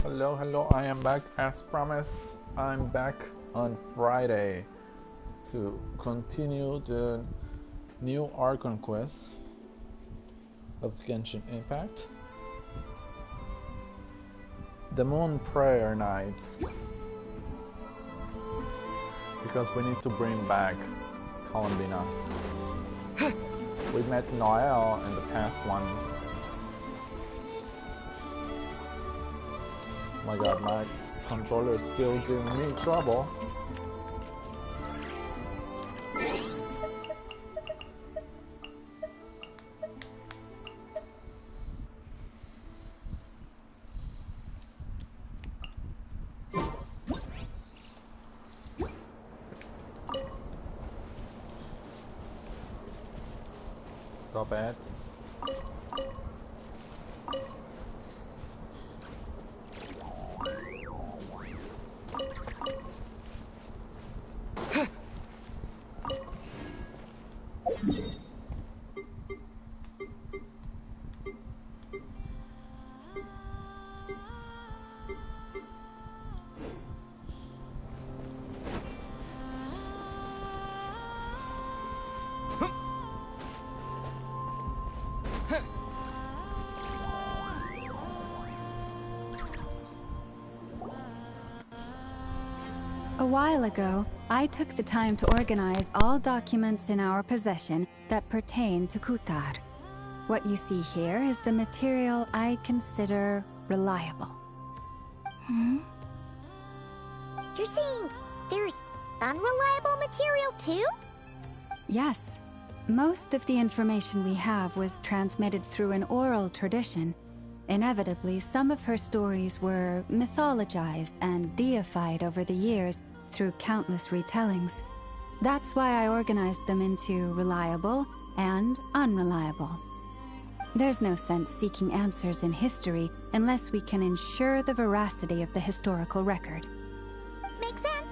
Hello, I am back as promised. I'm back on Friday to continue the new Archon quest of Genshin Impact. The Moon Prayer Night. Because we need to bring back Columbina. We met Noelle in the past one. Oh my god, my controller is still giving me trouble. Stop it. A while ago, I took the time to organize all documents in our possession that pertain to Kutar. What you see here is the material I consider reliable. You're saying there's unreliable material too? Yes. Most of the information we have was transmitted through an oral tradition. Inevitably, some of her stories were mythologized and deified over the years through countless retellings. That's why I organized them into reliable and unreliable. There's no sense seeking answers in history unless we can ensure the veracity of the historical record. Makes sense.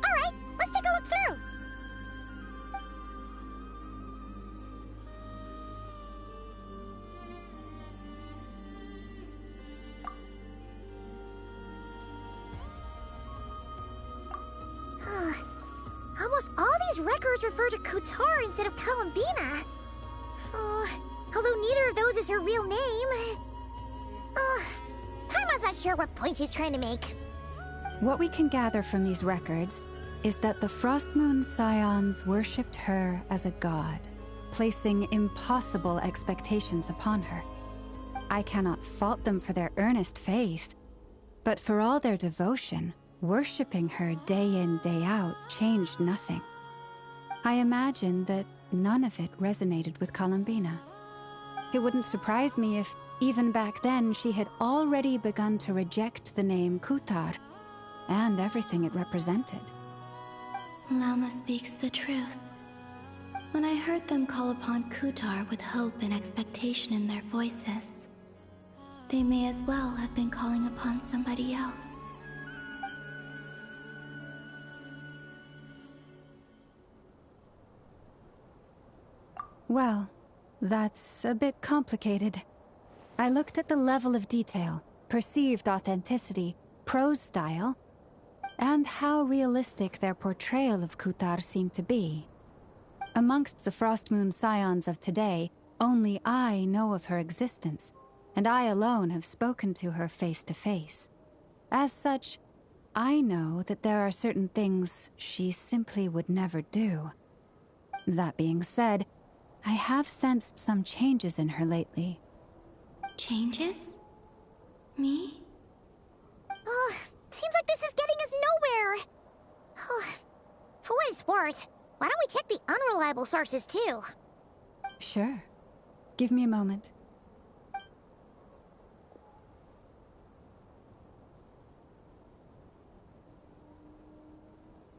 All right, let's take a look through. Almost all these records refer to Kutar instead of Columbina. Although neither of those is her real name. Paimon's not sure what point she's trying to make. What we can gather from these records is that the Frostmoon Scions worshipped her as a god, placing impossible expectations upon her. I cannot fault them for their earnest faith, but for all their devotion, worshipping her day in, day out changed nothing. I imagine that none of it resonated with Columbina. It wouldn't surprise me if, even back then, she had already begun to reject the name Kutar and everything it represented. Lama speaks the truth. When I heard them call upon Kutar with hope and expectation in their voices, they may as well have been calling upon somebody else. Well, that's a bit complicated. I looked at the level of detail, perceived authenticity, prose style, and how realistic their portrayal of Kutar seemed to be. Amongst the Frostmoon Scions of today, only I know of her existence, and I alone have spoken to her face to face. As such, I know that there are certain things she simply would never do. That being said, I have sensed some changes in her lately. Changes? Me? Seems like this is getting us nowhere. For what it's worth, why don't we check the unreliable sources too? Sure. Give me a moment.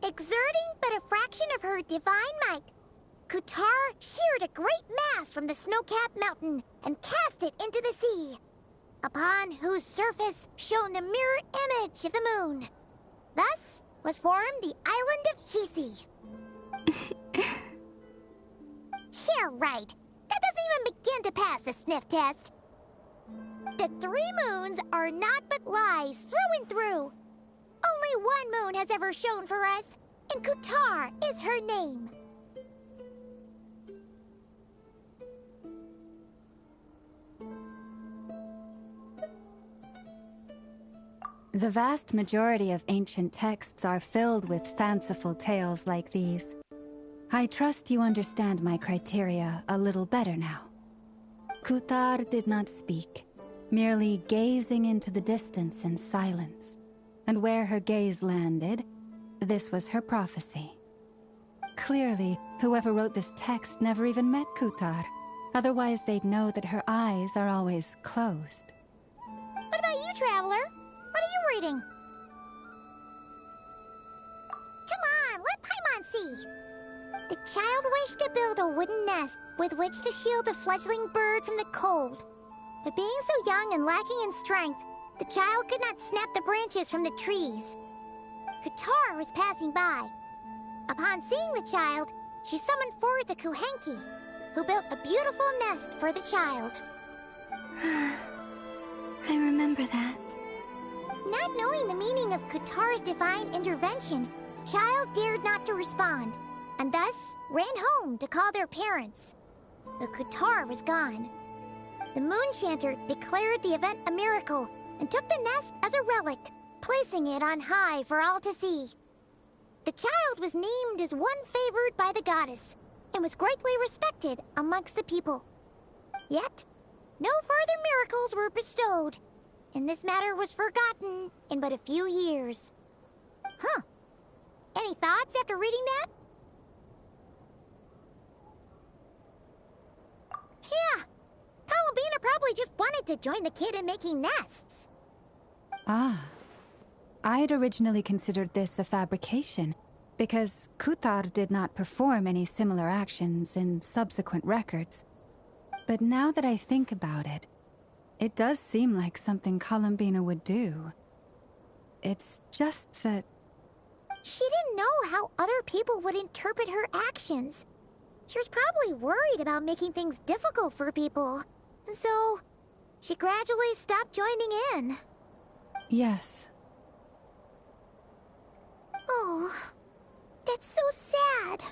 Exerting but a fraction of her divine might, Kutar sheared a great mass from the snow-capped mountain and cast it into the sea, upon whose surface shone the mirror image of the moon. Thus was formed the island of Hisi. Yeah, right. That doesn't even begin to pass the sniff test. The 3 moons are naught but lies through and through. Only one moon has ever shone for us, and Kutar is her name. The vast majority of ancient texts are filled with fanciful tales like these. I trust you understand my criteria a little better now. Kutar did not speak, merely gazing into the distance in silence. And where her gaze landed, this was her prophecy. Clearly, whoever wrote this text never even met Kutar. Otherwise, they'd know that her eyes are always closed. What about you, Traveler? What are you reading? Come on, let Paimon see. The child wished to build a wooden nest with which to shield a fledgling bird from the cold. But being so young and lacking in strength, the child could not snap the branches from the trees. Kutar was passing by. Upon seeing the child, she summoned forth a Kuhenki, who built a beautiful nest for the child. I remember that. Not knowing the meaning of Kutar's divine intervention, the child dared not to respond, and thus ran home to call their parents. But Kutar was gone. The Moon Chanter declared the event a miracle and took the nest as a relic, placing it on high for all to see. The child was named as one favored by the goddess, and was greatly respected amongst the people. Yet, no further miracles were bestowed, and this matter was forgotten in but a few years. Huh. Any thoughts after reading that? Yeah. Columbina probably just wanted to join the kid in making nests. Ah. I'd originally considered this a fabrication, because Kutar did not perform any similar actions in subsequent records. But now that I think about it, it does seem like something Columbina would do. It's just that... She didn't know how other people would interpret her actions. She was probably worried about making things difficult for people. And so, she gradually stopped joining in. Yes. Oh, that's so sad.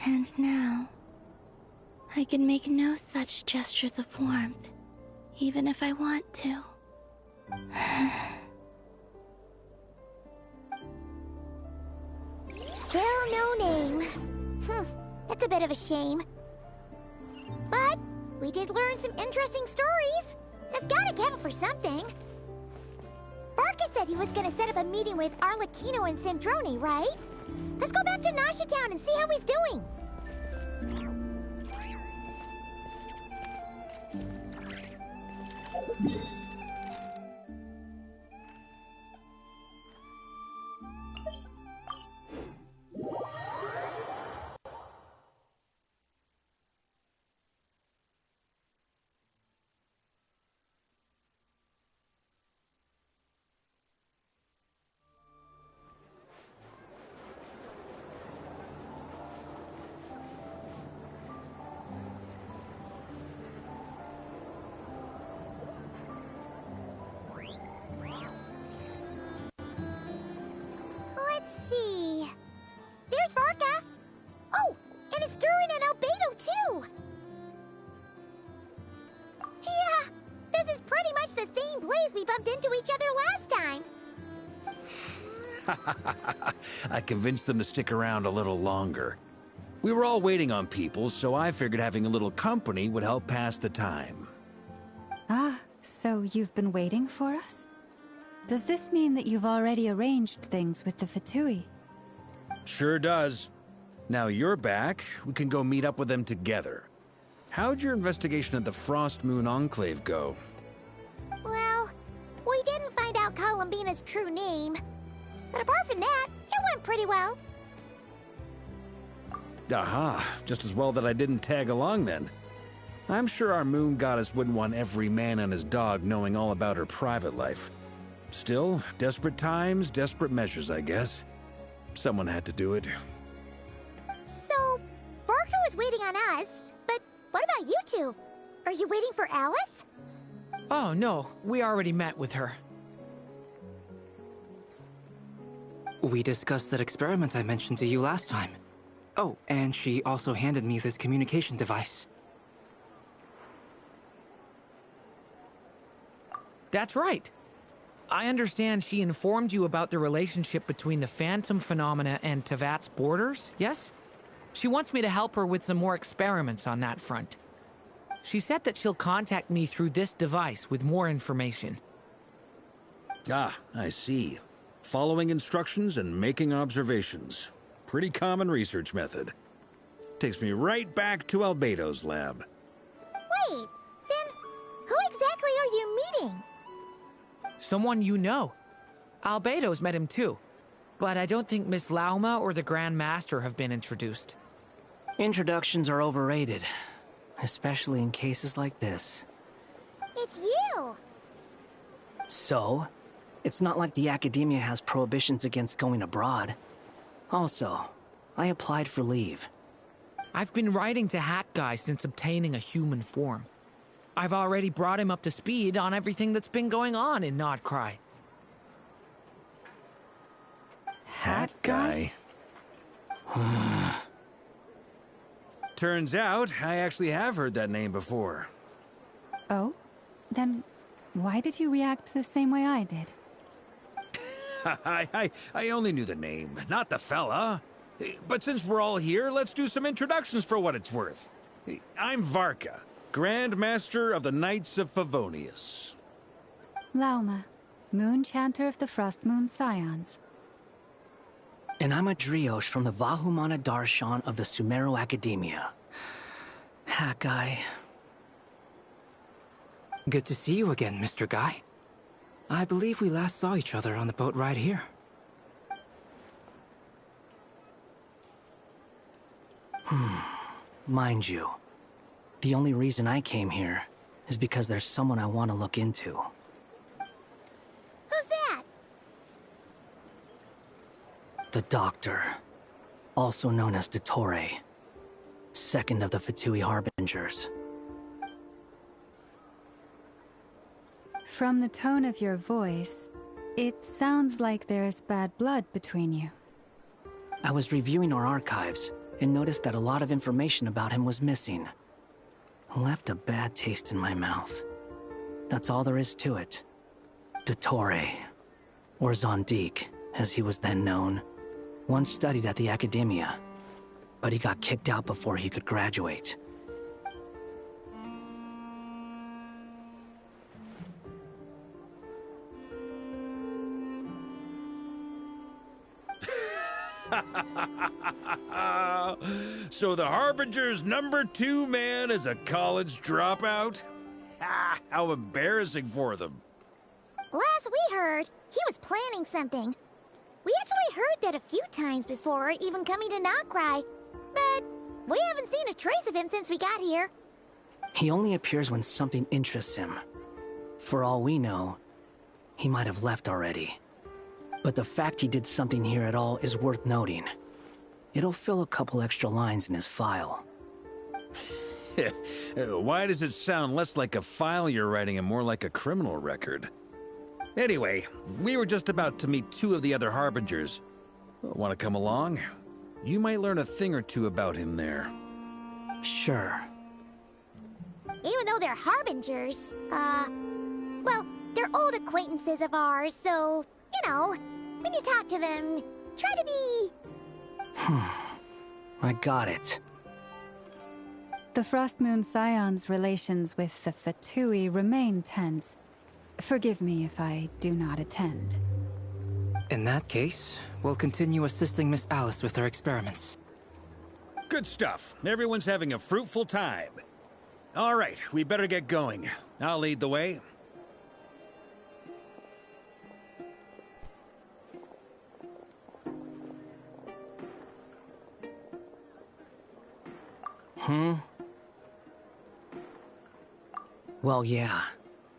And now, I can make no such gestures of warmth, even if I want to. Still no name. That's a bit of a shame. But we did learn some interesting stories. That's gotta count for something. Barca said he was gonna set up a meeting with Arlecchino and Sandrone, right? Let's go back to Nasha Town and see how he's doing. Let's see. There's Varka. Oh, and it's Durin and Albedo too. Yeah, this is pretty much the same place we bumped into each other last time. I convinced them to stick around a little longer. We were all waiting on people, so I figured having a little company would help pass the time. Ah, so you've been waiting for us? Does this mean that you've already arranged things with the Fatui? Sure does. Now you're back, we can go meet up with them together. How'd your investigation at the Frost Moon Enclave go? Well, we didn't find out Columbina's true name. But apart from that, it went pretty well. Aha, just as well that I didn't tag along then. I'm sure our moon goddess wouldn't want every man and his dog knowing all about her private life. Still, desperate times, desperate measures, I guess. Someone had to do it. waiting on us, but what about you two? Are you waiting for Alice? Oh, no. We already met with her. We discussed that experiment I mentioned to you last time. Oh, and she also handed me this communication device. That's right. I understand she informed you about the relationship between the phantom phenomena and Tevat's borders, yes? She wants me to help her with some more experiments on that front. She said that she'll contact me through this device with more information. Ah, I see. Following instructions and making observations. Pretty common research method. Takes me right back to Albedo's lab. Wait, then who exactly are you meeting? Someone you know. Albedo's met him too. But I don't think Miss Lauma or the Grand Master have been introduced. Introductions are overrated, especially in cases like this. It's you! So, it's not like the academia has prohibitions against going abroad. Also, I applied for leave. I've been writing to Hat Guy since obtaining a human form. I've already brought him up to speed on everything that's been going on in Nodcry. Hat guy? Turns out, I actually have heard that name before. Oh? Then why did you react the same way I did? I only knew the name, not the fella. But since we're all here, let's do some introductions for what it's worth. I'm Varka, Grand Master of the Knights of Favonius. Lauma, Moon Chanter of the Frost Moon Scions. And I'm a Driosh from the Vahumana Darshan of the Sumero Academia. Hat Guy. Good to see you again, Mr. Guy. I believe we last saw each other on the boat ride here. Mind you, the only reason I came here is because there's someone I want to look into. Who's that? The Doctor, also known as Dottore, second of the Fatui Harbingers. From the tone of your voice, it sounds like there's bad blood between you. I was reviewing our archives and noticed that a lot of information about him was missing. Left a bad taste in my mouth. That's all there is to it. Dottore, or Zondique, as he was then known, once studied at the Academia, but he got kicked out before he could graduate. So the Harbinger's #2 man is a college dropout? How embarrassing for them. Last we heard, he was planning something. We actually heard that a few times before, even coming to Nodcry, but we haven't seen a trace of him since we got here. He only appears when something interests him. For all we know, he might have left already. But the fact he did something here at all is worth noting. It'll fill a couple extra lines in his file. Why does it sound less like a file you're writing and more like a criminal record? Anyway, we were just about to meet 2 of the other Harbingers. Want to come along? You might learn a thing or two about him there. Sure. Even though they're Harbingers, well, they're old acquaintances of ours, so, you know, when you talk to them, try to be... I got it. The Frost Moon Scions' relations with the Fatui remain tense. Forgive me if I do not attend. In that case, we'll continue assisting Miss Alice with her experiments. Good stuff. Everyone's having a fruitful time. All right, we better get going. I'll lead the way. Well, yeah.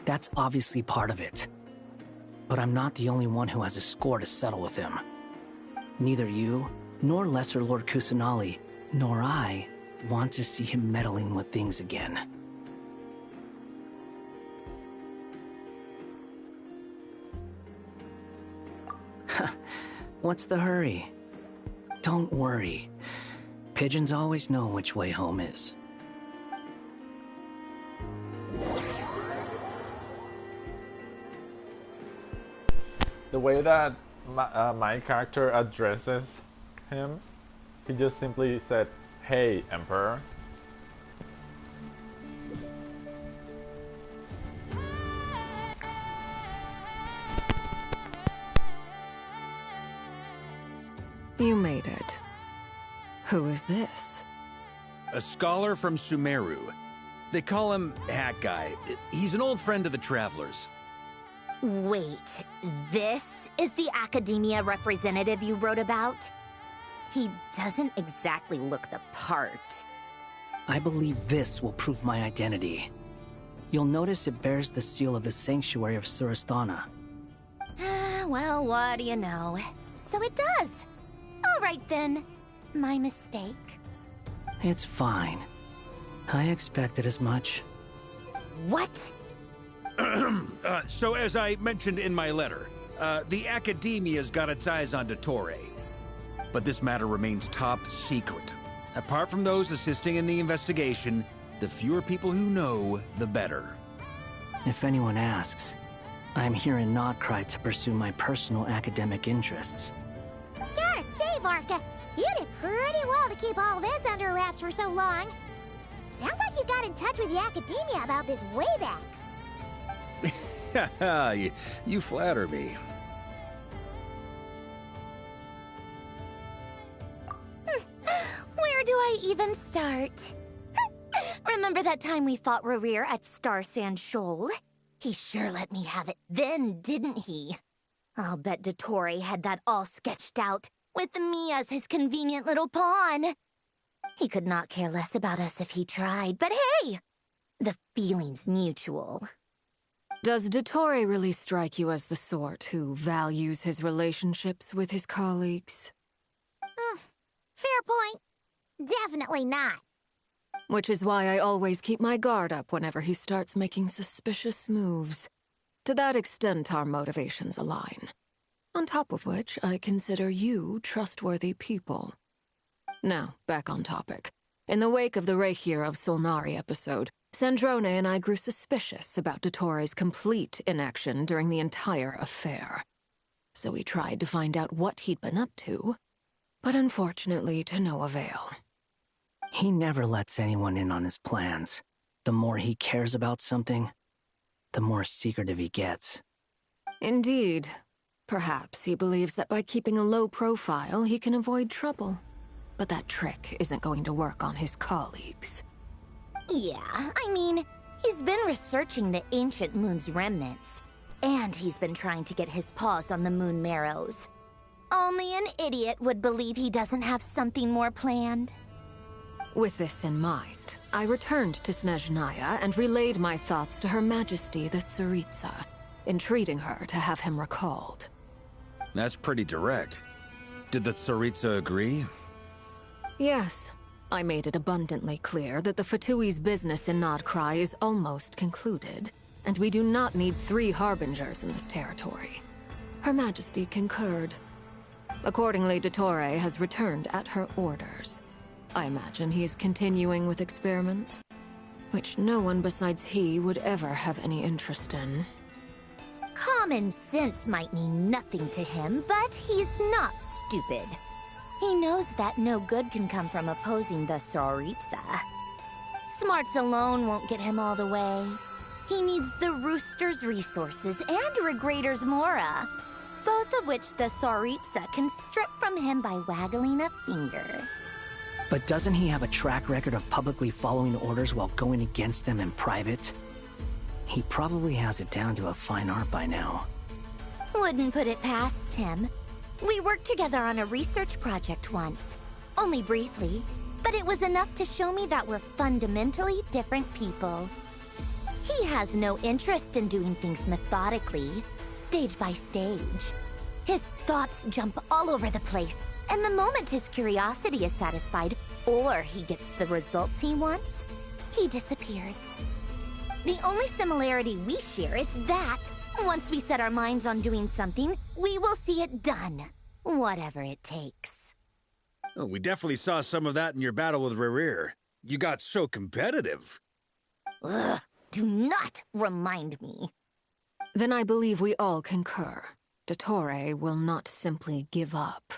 That's obviously part of it. But I'm not the only one who has a score to settle with him. Neither you, nor Lesser Lord Kusanali, nor I, want to see him meddling with things again. What's the hurry? Don't worry. Pigeons always know which way home is. The way that my character addresses him, he just simply said, "Hey, Emperor." You made it. Who is this? A scholar from Sumeru. They call him Hat Guy. He's an old friend of the Travelers. Wait, this is the academia representative you wrote about? He doesn't exactly look the part. I believe this will prove my identity. You'll notice it bears the seal of the Sanctuary of Surasthana. Well, what do you know? So it does. All right then. My mistake. It's fine. I expected as much. What? So as I mentioned in my letter, the Academia's got its eyes on Dottore. But this matter remains top secret. Apart from those assisting in the investigation, the fewer people who know, the better. If anyone asks, I'm here in Nordkrai to pursue my personal academic interests. Gotta say, Varka, you did pretty well to keep all this under wraps for so long. Sounds like you got in touch with the Academia about this way back. You flatter me. Where do I even start? Remember that time we fought Rerir at Star Sand Shoal? He sure let me have it then, didn't he? I'll bet Dottore had that all sketched out, with me as his convenient little pawn. He could not care less about us if he tried, but hey! The feeling's mutual. Does Dottore really strike you as the sort who values his relationships with his colleagues? Fair point. Definitely not. Which is why I always keep my guard up whenever he starts making suspicious moves. To that extent, our motivations align. On top of which, I consider you trustworthy people. Now, back on topic. In the wake of the Reikir of Solnari episode, Sandrone and I grew suspicious about Dottore's complete inaction during the entire affair. So we tried to find out what he'd been up to, but unfortunately to no avail. He never lets anyone in on his plans. The more he cares about something, the more secretive he gets. Indeed. Perhaps he believes that by keeping a low profile, he can avoid trouble. But that trick isn't going to work on his colleagues. Yeah, I mean, he's been researching the ancient moon's remnants. And he's been trying to get his paws on the moon marrows. Only an idiot would believe he doesn't have something more planned. With this in mind, I returned to Snezhnaya and relayed my thoughts to Her Majesty the Tsaritsa, entreating her to have him recalled. That's pretty direct. Did the Tsaritsa agree? Yes. I made it abundantly clear that the Fatui's business in Nordkrai is almost concluded, and we do not need 3 harbingers in this territory. Her Majesty concurred. Accordingly, Dottore has returned at her orders. I imagine he is continuing with experiments, which no one besides he would ever have any interest in. Common sense might mean nothing to him, but he's not stupid. He knows that no good can come from opposing the Tsaritsa. Smarts alone won't get him all the way. He needs the Rooster's resources and Regrator's Mora, both of which the Tsaritsa can strip from him by waggling a finger. But doesn't he have a track record of publicly following orders while going against them in private? He probably has it down to a fine art by now. Wouldn't put it past him. We worked together on a research project once. Only briefly, but it was enough to show me that we're fundamentally different people. He has no interest in doing things methodically, stage by stage. His thoughts jump all over the place, And the moment his curiosity is satisfied, or he gets the results he wants, he disappears. The only similarity we share is that, once we set our minds on doing something, we will see it done. Whatever it takes. Oh, we definitely saw some of that in your battle with Rerir. You got so competitive. Ugh, do not remind me. Then I believe we all concur. Dottore will not simply give up.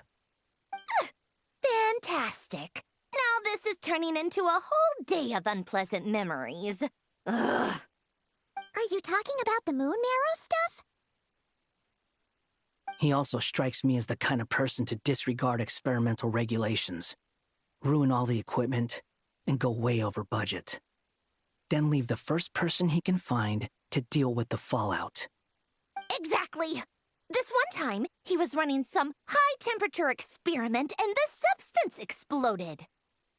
Fantastic. Now this is turning into a whole day of unpleasant memories. Ugh. Are you talking about the moon marrow stuff? He also strikes me as the kind of person to disregard experimental regulations, ruin all the equipment, and go way over budget. Then leave the first person he can find to deal with the fallout. Exactly. This one time, he was running some high-temperature experiment and the substance exploded.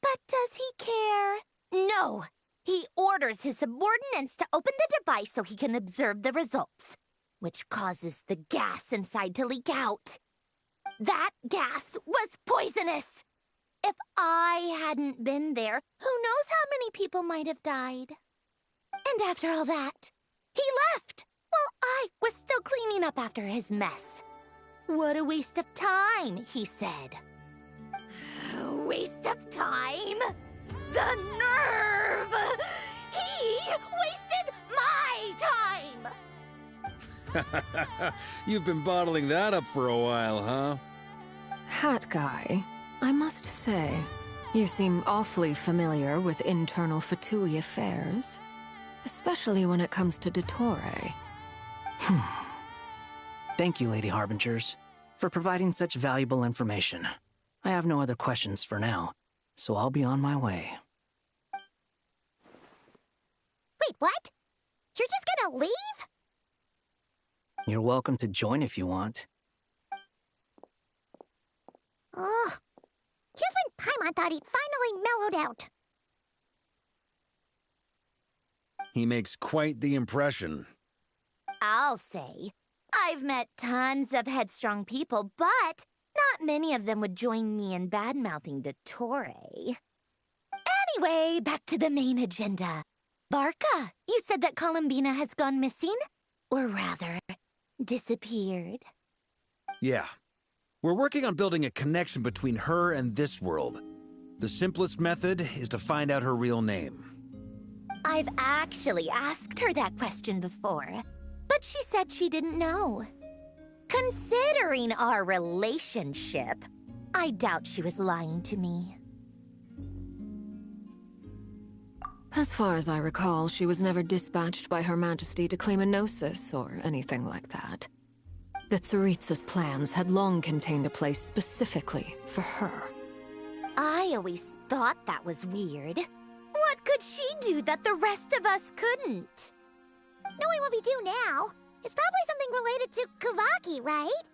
But does he care? No. He orders his subordinates to open the device so he can observe the results, which causes the gas inside to leak out. That gas was poisonous. If I hadn't been there, who knows how many people might have died. And after all that, he left while I was still cleaning up after his mess. What a waste of time, he said. Waste of time? The nerve! He wasted my time! You've been bottling that up for a while, huh? Hat guy, I must say, you seem awfully familiar with internal Fatui affairs. Especially when it comes to Dottore. Thank you, Lady Harbingers, for providing such valuable information. I have no other questions for now, so I'll be on my way. Wait, what? You're just gonna leave? You're welcome to join if you want. Ugh. Just when Paimon thought he'd finally mellowed out. He makes quite the impression. I'll say. I've met tons of headstrong people, but not many of them would join me in bad-mouthing Dottore. Anyway, back to the main agenda. Barca, you said that Columbina has gone missing? Or rather, disappeared. Yeah. We're working on building a connection between her and this world. The simplest method is to find out her real name. I've actually asked her that question before, but she said she didn't know. Considering our relationship, I doubt she was lying to me. As far as I recall, she was never dispatched by Her Majesty to claim a gnosis or anything like that. The Tsaritsa's plans had long contained a place specifically for her. I always thought that was weird. What could she do that the rest of us couldn't? Knowing what we do now, it's probably something related to Kavaki, right?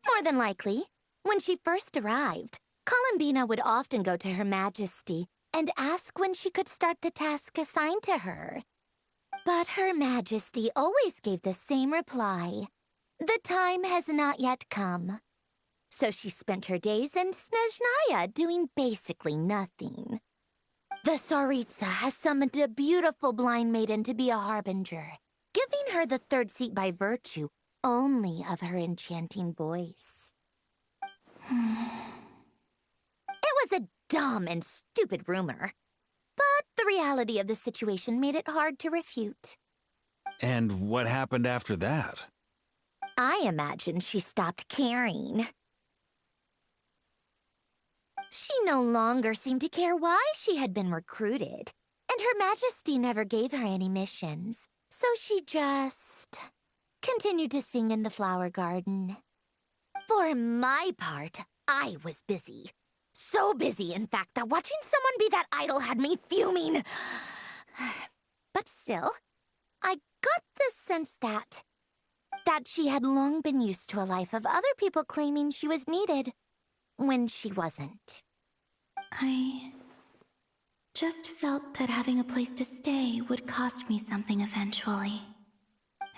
More than likely. When she first arrived, Columbina would often go to Her Majesty and ask when she could start the task assigned to her. But Her Majesty always gave the same reply. The time has not yet come. So she spent her days in Snezhnaya doing basically nothing. The Tsaritsa has summoned a beautiful blind maiden to be a harbinger, giving her the third seat by virtue only of her enchanting voice. It was a dumb and stupid rumor, but the reality of the situation made it hard to refute. And what happened after that? I imagine she stopped caring. She no longer seemed to care why she had been recruited, and Her Majesty never gave her any missions, so she just continued to sing in the flower garden. For my part, I was busy. So busy, in fact, that watching someone be that idle had me fuming. But still, I got the sense that she had long been used to a life of other people claiming she was needed when she wasn't. I just felt that having a place to stay would cost me something eventually.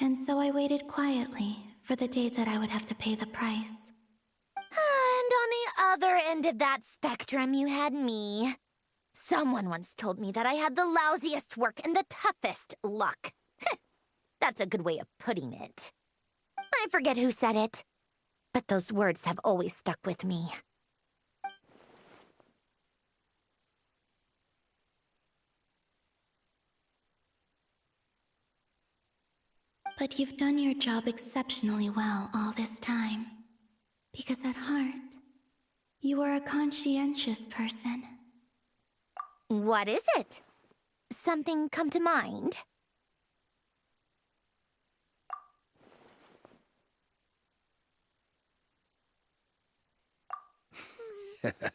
And so I waited quietly for the day that I would have to pay the price. other end of that spectrum, you had me. Someone once told me that I had the lousiest work and the toughest luck. That's a good way of putting it. I forget who said it, but those words have always stuck with me. But you've done your job exceptionally well all this time. Because at heart, you are a conscientious person. What is it? Something come to mind?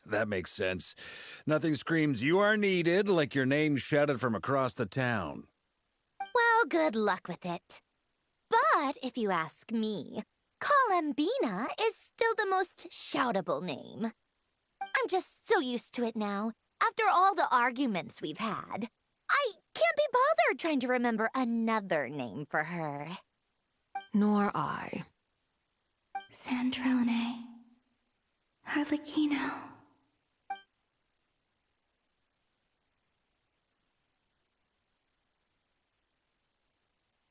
That makes sense. Nothing screams you are needed like your name shouted from across the town. Well, good luck with it. But if you ask me, Columbina is still the most shoutable name. I'm just so used to it now, after all the arguments we've had. I can't be bothered trying to remember another name for her. Nor I. Sandrone. Harlequino.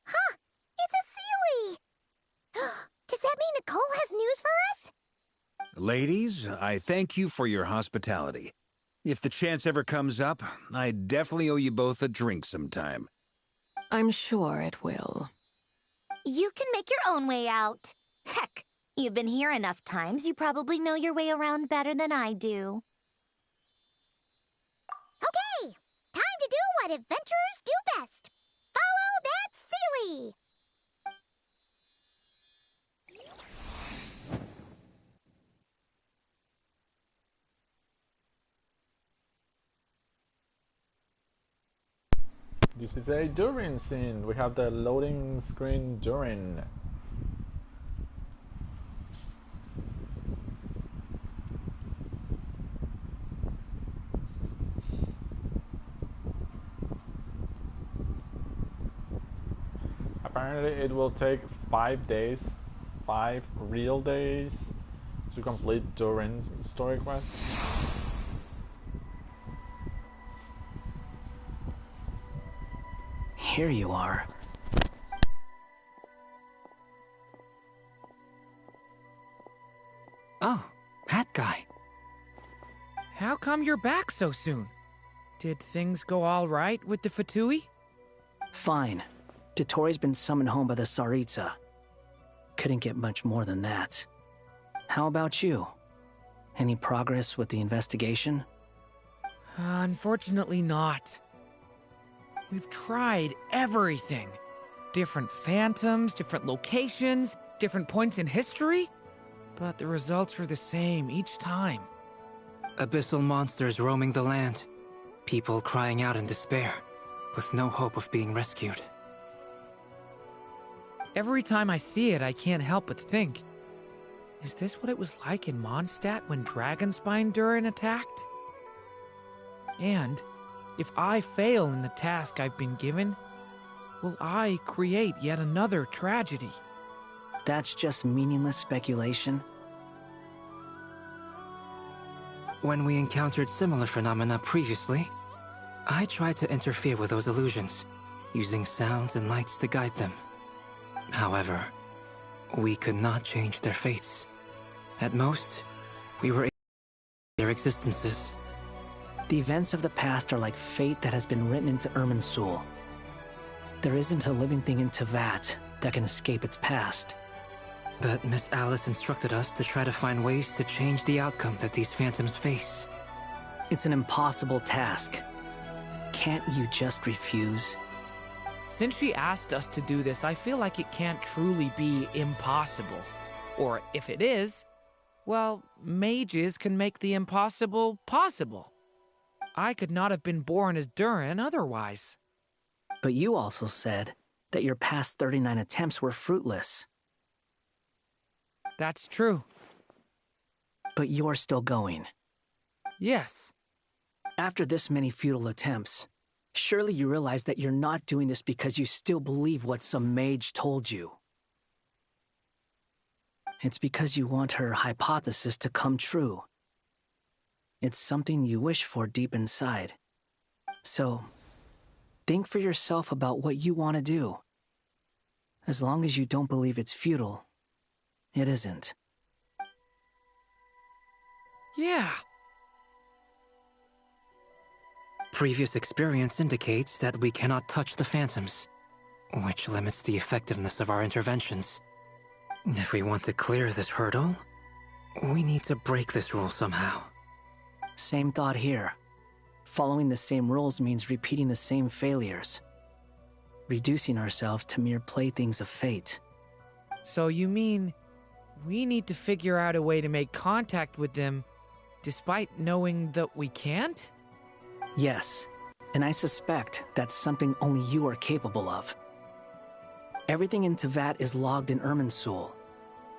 Huh! It's a Sealy! Does that mean Nicole has news for us? Ladies, I thank you for your hospitality. If the chance ever comes up, I definitely owe you both a drink sometime. I'm sure it will. You can make your own way out. Heck, you've been here enough times, you probably know your way around better than I do. Okay, time to do what adventurers do best. Follow that Sealy! This is a Durin scene. We have the loading screen Durin. Apparently it will take 5 days, 5 real days, to complete Durin's story quest. Here you are. Oh, that guy. How come you're back so soon? Did things go all right with the Fatui? Fine. Dotori's been summoned home by the Tsaritsa. Couldn't get much more than that. How about you? Any progress with the investigation? Unfortunately not. We've tried everything. Different phantoms, different locations, different points in history. But the results were the same each time. Abyssal monsters roaming the land. People crying out in despair, with no hope of being rescued. Every time I see it, I can't help but think, is this what it was like in Mondstadt when Dragonspine Durin attacked? And if I fail in the task I've been given, will I create yet another tragedy? That's just meaningless speculation. When we encountered similar phenomena previously, I tried to interfere with those illusions, using sounds and lights to guide them. However, we could not change their fates. At most, we were able to their existences. The events of the past are like fate that has been written into Irminsul. There isn't a living thing in Teyvat that can escape its past. But Miss Alice instructed us to try to find ways to change the outcome that these phantoms face. It's an impossible task. Can't you just refuse? Since she asked us to do this, I feel like it can't truly be impossible. Or if it is, well, mages can make the impossible possible. I could not have been born as Durin otherwise. But you also said that your past 39 attempts were fruitless. That's true. But you're still going. Yes. After this many futile attempts, surely you realize that you're not doing this because you still believe what some mage told you. It's because you want her hypothesis to come true. It's something you wish for deep inside. So, think for yourself about what you want to do. As long as you don't believe it's futile, it isn't. Yeah. Previous experience indicates that we cannot touch the phantoms, which limits the effectiveness of our interventions. If we want to clear this hurdle, we need to break this rule somehow. Same thought here. Following the same rules means repeating the same failures. Reducing ourselves to mere playthings of fate. So you mean we need to figure out a way to make contact with them despite knowing that we can't? Yes, and I suspect that's something only you are capable of. Everything in Teyvat is logged in Irminsul,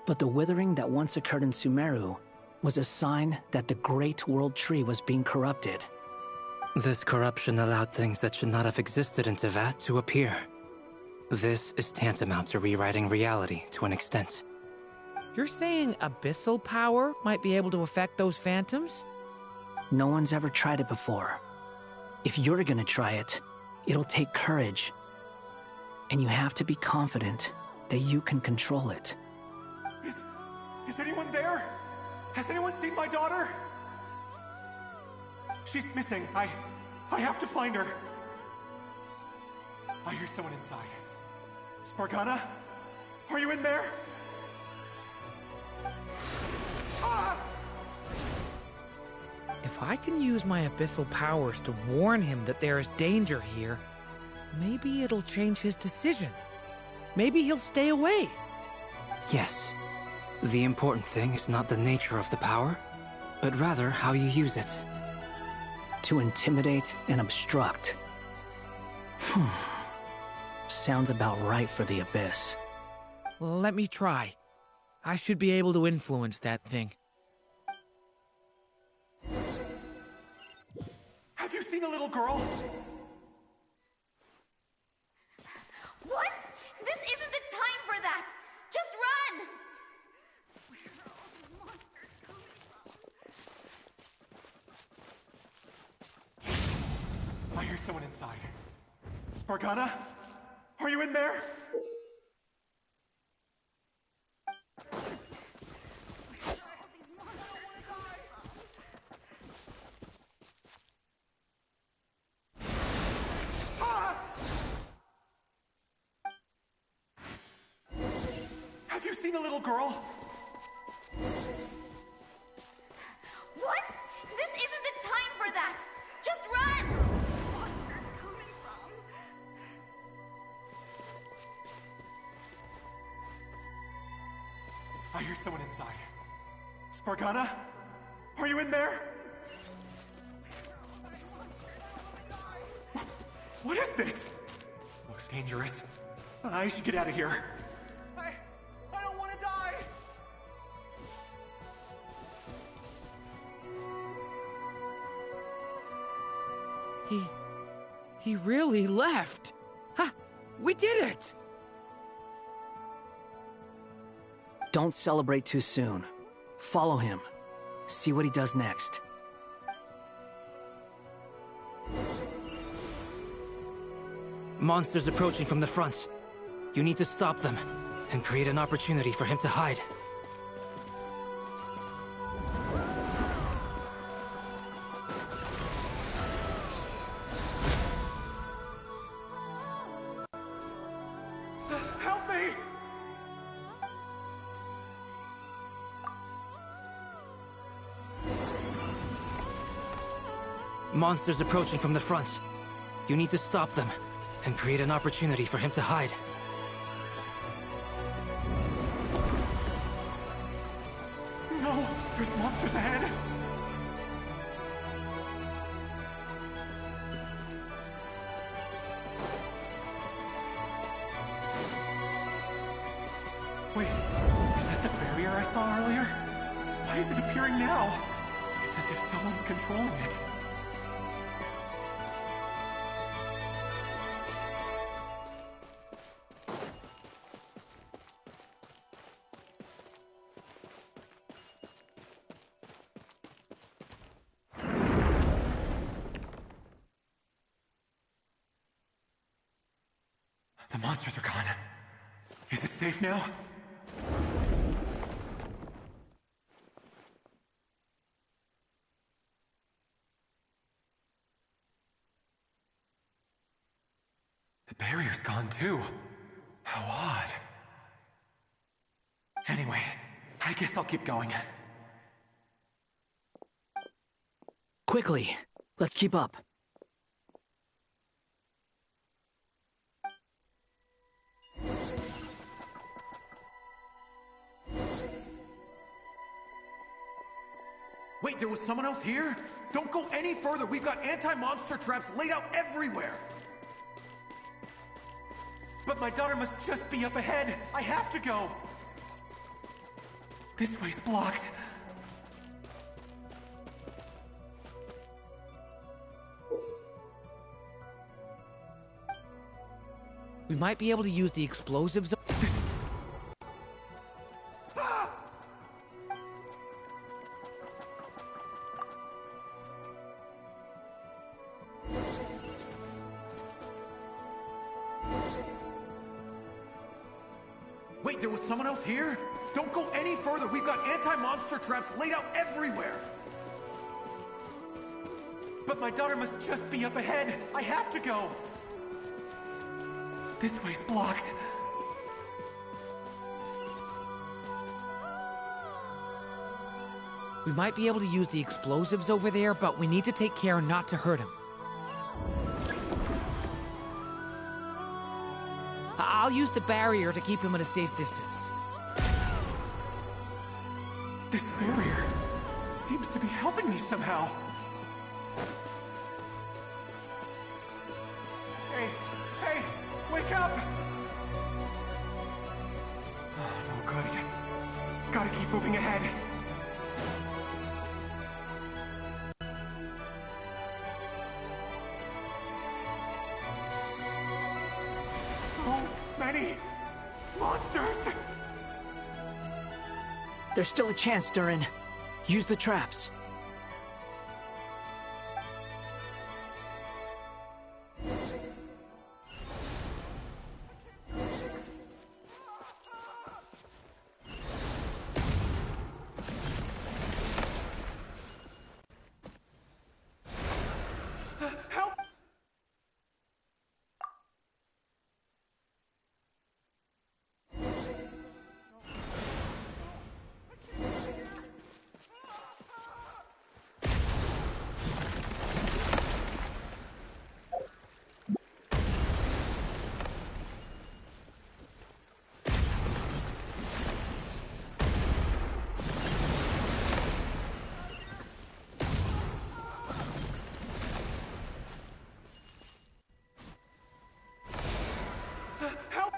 but the withering that once occurred in Sumeru was a sign that the Great World Tree was being corrupted. This corruption allowed things that should not have existed in Teyvat to appear. This is tantamount to rewriting reality to an extent. You're saying abyssal power might be able to affect those phantoms? No one's ever tried it before. If you're gonna try it, it'll take courage. And you have to be confident that you can control it. Is anyone there? Has anyone seen my daughter? She's missing. I have to find her. I hear someone inside. Spargana? Are you in there? Ah! If I can use my abyssal powers to warn him that there is danger here, maybe it'll change his decision. Maybe he'll stay away. Yes. The important thing is not the nature of the power, but rather how you use it. To intimidate and obstruct. Sounds about right for the Abyss. Let me try. I should be able to influence that thing. Have you seen a little girl? What? This isn't the time for that! Just run! Where are all these monsters coming from? I hear someone inside. Spargana? Are you in there? Have you seen a little girl? What? This isn't the time for that! Just run! Monsters coming from? I hear someone inside. Spargana? Are you in there? What is this? Looks dangerous. I should get out of here. I don't want to die! He really left. Ha! We did it! Don't celebrate too soon. Follow him. See what he does next. Monsters approaching from the front. You need to stop them and create an opportunity for him to hide. Help me! Monsters approaching from the front. You need to stop them and create an opportunity for him to hide. No! There's monsters ahead! Wait, is that the barrier I saw earlier? Why is it appearing now? It's as if someone's controlling it. monsters are gone. Is it safe now? The barrier's gone too. How odd. Anyway, I guess I'll keep going. Quickly, let's keep up. Wait, there was someone else here? Don't go any further. We've got anti-monster traps laid out everywhere. But my daughter must just be up ahead. I have to go. This way's blocked. We might be able to use the explosives. Wait, there was someone else here? Don't go any further. We've got anti-monster traps laid out everywhere. But my daughter must just be up ahead. I have to go. This way's blocked. We might be able to use the explosives over there, but we need to take care not to hurt him. I'll use the barrier to keep him at a safe distance. This barrier seems to be helping me somehow. Hey, wake up! Oh, no good. Gotta keep moving ahead. So many monsters! There's still a chance, Durin. Use the traps. Help! Help!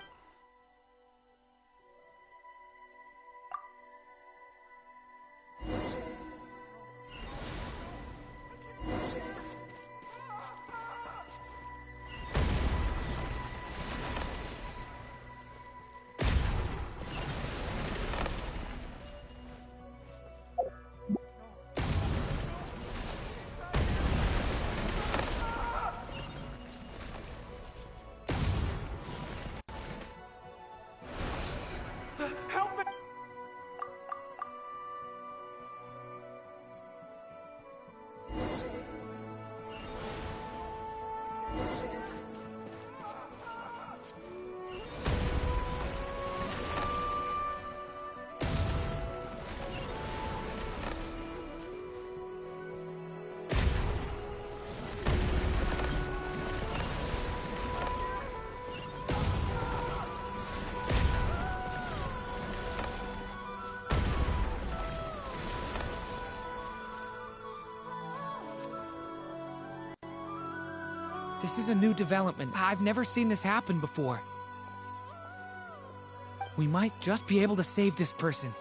Help me! This is a new development. I've never seen this happen before. We might just be able to save this person.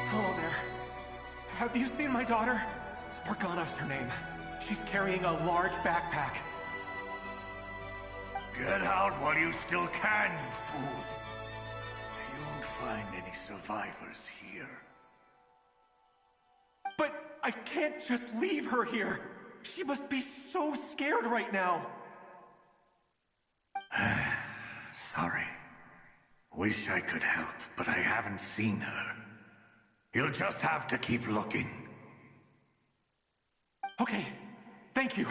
Hello there. Have you seen my daughter? Spargana's her name. She's carrying a large backpack. Get out while you still can, you fool. You won't find any survivors here. But I can't just leave her here. She must be so scared right now. Sorry. Wish I could help, but I haven't seen her. You'll just have to keep looking. Okay, thank you.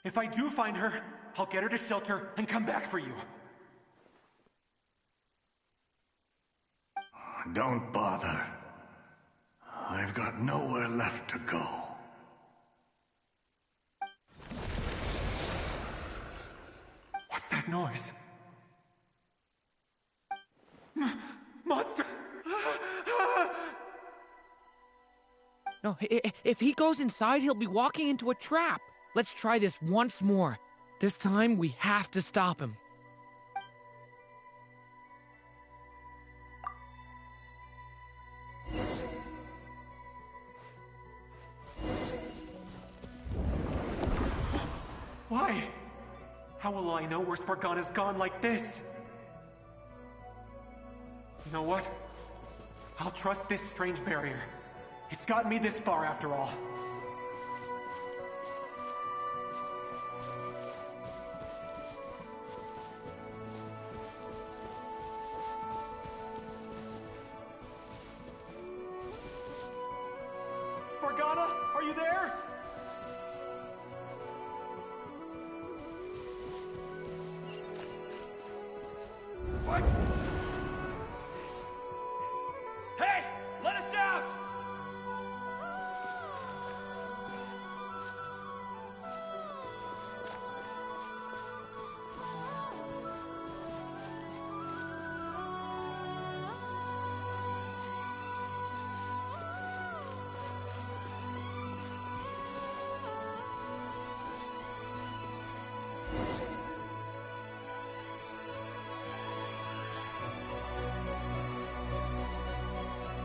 If I do find her, I'll get her to shelter and come back for you. Don't bother. I've got nowhere left to go. What's that noise? Monster! No, if he goes inside, he'll be walking into a trap. Let's try this once more. This time, we have to stop him. Why? How will I know where Spargana's gone like this? You know what? I'll trust this strange barrier. It's gotten me this far after all. Spargana, are you there? What? What's this? Hey! Let us out!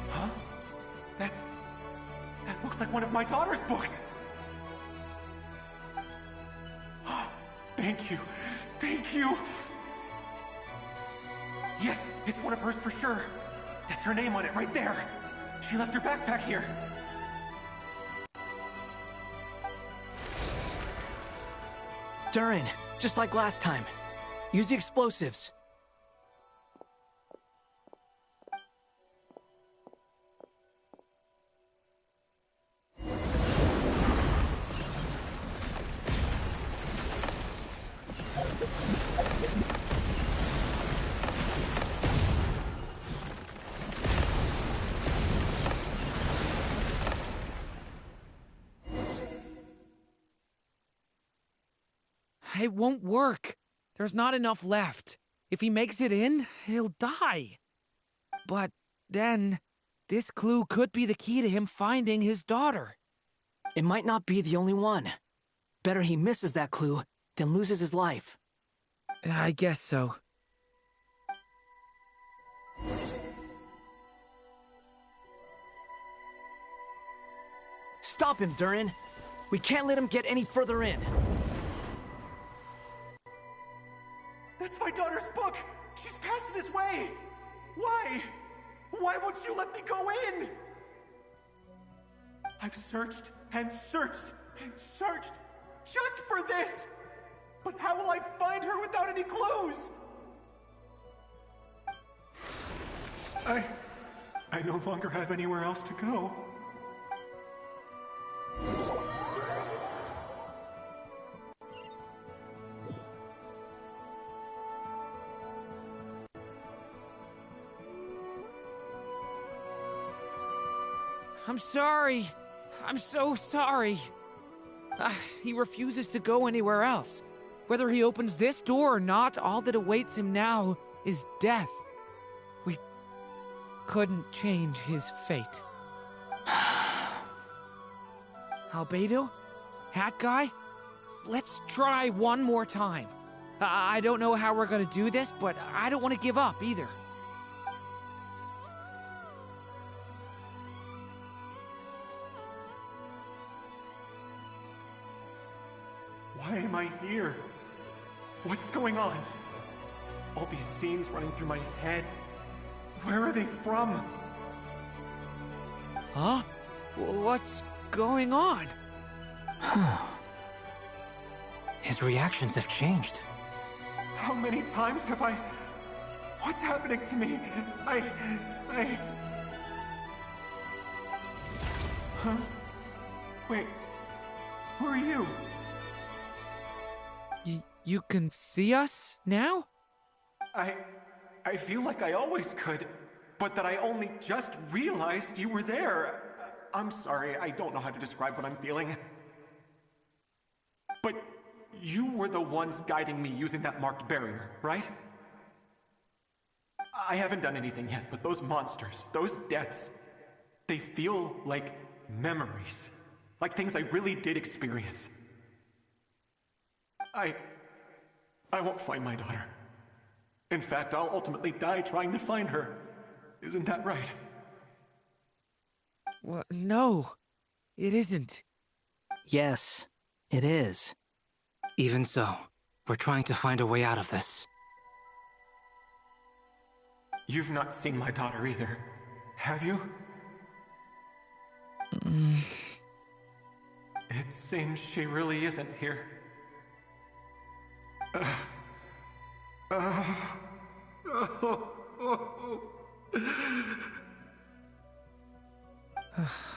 Huh? That looks like one of my daughter's books! Thank you. Thank you! Yes, it's one of hers for sure. That's her name on it right there. She left her backpack here. Durin, just like last time. Use the explosives. It won't work. There's not enough left. If he makes it in, he'll die. But then, this clue could be the key to him finding his daughter. It might not be the only one. Better he misses that clue than loses his life. I guess so. Stop him, Durin. We can't let him get any further in. That's my daughter's book! She's passed this way! Why? Why won't you let me go in? I've searched and searched and searched just for this! But how will I find her without any clues? I no longer have anywhere else to go. I'm sorry. I'm so sorry. He refuses to go anywhere else. Whether he opens this door or not, all that awaits him now is death. We couldn't change his fate. Albedo? Hat Guy? Let's try one more time. I don't know how we're gonna do this, but I don't want to give up either. here? What's going on? All these scenes running through my head. Where are they from? Huh? What's going on? His reactions have changed. How many times have I... What's happening to me? Huh? Wait. Who are you? You can see us now? I feel like I always could, but that I only just realized you were there. I'm sorry, I don't know how to describe what I'm feeling. But you were the ones guiding me using that marked barrier, right? I haven't done anything yet, but those monsters, those deaths, they feel like memories. Like things I really did experience. I won't find my daughter. In fact, I'll ultimately die trying to find her. Isn't that right? Well, no, it isn't. Yes, it is. Even so, we're trying to find a way out of this. You've not seen my daughter either, have you? It seems she really isn't here.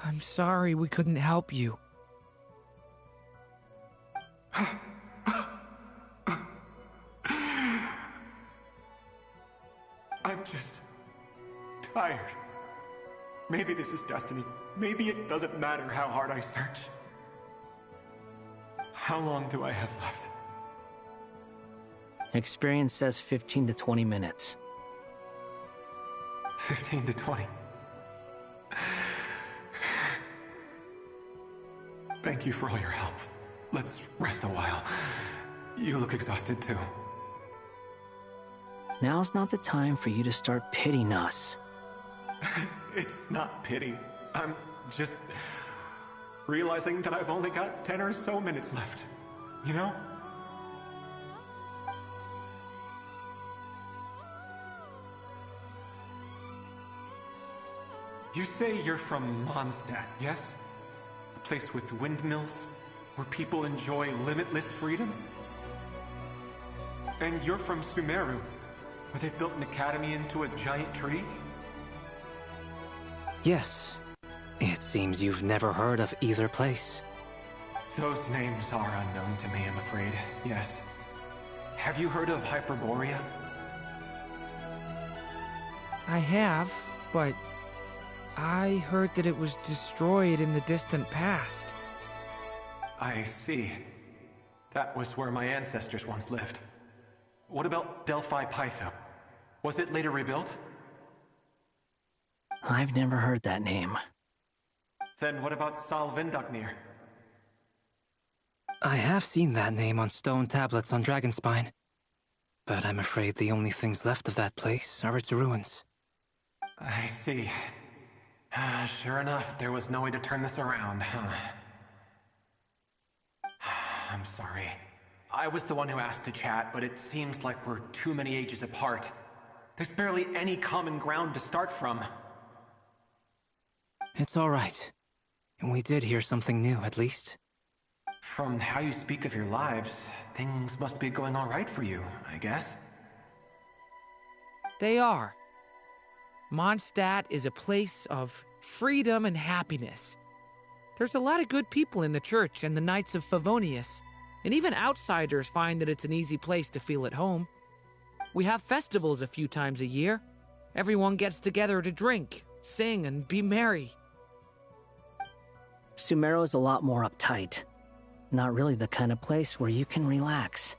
I'm sorry we couldn't help you. I'm just tired. Maybe this is destiny. Maybe it doesn't matter how hard I search. How long do I have left? Experience says 15 to 20 minutes. 15 to 20. Thank you for all your help. Let's rest a while. You look exhausted too. Now's not the time for you to start pitying us. It's not pity. I'm just realizing that I've only got 10 or so minutes left. You know? You say you're from Mondstadt, yes? A place with windmills, where people enjoy limitless freedom? And you're from Sumeru, where they've built an academy into a giant tree? Yes. It seems you've never heard of either place. Those names are unknown to me, I'm afraid, yes. Have you heard of Hyperborea? I have, but I heard that it was destroyed in the distant past. I see. That was where my ancestors once lived. What about Delphi Pytho? Was it later rebuilt? I've never heard that name. Then what about Sal Vindagnir? I have seen that name on stone tablets on Dragonspine. But I'm afraid the only things left of that place are its ruins. I see. Sure enough, there was no way to turn this around, huh? I'm sorry. I was the one who asked to chat, but it seems like we're too many ages apart. There's barely any common ground to start from. It's all right. We did hear something new, at least. From how you speak of your lives, things must be going all right for you, I guess. They are. Mondstadt is a place of freedom and happiness. There's a lot of good people in the church and the Knights of Favonius, and even outsiders find that it's an easy place to feel at home. We have festivals a few times a year. Everyone gets together to drink, sing, and be merry. Sumeru is a lot more uptight. Not really the kind of place where you can relax.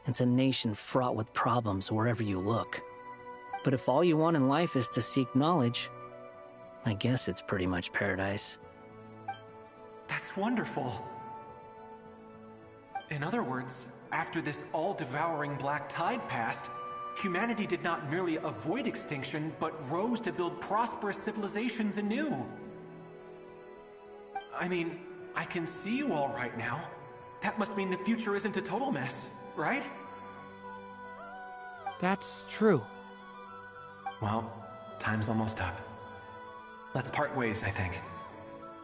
It's a nation fraught with problems wherever you look. But if all you want in life is to seek knowledge, I guess it's pretty much paradise. That's wonderful. In other words, after this all-devouring black tide passed, humanity did not merely avoid extinction, but rose to build prosperous civilizations anew. I mean, I can see you all right now. That must mean the future isn't a total mess, right? That's true. Well, time's almost up. Let's part ways, I think.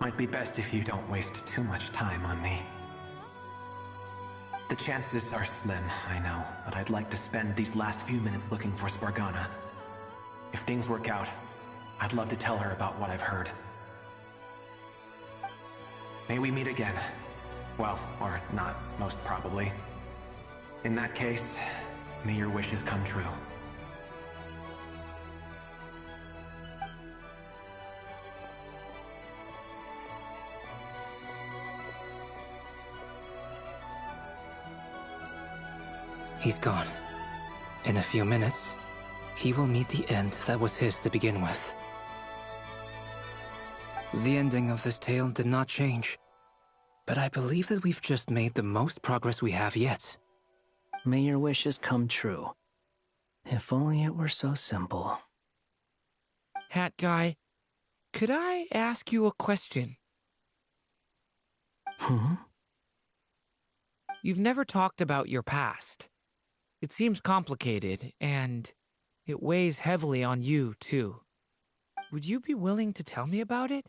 Might be best if you don't waste too much time on me. The chances are slim, I know, but I'd like to spend these last few minutes looking for Spargana. If things work out, I'd love to tell her about what I've heard. May we meet again. Well, or not, most probably. In that case, may your wishes come true. He's gone. In a few minutes, he will meet the end that was his to begin with. The ending of this tale did not change, but I believe that we've just made the most progress we have yet. May your wishes come true. If only it were so simple. Hat guy, could I ask you a question? You've never talked about your past. It seems complicated, and it weighs heavily on you, too. Would you be willing to tell me about it?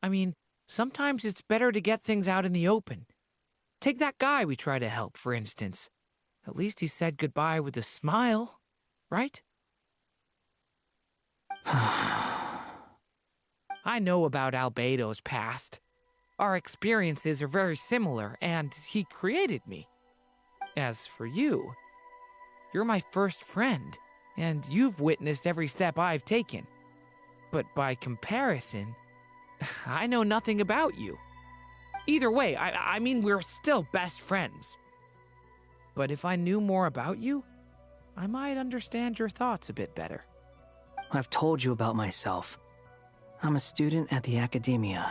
I mean, sometimes it's better to get things out in the open. Take that guy we try to help, for instance. At least he said goodbye with a smile, right? I know about Albedo's past. Our experiences are very similar, and he created me. As for you, you're my first friend, and you've witnessed every step I've taken. But by comparison, I know nothing about you. Either way, I mean, we're still best friends. But if I knew more about you, I might understand your thoughts a bit better. I've told you about myself. I'm a student at the academia.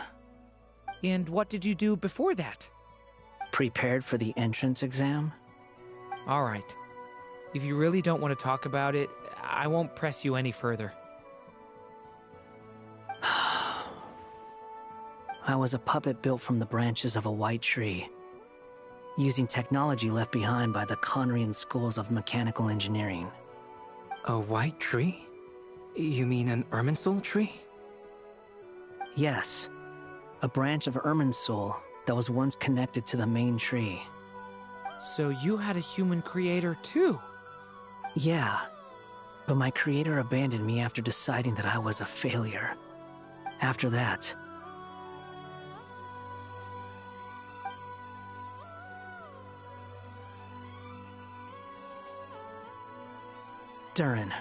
And what did you do before that? Prepared for the entrance exam? All right. If you really don't want to talk about it, I won't press you any further. I was a puppet built from the branches of a white tree, using technology left behind by the Conrian schools of mechanical engineering. A white tree? You mean an Irminsul tree? Yes, a branch of Irminsul that was once connected to the main tree. So you had a human creator too? Yeah, but my creator abandoned me after deciding that I was a failure. After that, Durin,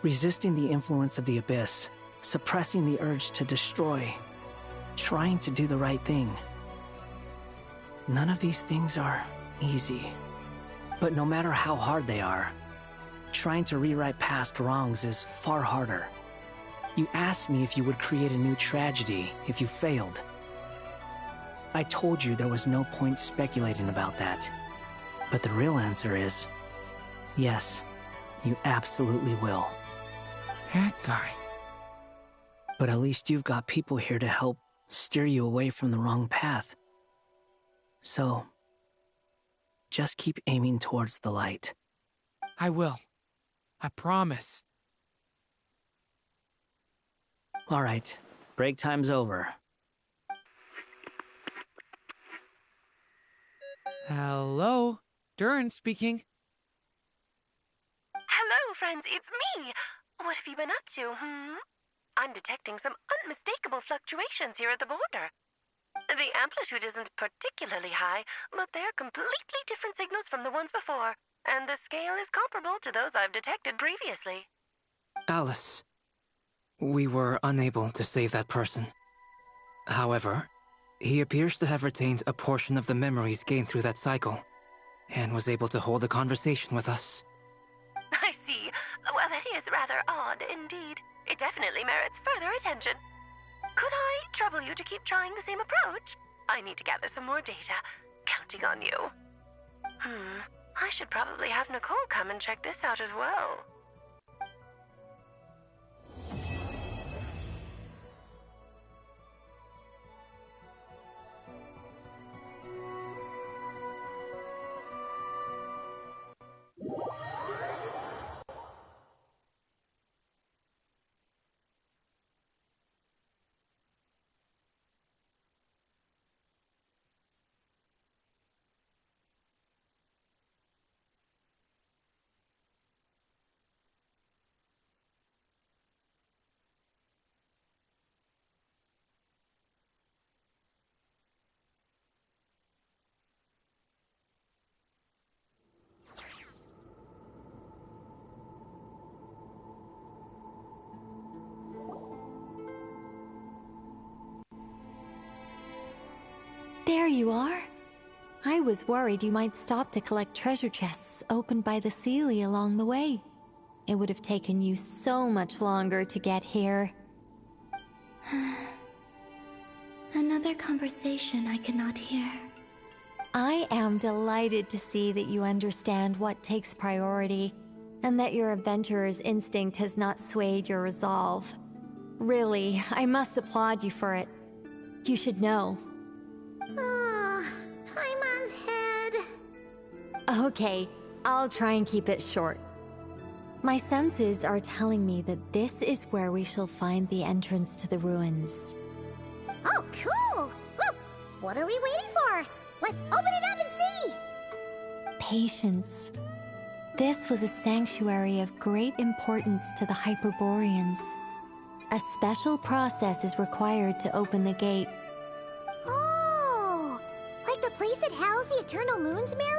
resisting the influence of the Abyss, suppressing the urge to destroy, trying to do the right thing. None of these things are easy. But no matter how hard they are, trying to rewrite past wrongs is far harder. You asked me if you would create a new tragedy if you failed. I told you there was no point speculating about that. But the real answer is, yes, you absolutely will. That guy. But at least you've got people here to help steer you away from the wrong path. So, just keep aiming towards the light. I will. I promise. All right, break time's over. Hello? Durin speaking. Hello, friends, it's me! What have you been up to, I'm detecting some unmistakable fluctuations here at the border. The amplitude isn't particularly high, but they're completely different signals from the ones before, and the scale is comparable to those I've detected previously. Alice, we were unable to save that person. However, he appears to have retained a portion of the memories gained through that cycle, and was able to hold a conversation with us. I see. Well, that is rather odd indeed. It definitely merits further attention. Could I trouble you to keep trying the same approach? I need to gather some more data. Counting on you. I should probably have Nicole come and check this out as well. There you are. I was worried you might stop to collect treasure chests opened by the Seelie along the way. It would have taken you so much longer to get here. Another conversation I cannot hear. I am delighted to see that you understand what takes priority, and that your adventurer's instinct has not swayed your resolve. Really, I must applaud you for it. You should know. Paimon's head. Okay, I'll try and keep it short. My senses are telling me that this is where we shall find the entrance to the ruins. Oh, cool! Well, what are we waiting for? Let's open it up and see! Patience. This was a sanctuary of great importance to the Hyperboreans. A special process is required to open the gate. Oh! Like the place that housed the Eternal Moon's Marrow?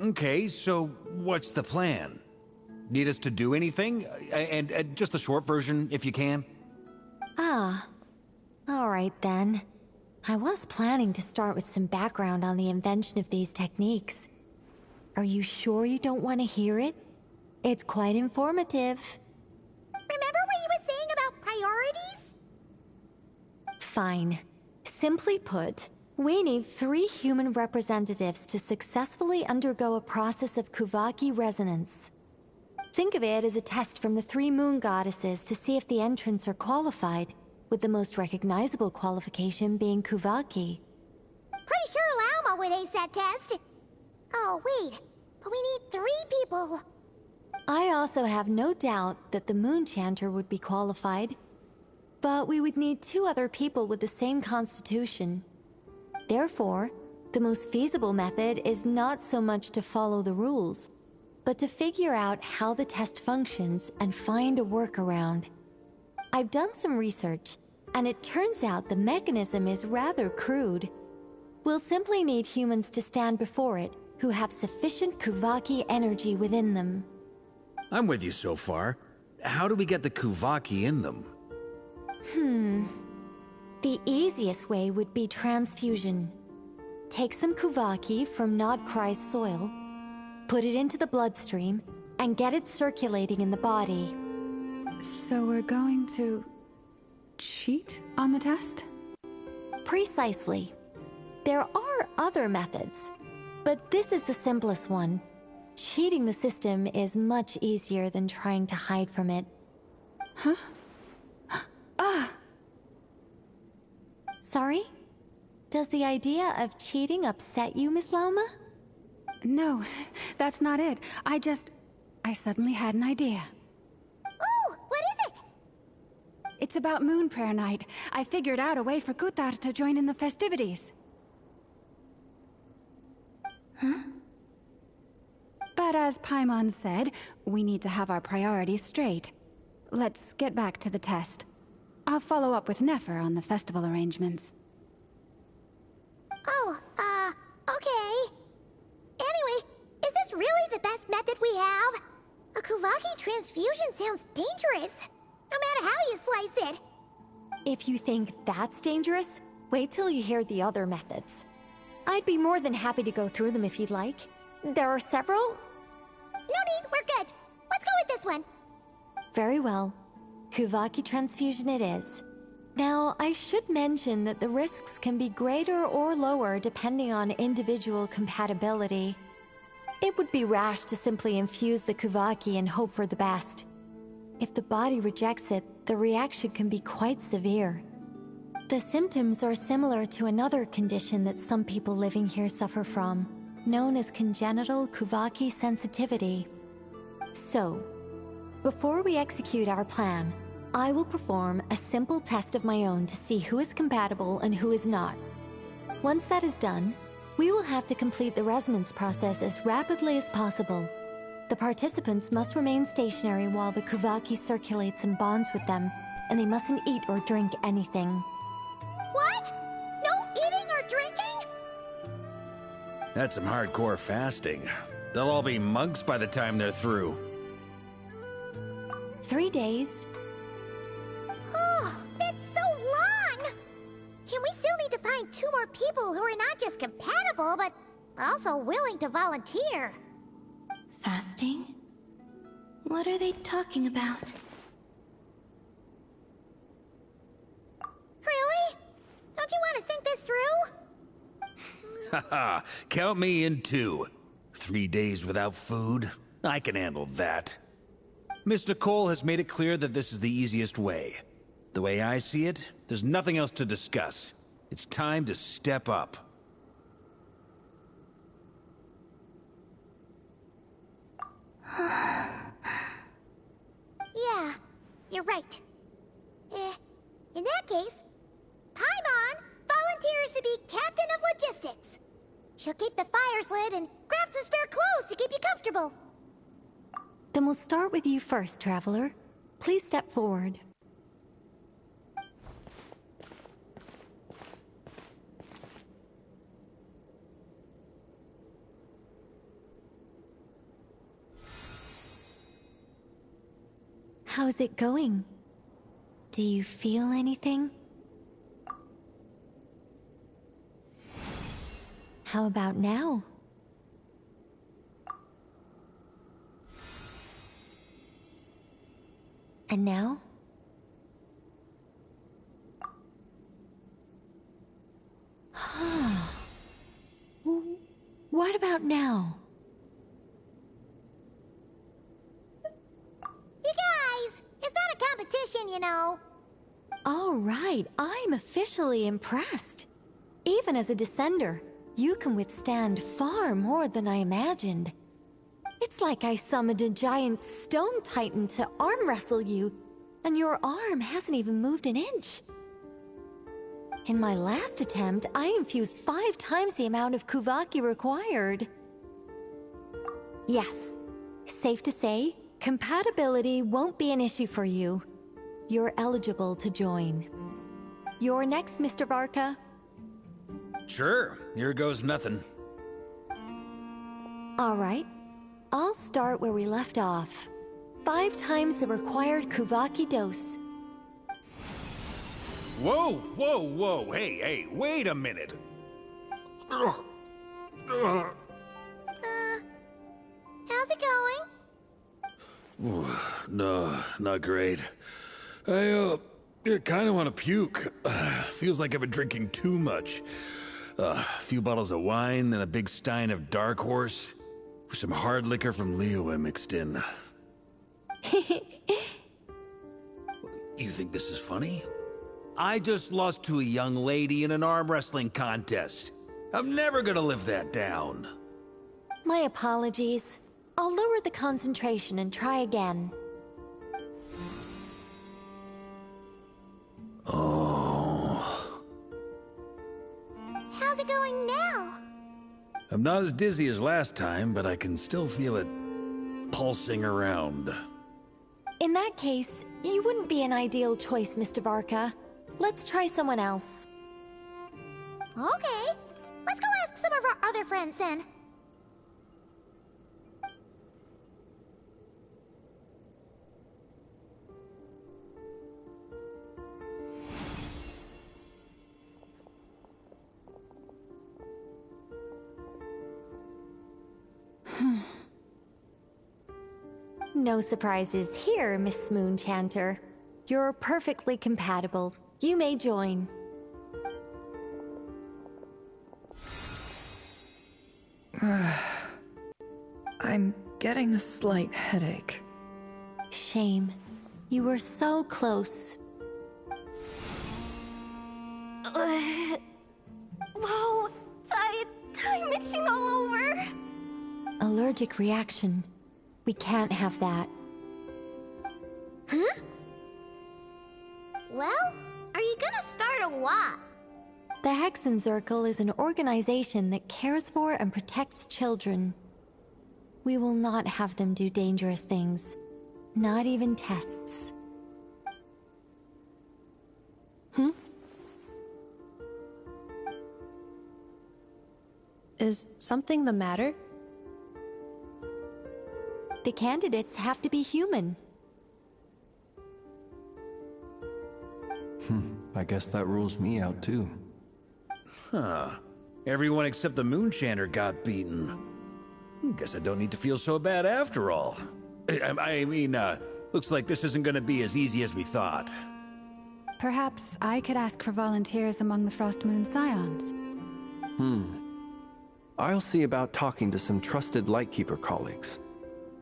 Okay, so what's the plan? Need us to do anything? And just the short version, if you can. Ah. Alright then. I was planning to start with some background on the invention of these techniques. Are you sure you don't want to hear it? It's quite informative. Remember what you were saying about priorities? Fine. Simply put, we need 3 human representatives to successfully undergo a process of Kuvaki resonance. Think of it as a test from the 3 moon goddesses to see if the entrants are qualified, with the most recognizable qualification being Kuvaki. Pretty sure Lauma would ace that test. Oh, wait. But we need 3 people. I also have no doubt that the Moon Chanter would be qualified. But we would need 2 other people with the same constitution. Therefore, the most feasible method is not so much to follow the rules, but to figure out how the test functions and find a workaround. I've done some research, and it turns out the mechanism is rather crude. We'll simply need humans to stand before it who have sufficient Kuvaki energy within them. I'm with you so far. How do we get the Kuvaki in them? The easiest way would be transfusion. Take some Kuvaki from Nodcry's soil, put it into the bloodstream, and get it circulating in the body. So we're going to cheat on the test? Precisely. There are other methods, but this is the simplest one. Cheating the system is much easier than trying to hide from it. Huh? Sorry? Does the idea of cheating upset you, Miss Lauma? No, that's not it. I suddenly had an idea. Oh, what is it? It's about Moon Prayer Night. I figured out a way for Kutar to join in the festivities. Huh? But as Paimon said, we need to have our priorities straight. Let's get back to the test. I'll follow up with Nefer on the festival arrangements. Oh, okay. Anyway, is this really the best method we have? A Kuvaki transfusion sounds dangerous, no matter how you slice it. If you think that's dangerous, wait till you hear the other methods. I'd be more than happy to go through them if you'd like. There are several. No need, we're good. Let's go with this one. Very well. Kuvaki transfusion it is. Now, I should mention that the risks can be greater or lower depending on individual compatibility. It would be rash to simply infuse the Kuvaki and hope for the best. If the body rejects it, the reaction can be quite severe. The symptoms are similar to another condition that some people living here suffer from, known as congenital Kuvaki sensitivity. So, before we execute our plan, I will perform a simple test of my own to see who is compatible and who is not. Once that is done, we will have to complete the resonance process as rapidly as possible. The participants must remain stationary while the Kuvaki circulates and bonds with them, and they mustn't eat or drink anything. What? No eating or drinking? That's some hardcore fasting. They'll all be monks by the time they're through. 3 days. Oh, that's so long! And we still need to find 2 more people who are not just compatible, but also willing to volunteer. Fasting? What are they talking about? Really? Don't you want to think this through? Haha, count me in too. 3 days without food? I can handle that. Miss Nicole has made it clear that this is the easiest way. The way I see it, there's nothing else to discuss. It's time to step up. Yeah, you're right. In that case, Paimon volunteers to be Captain of Logistics. She'll keep the fires lit and grab some spare clothes to keep you comfortable. Then we'll start with you first, Traveler. Please step forward. How's it going? Do you feel anything? How about now? And now? What about now? You guys, it's not a competition, you know. All right, I'm officially impressed. Even as a descender, you can withstand far more than I imagined. It's like I summoned a giant stone titan to arm wrestle you, and your arm hasn't even moved an inch. In my last attempt, I infused 5 times the amount of Kuvaki required. Yes, safe to say, compatibility won't be an issue for you. You're eligible to join. You're next, Mr. Varka. Sure, here goes nothing. All right, I'll start where we left off. 5 times the required Kuvaki dose. Whoa, whoa, whoa, hey, wait a minute. How's it going? No, not great. I kind of want to puke. Feels like I've been drinking too much. A few bottles of wine, then a big stein of Dark Horse, with some hard liquor from Liyue mixed in. You think this is funny? I just lost to a young lady in an arm wrestling contest. I'm never gonna live that down. My apologies. I'll lower the concentration and try again. Oh. How's it going now? I'm not as dizzy as last time, but I can still feel it pulsing around. In that case, you wouldn't be an ideal choice, Mr. Varka. Let's try someone else. Okay, let's go ask some of our other friends then. No surprises here, Miss Moonchanter. You're perfectly compatible. You may join. I'm getting a slight headache. Shame. You were so close. Whoa! Time itching all over! Allergic reaction. We can't have that. Huh? Well, are you gonna start a what? The Hexenzirkel is an organization that cares for and protects children. We will not have them do dangerous things. Not even tests. Is something the matter? The candidates have to be human. I guess that rules me out too. Huh. Everyone except the Moonchanter got beaten. Guess I don't need to feel so bad after all. I mean, looks like this isn't gonna be as easy as we thought. Perhaps I could ask for volunteers among the Frost Moon Scions. I'll see about talking to some trusted Lightkeeper colleagues.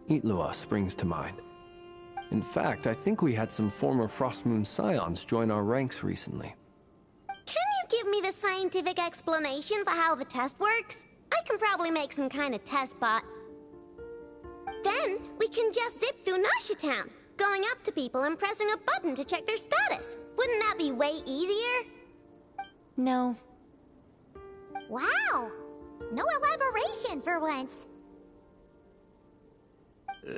Itlua springs to mind. In fact, I think we had some former Frost Moon Scions join our ranks recently. Can you give me the scientific explanation for how the test works? I can probably make some kind of test bot. Then we can just zip through Nasha Town, going up to people and pressing a button to check their status. Wouldn't that be way easier? No. Wow! No elaboration for once.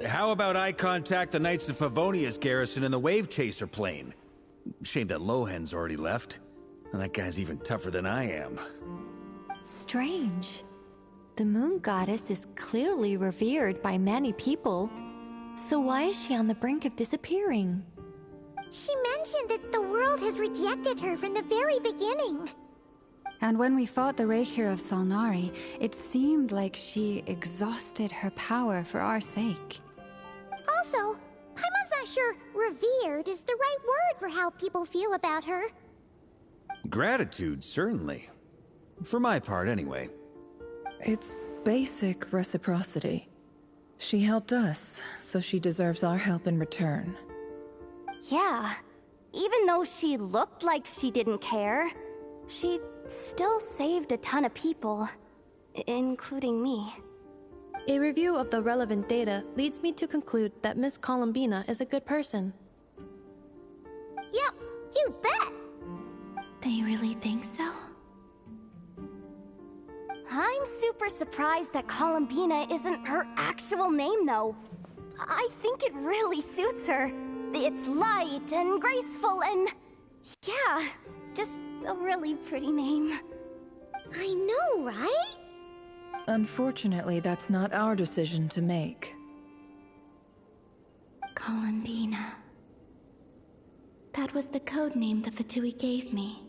How about I contact the Knights of Favonia's garrison in the Wave Chaser plane? Shame that Lohan's already left. And that guy's even tougher than I am. Strange. The moon goddess is clearly revered by many people. So why is she on the brink of disappearing? She mentioned that the world has rejected her from the very beginning. And when we fought the Rakhir of Salnari, it seemed like she exhausted her power for our sake. Also, Paimon's not sure revered is the right word for how people feel about her. Gratitude, certainly. For my part, anyway. It's basic reciprocity. She helped us, so she deserves our help in return. Yeah. Even though she looked like she didn't care, she still saved a ton of people, including me. A review of the relevant data leads me to conclude that Miss Columbina is a good person. Yep, you bet! They really think so? I'm super surprised that Columbina isn't her actual name, though. I think it really suits her. It's light and graceful and... yeah, just a really pretty name. I know, right? Unfortunately, that's not our decision to make. Columbina. That was the code name the Fatui gave me.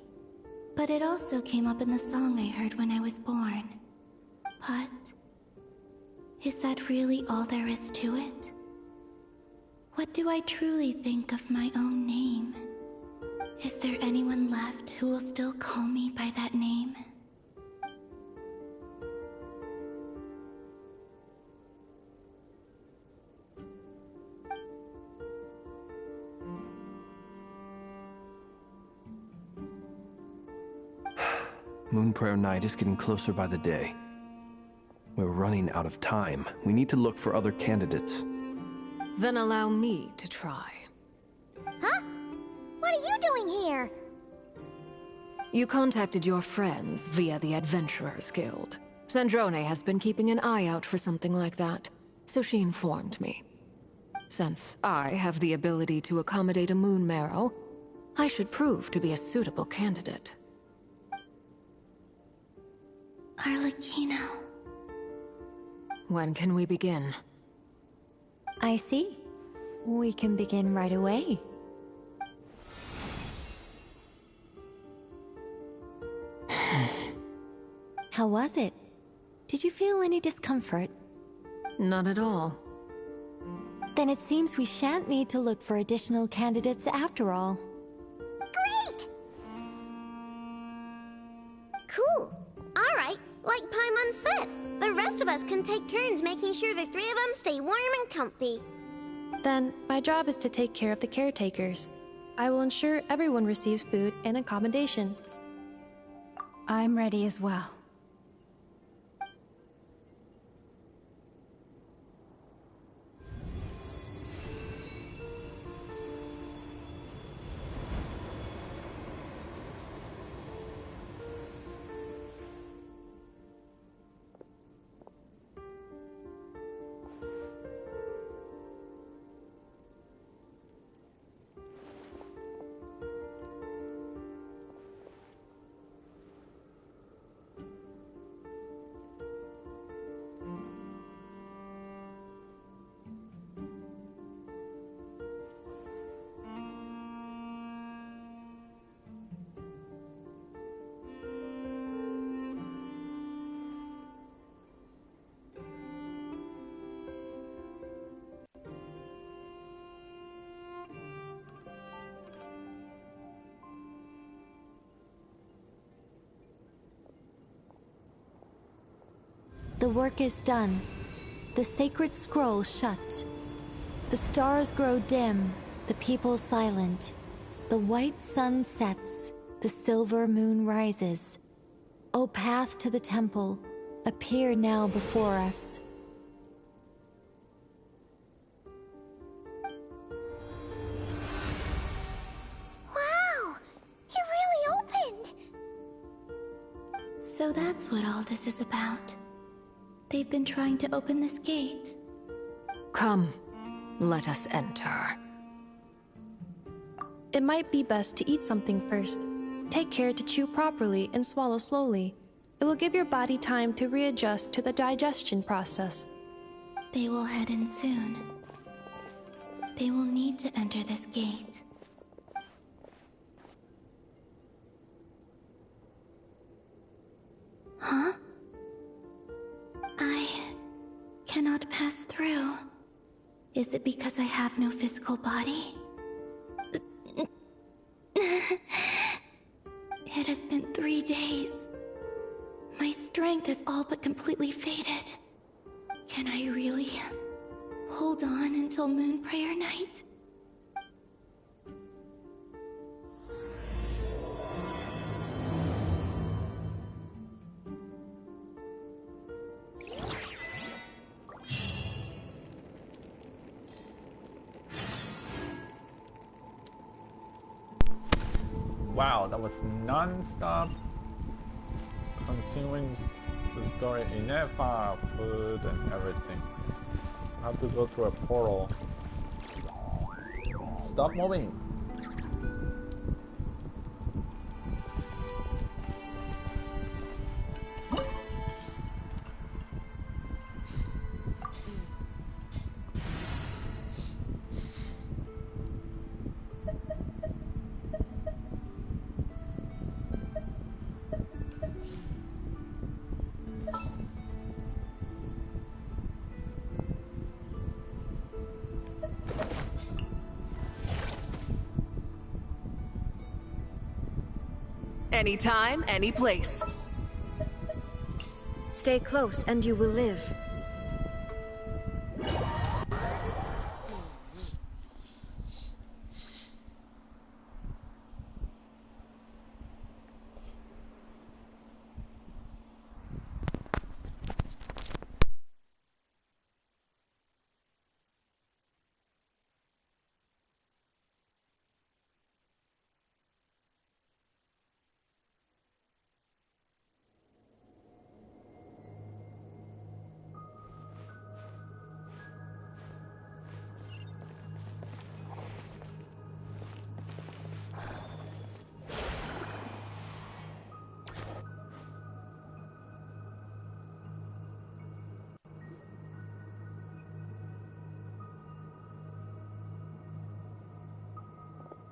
But it also came up in the song I heard when I was born. But... is that really all there is to it? What do I truly think of my own name? Is there anyone left who will still call me by that name? Moon Prayer Night is getting closer by the day. We're running out of time. We need to look for other candidates. Then allow me to try. Huh? What are you doing here? You contacted your friends via the Adventurers Guild. Sandrone has been keeping an eye out for something like that, so she informed me. Since I have the ability to accommodate a moon marrow, I should prove to be a suitable candidate. Arlecchino. When can we begin? I see. We can begin right away. How was it? Did you feel any discomfort? Not at all. Then it seems we shan't need to look for additional candidates after all. Great! Cool. Alright, like Paimon said, the rest of us can take turns making sure the three of them stay warm and comfy. Then, my job is to take care of the caretakers. I will ensure everyone receives food and accommodation. I'm ready as well. The work is done. The sacred scroll shut. The stars grow dim, the people silent. The white sun sets, the silver moon rises. O path to the temple, appear now before us. Wow! It really opened! So that's what all this is about. They've been trying to open this gate. Come, let us enter. It might be best to eat something first. Take care to chew properly and swallow slowly. It will give your body time to readjust to the digestion process. They will head in soon. They will need to enter this gate. Huh? I cannot pass through. Is it because I have no physical body? It has been 3 days. My strength has all but completely faded. Can I really hold on until Moon Prayer Night? Wow, that was non-stop. Continuing the story in Nepal, food and everything. I have to go through a portal. Stop moving. Anytime, any place. Stay close and you will live.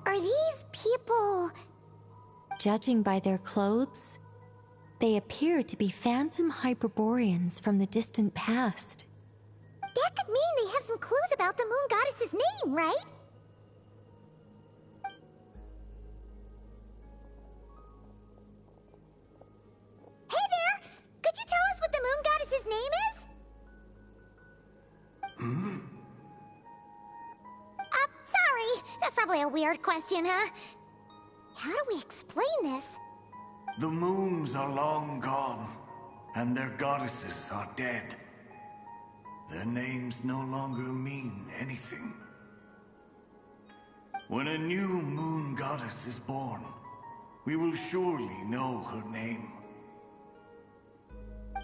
Are these people... Judging by their clothes, they appear to be phantom Hyperboreans from the distant past. That could mean they have some clues about the moon goddess's name, right? Hey there! Could you tell us what the moon goddess's name is? Sorry. That's probably a weird question, huh? How do we explain this? The moons are long gone, and their goddesses are dead. Their names no longer mean anything. When a new moon goddess is born, we will surely know her name.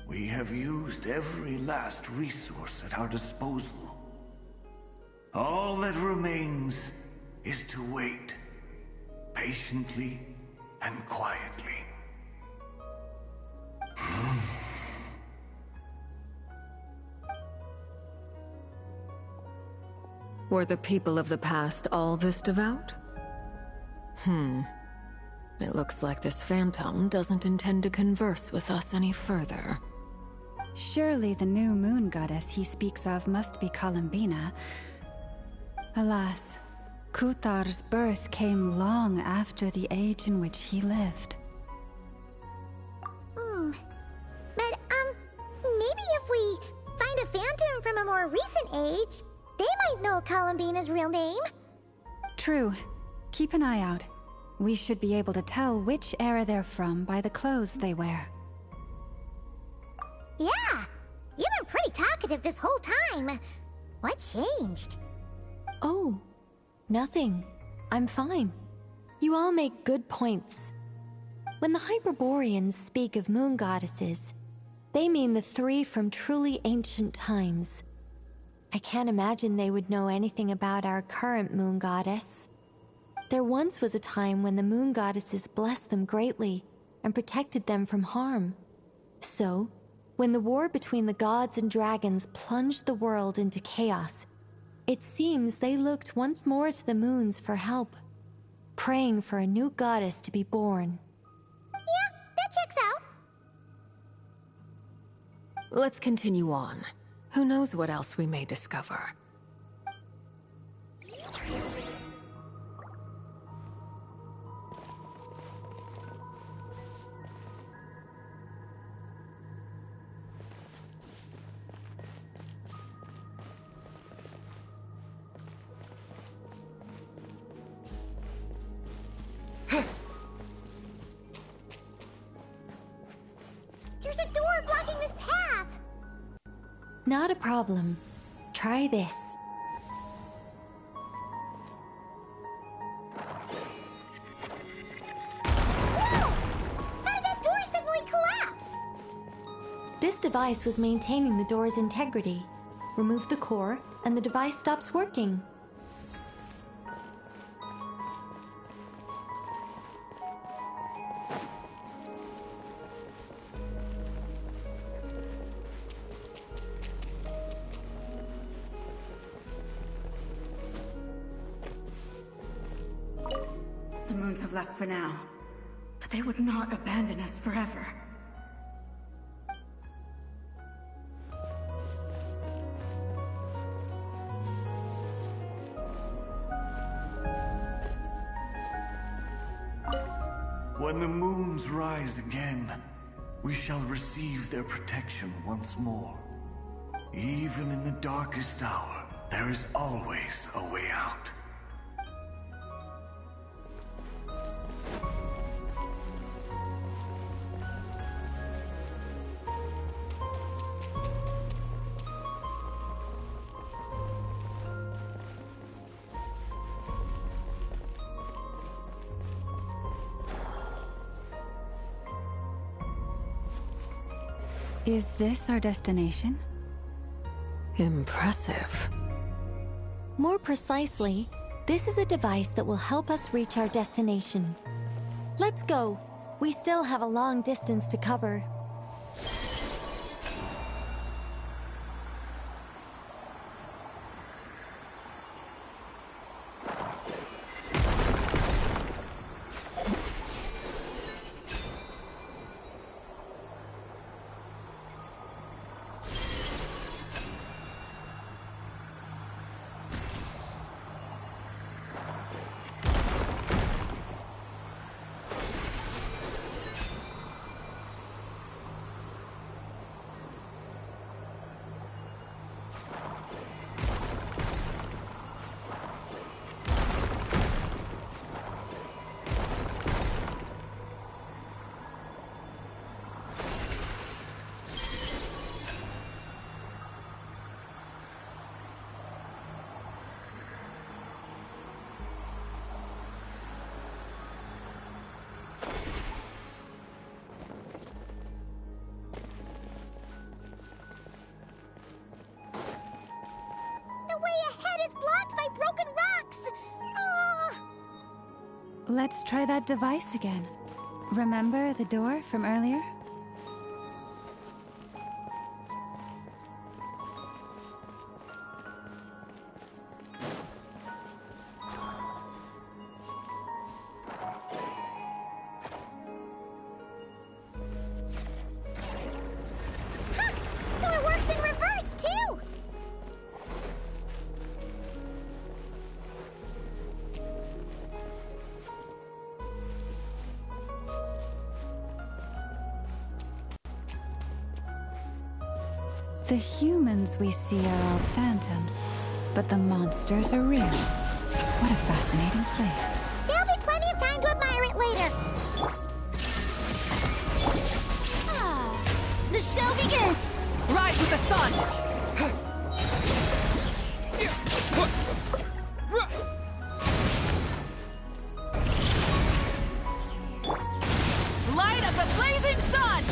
We have used every last resource at our disposal. All that remains is to wait, patiently and quietly. Were the people of the past all this devout? It looks like this phantom doesn't intend to converse with us any further. Surely the new moon goddess he speaks of must be Columbina. Alas, Kutar's birth came long after the age in which he lived. But, maybe if from a more recent age, they might know Columbina's real name. True. Keep an eye out. We should be able to tell which era they're from by the clothes they wear. Yeah, you've been pretty talkative this whole time. What changed? Oh, nothing. I'm fine. You all make good points. When the Hyperboreans speak of moon goddesses, they mean the three from truly ancient times. I can't imagine they would know anything about our current moon goddess. There once was a time when the moon goddesses blessed them greatly and protected them from harm. So, when the war between the gods and dragons plunged the world into chaos, it seems they looked once more to the moons for help, praying for a new goddess to be born. Yeah, that checks out. Let's continue on. Who knows what else we may discover? There's a door blocking this path. Not a problem. Try this. Whoa! How did that door suddenly collapse? This device was maintaining the door's integrity. Remove the core, and the device stops working. The moons have left for now, but they would not abandon us forever. When the moons rise again, we shall receive their protection once more. Even in the darkest hour, there is always a way out. Is this our destination? Impressive. More precisely, this is a device that will help us reach our destination. Let's go. We still have a long distance to cover. Let's try that device again. Remember the door from earlier? So it works in reverse, too! The humans we see are all phantoms, but the monsters are real. What a fascinating place. There'll be plenty of time to admire it later. The show begins! Rise with the sun! Light of the blazing sun!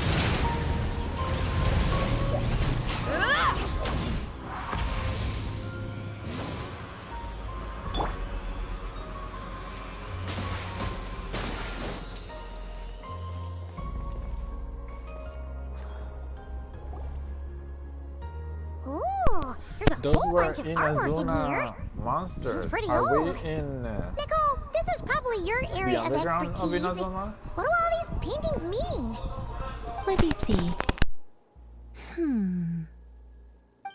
Ooh, there's a Those whole were bunch of artwork in here. Inazuna monsters. Seems pretty Are old. we in Nicole, this is probably your the area of underground of expertise. Inazuma? What do all these paintings mean? Let me see.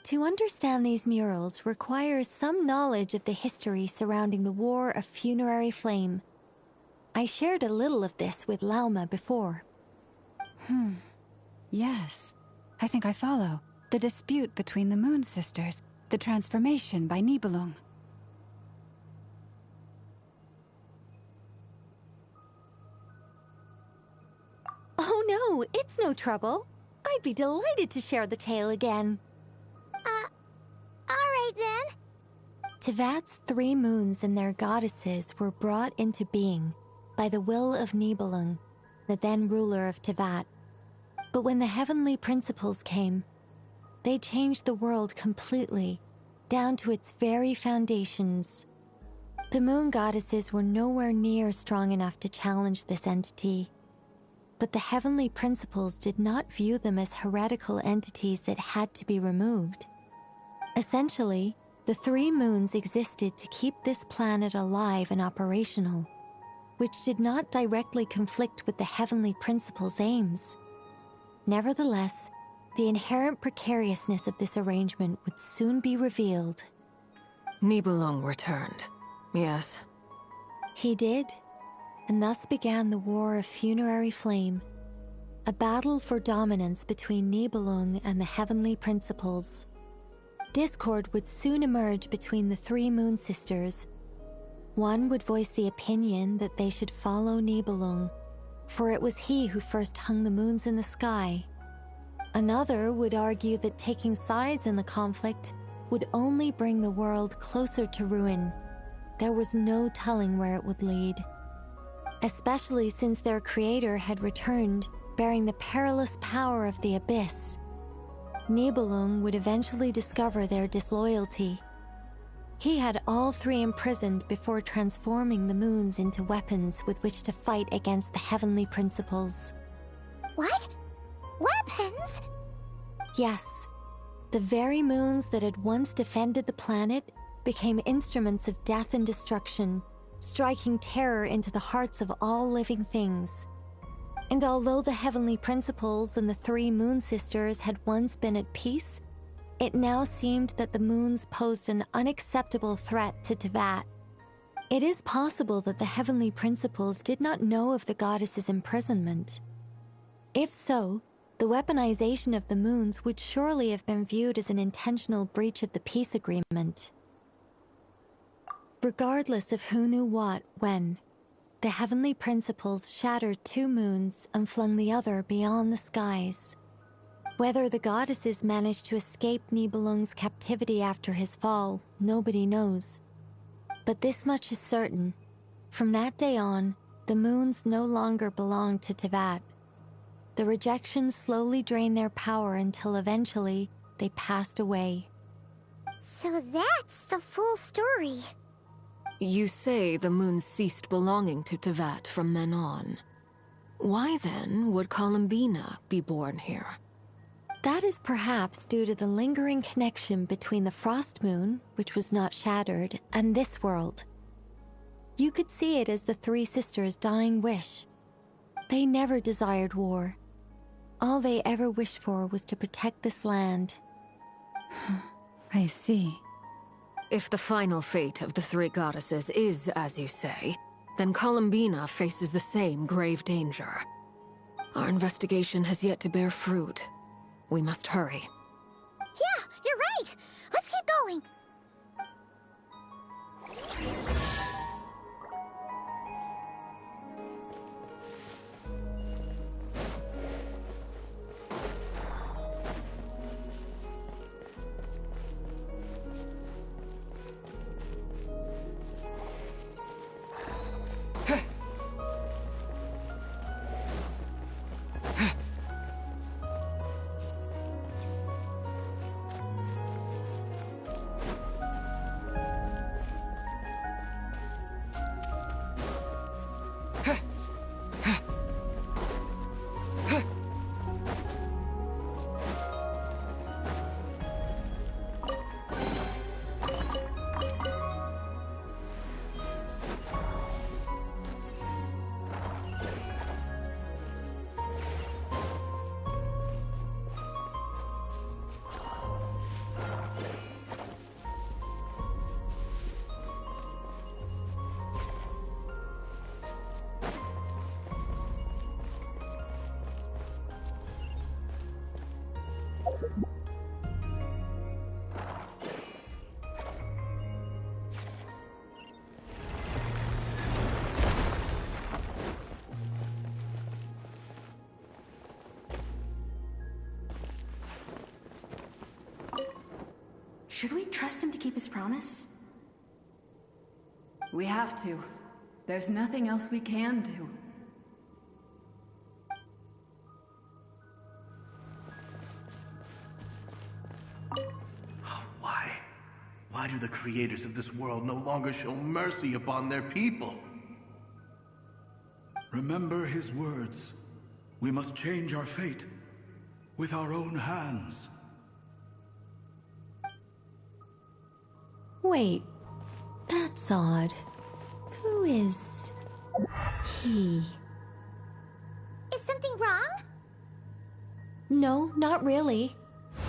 To understand these murals requires some knowledge of the history surrounding the War of Funerary Flame. I shared a little of this with Lauma before. Yes, I think I follow. The dispute between the Moon Sisters, the transformation by Nibelung. Oh no, it's no trouble. I'd be delighted to share the tale again. Alright then. Tevat's 3 moons and their goddesses were brought into being by the will of Nibelung, the then ruler of Tevat. But when the heavenly principles came, they changed the world completely, down to its very foundations. The moon goddesses were nowhere near strong enough to challenge this entity. But the heavenly principles did not view them as heretical entities that had to be removed. Essentially, the 3 moons existed to keep this planet alive and operational, which did not directly conflict with the heavenly principles' aims. Nevertheless, the inherent precariousness of this arrangement would soon be revealed. Nibelung returned, yes. He did, and thus began the War of Funerary Flame, a battle for dominance between Nibelung and the heavenly principles. Discord would soon emerge between the 3 Moon Sisters. One would voice the opinion that they should follow Nibelung, for it was he who first hung the moons in the sky. Another would argue that taking sides in the conflict would only bring the world closer to ruin. There was no telling where it would lead. Especially since their creator had returned, bearing the perilous power of the Abyss. Nibelung would eventually discover their disloyalty. He had all 3 imprisoned before transforming the moons into weapons with which to fight against the heavenly principles. What? Weapons? Yes. The very moons that had once defended the planet became instruments of death and destruction, striking terror into the hearts of all living things. And although the heavenly principles and the 3 Moon Sisters had once been at peace, it now seemed that the moons posed an unacceptable threat to Tevat. It is possible that the heavenly principles did not know of the goddess's imprisonment. If so, the weaponization of the moons would surely have been viewed as an intentional breach of the peace agreement. Regardless of who knew what, when, the heavenly principles shattered 2 moons and flung the other beyond the skies. Whether the goddesses managed to escape Nibelung's captivity after his fall, nobody knows. But this much is certain. From that day on, the moons no longer belonged to Tevat. The rejections slowly drained their power until eventually they passed away. So that's the full story. You say the moons ceased belonging to Tevat from then on. Why then would Columbina be born here? That is perhaps due to the lingering connection between the Frost Moon, which was not shattered, and this world. You could see it as the 3 sisters' dying wish. They never desired war. All they ever wished for was to protect this land. I see. If the final fate of the 3 goddesses is as you say, then Columbina faces the same grave danger. Our investigation has yet to bear fruit. We must hurry. He You're right! Let's keep going! Should we trust him to keep his promise? We have to. There's nothing else we can do. Why? Why do the creators of this world no longer show mercy upon their people? Remember his words. We must change our fate with our own hands. Wait, that's odd. Who is he? Is something wrong? No, not really.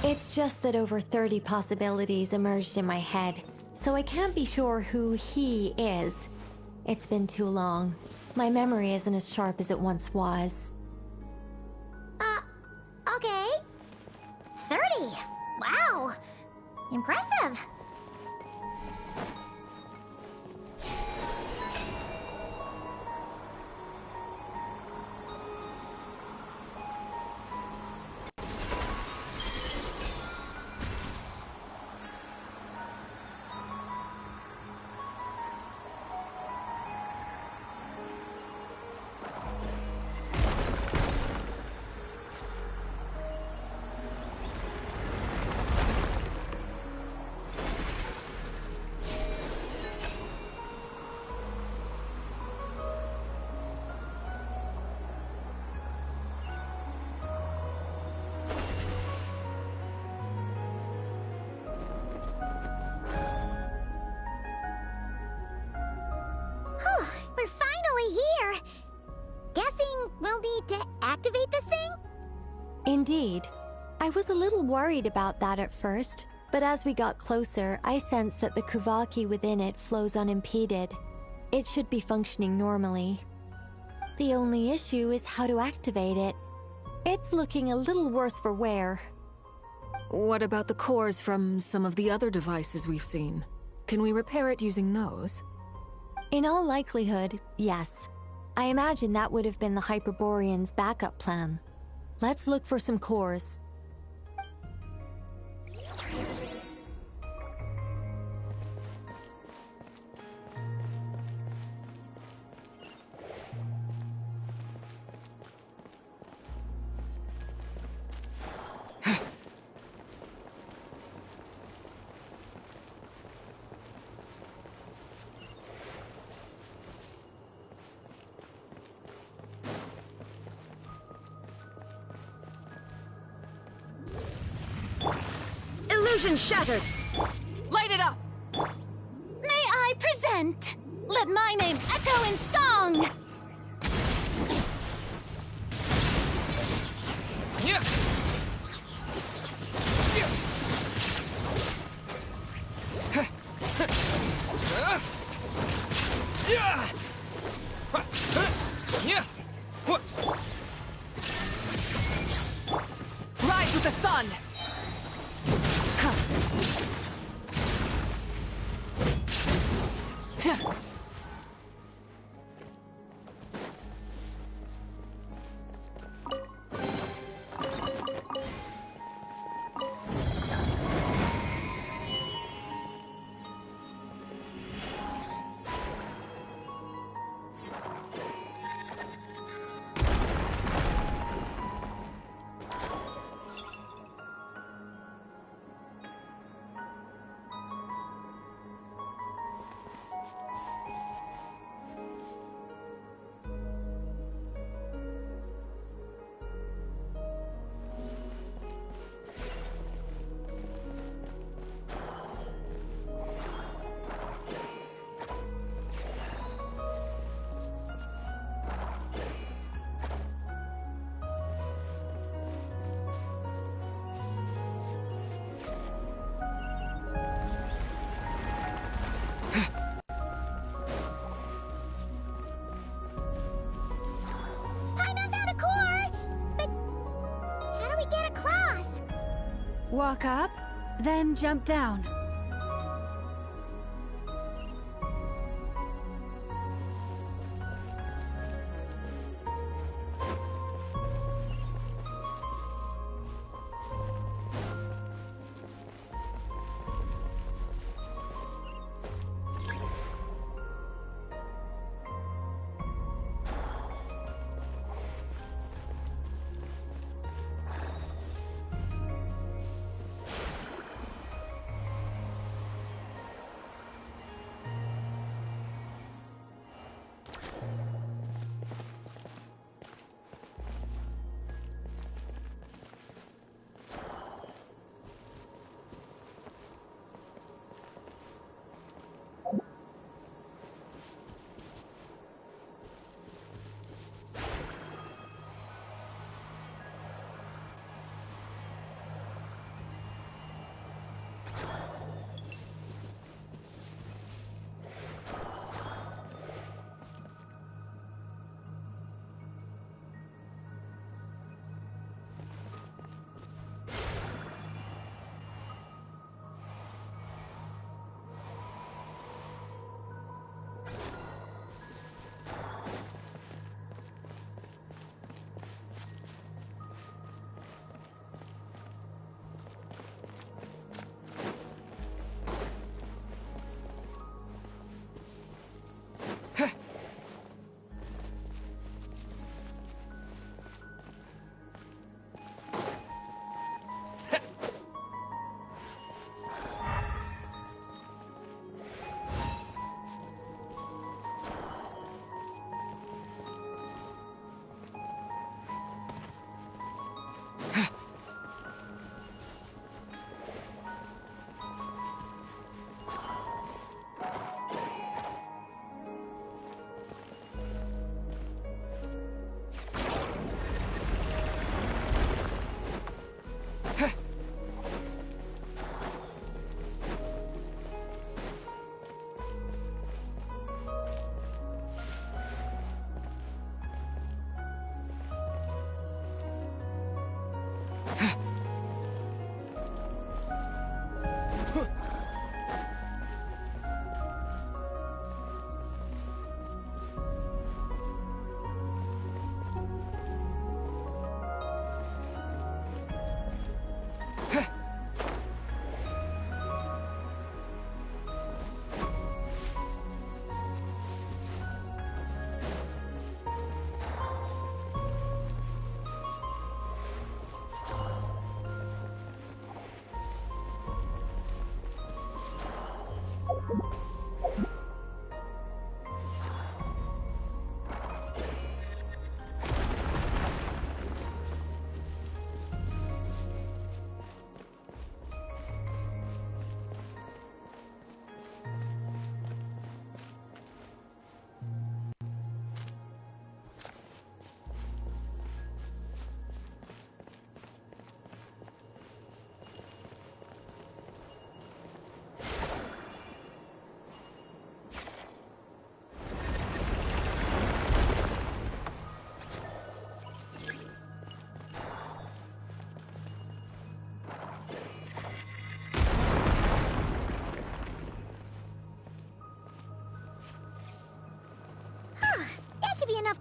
It's just that over 30 possibilities emerged in my head, so I can't be sure who he is. It's been too long. My memory isn't as sharp as it once was. Okay. 30. Wow. Impressive. We're finally here! Guessing we'll need to activate this thing? Indeed. I was a little worried about that at first, but as we got closer, I sensed that the Kuvaki within it flows unimpeded. It should be functioning normally. The only issue is how to activate it. It's looking a little worse for wear. What about the cores from some of the other devices we've seen? Can we repair it using those? In all likelihood, yes. I imagine that would have been the Hyperborean's backup plan. Let's look for some cores. Illusion shattered! Light it up! May I present? Let my name echo in song! Yeah. Rise with the sun! Walk up, then jump down.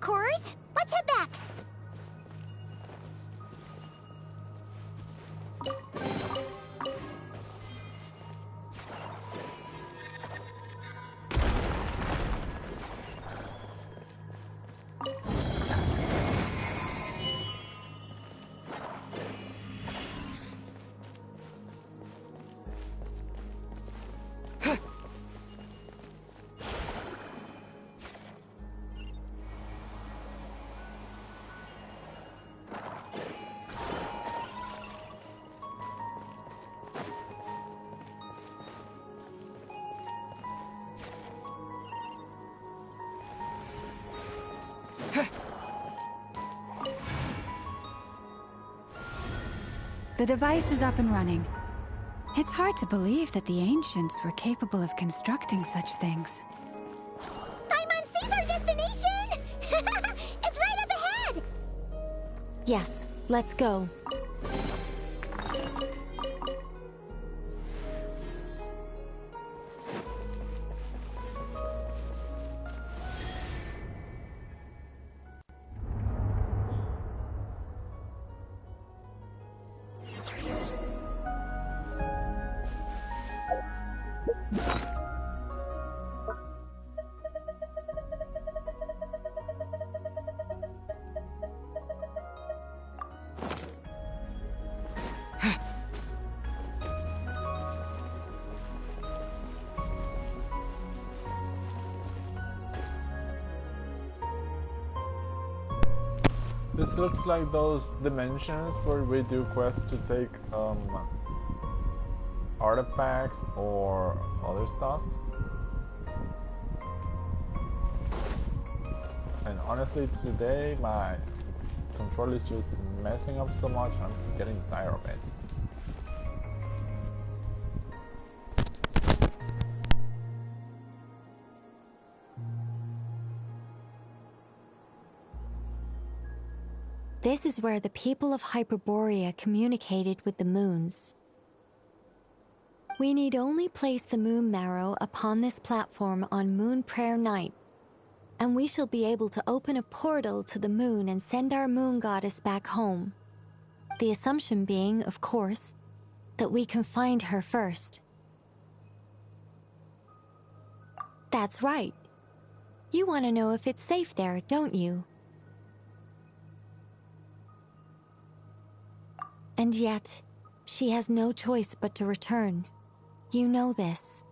course. Let's head back. The device is up and running. It's hard to believe that the ancients were capable of constructing such things. Paimon sees our destination! It's right up ahead! Yes, let's go. This looks like those dimensions where we do quests to take artifacts or other stuff. And honestly, today my control is just messing up so much, I'm getting tired of it. This is where the people of Hyperborea communicated with the moons. We need only place the moon marrow upon this platform on Moon Prayer Night, and we shall be able to open a portal to the moon and send our moon goddess back home. The assumption being, of course, that we can find her first. That's right. You want to know if it's safe there, don't you? And yet, she has no choice but to return. You know this.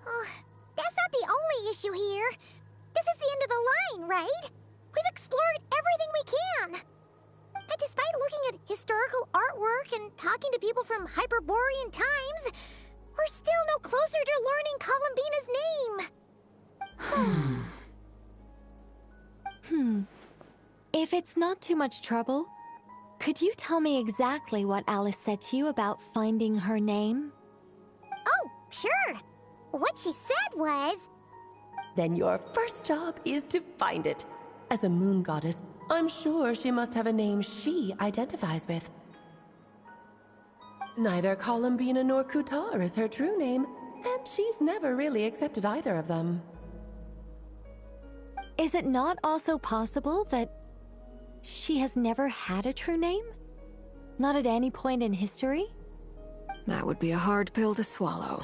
Oh, that's not the only issue here. This is the end of the line, right? We've explored everything we can. And despite looking at historical artwork and talking to people from Hyperborean times, we're still no closer to learning Columbina's name. If it's not too much trouble, could you tell me exactly what Alice said to you about finding her name? Oh, sure. What she said was... Then your first job is to find it. As a moon goddess, I'm sure she must have a name she identifies with. Neither Columbina nor Kutar is her true name, and she's never really accepted either of them. Is it not also possible that she has never had a true name? Not at any point in history? That would be a hard pill to swallow.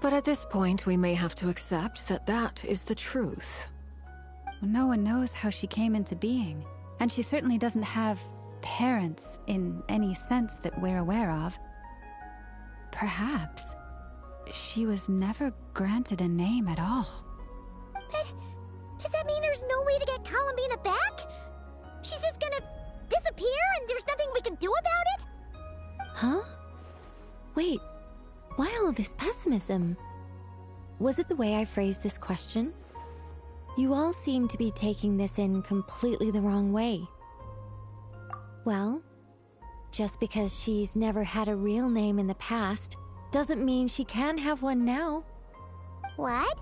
But at this point, we may have to accept that that is the truth. No one knows how she came into being, and she certainly doesn't have parents in any sense that we're aware of. Perhaps she was never granted a name at all. But does that mean there's no way to get Columbina back? She's just gonna disappear and there's nothing we can do about it? Huh? Wait, why all this pessimism? Was it the way I phrased this question? You all seem to be taking this in completely the wrong way. Well, just because she's never had a real name in the past doesn't mean she can't have one now. What?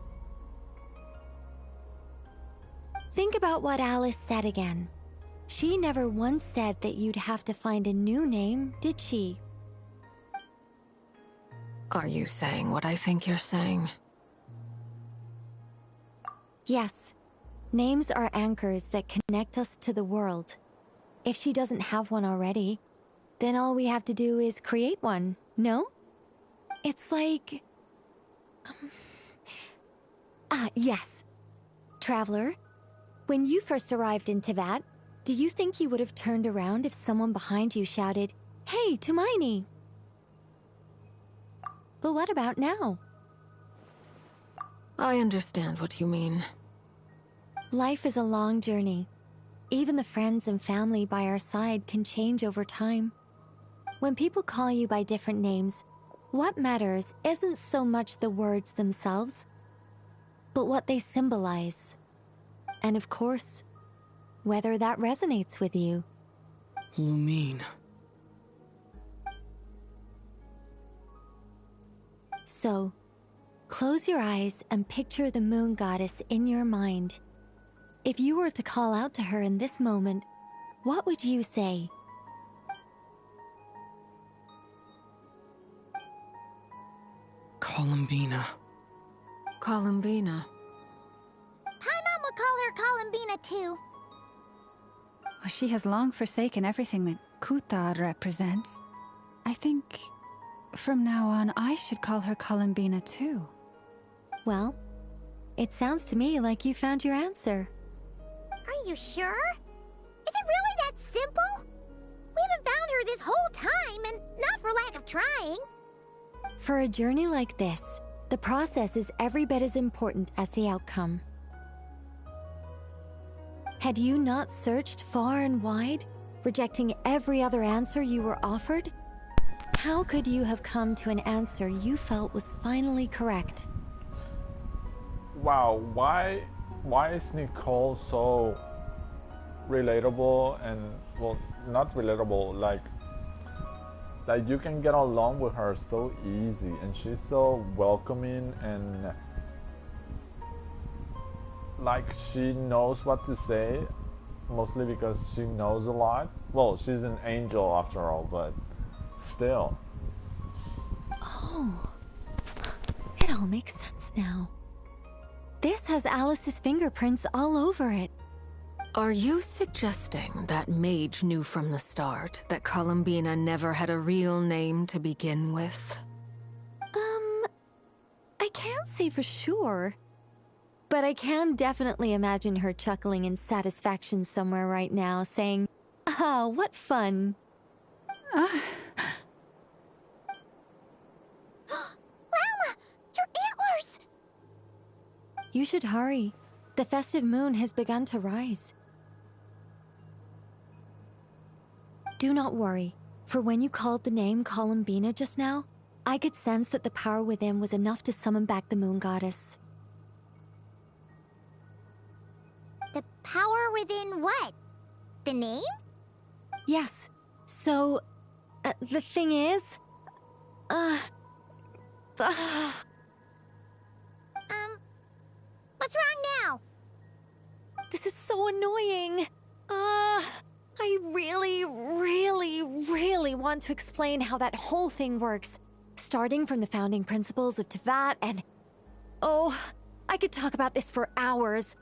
Think about what Alice said again. She never once said that you'd have to find a new name, did she? Are you saying what I think you're saying? Yes. Names are anchors that connect us to the world. If she doesn't have one already, then all we have to do is create one, no? It's like... yes. Traveler, when you first arrived in Teyvat, do you think you would have turned around if someone behind you shouted, "Hey, Tumaini"? But what about now? I understand what you mean. Life is a long journey. Even the friends and family by our side can change over time. When people call you by different names, what matters isn't so much the words themselves, but what they symbolize. And of course, whether that resonates with you. Lumine. So, close your eyes and picture the moon goddess in your mind. If you were to call out to her in this moment, what would you say? Columbina. Columbina. Paimon would call her Columbina too. Well, she has long forsaken everything that Kutar represents. I think from now on I should call her Columbina too. Well, it sounds to me like you found your answer. Are you sure? Is it really that simple? We haven't found her this whole time, and not for lack of trying. For a journey like this, the process is every bit as important as the outcome. Had you not searched far and wide, rejecting every other answer you were offered, how could you have come to an answer you felt was finally correct? Wow, why is Nicole so relatable and, well, not relatable, like you can get along with her so easy, and she's so welcoming, and like she knows what to say, mostly because she knows a lot. Well, she's an angel after all, but still. Oh, it all makes sense now. This has Alice's fingerprints all over it. Are you suggesting that Mage knew from the start that Columbina never had a real name to begin with? I can't say for sure. But I can definitely imagine her chuckling in satisfaction somewhere right now, saying, "Ah, what fun." Llama! Your antlers! You should hurry. The festive moon has begun to rise. Do not worry, for when you called the name Columbina just now, I could sense that the power within was enough to summon back the moon goddess. The power within what? The name? Yes. So, the thing is... What's wrong now? This is so annoying. I really want to explain how that whole thing works. Starting from the founding principles of Teyvat and... Oh, I could talk about this for hours.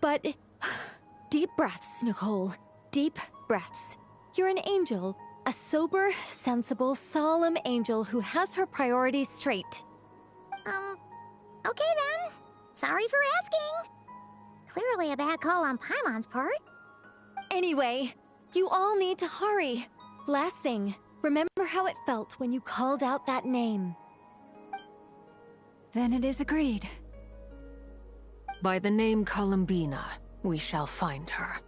But... Deep breaths, Nicole. Deep breaths. You're an angel. A sober, sensible, solemn angel who has her priorities straight. Okay then. Sorry for asking. Clearly a bad call on Paimon's part. Anyway, you all need to hurry. Last thing, remember how it felt when you called out that name. Then it is agreed. By the name Columbina, we shall find her.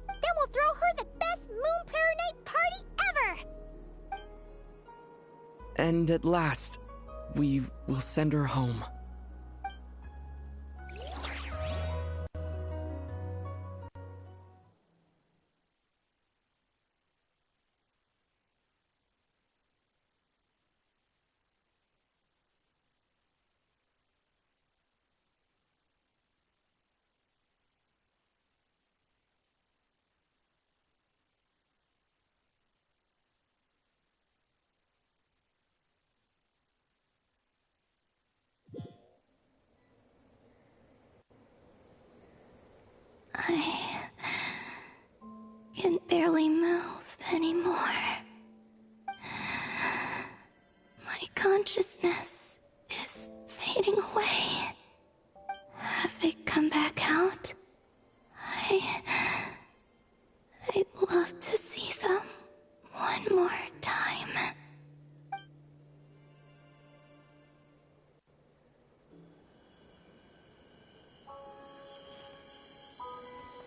Then we'll throw her the best Moon Pair Night party ever! And at last, we will send her home. can barely move anymore. My consciousness is fading away. Have they come back out? I'd love to see them one more time.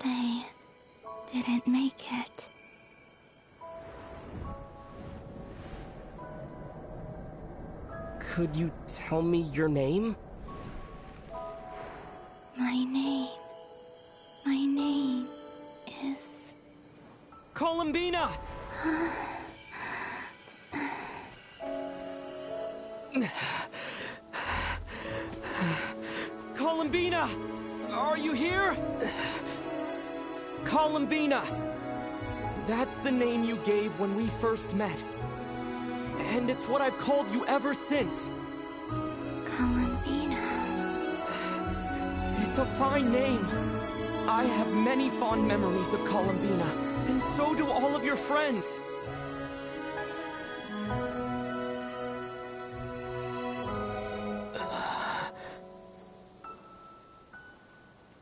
They didn't make it. Could you tell me your name? My name is... Columbina! Columbina! Are you here? Columbina! That's the name you gave when we first met. And it's what I've called you ever since. Columbina. It's a fine name. I have many fond memories of Columbina, and so do all of your friends.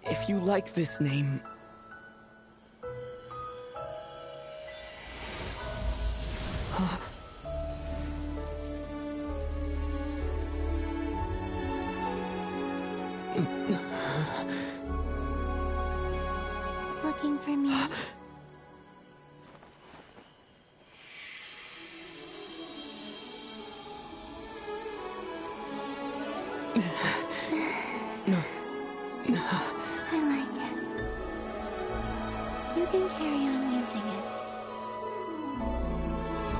If you like this name... Looking for me? I like it. You can carry on using it.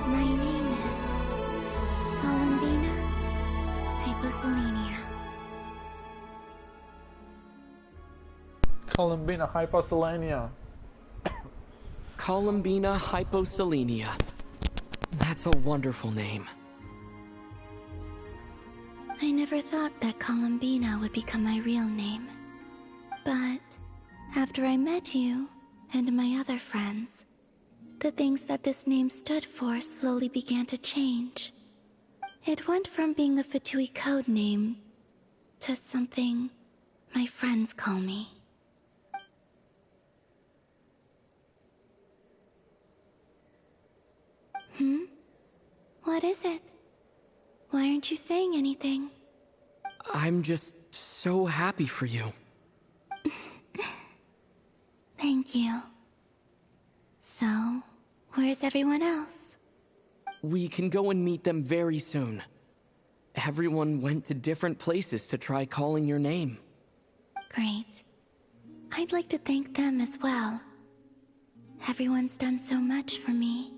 My name is Columbina Hyposelenia. Columbina Hyposelenia. Columbina Hyposelenia. That's a wonderful name. I never thought that Columbina would become my real name. But after I met you and my other friends, the things that this name stood for slowly began to change. It went from being a Fatui code name to something my friends call me. What is it? Why aren't you saying anything? I'm just so happy for you. Thank you. So, where's everyone else? We can go and meet them very soon. Everyone went to different places to try calling your name. Great. I'd like to thank them as well. Everyone's done so much for me.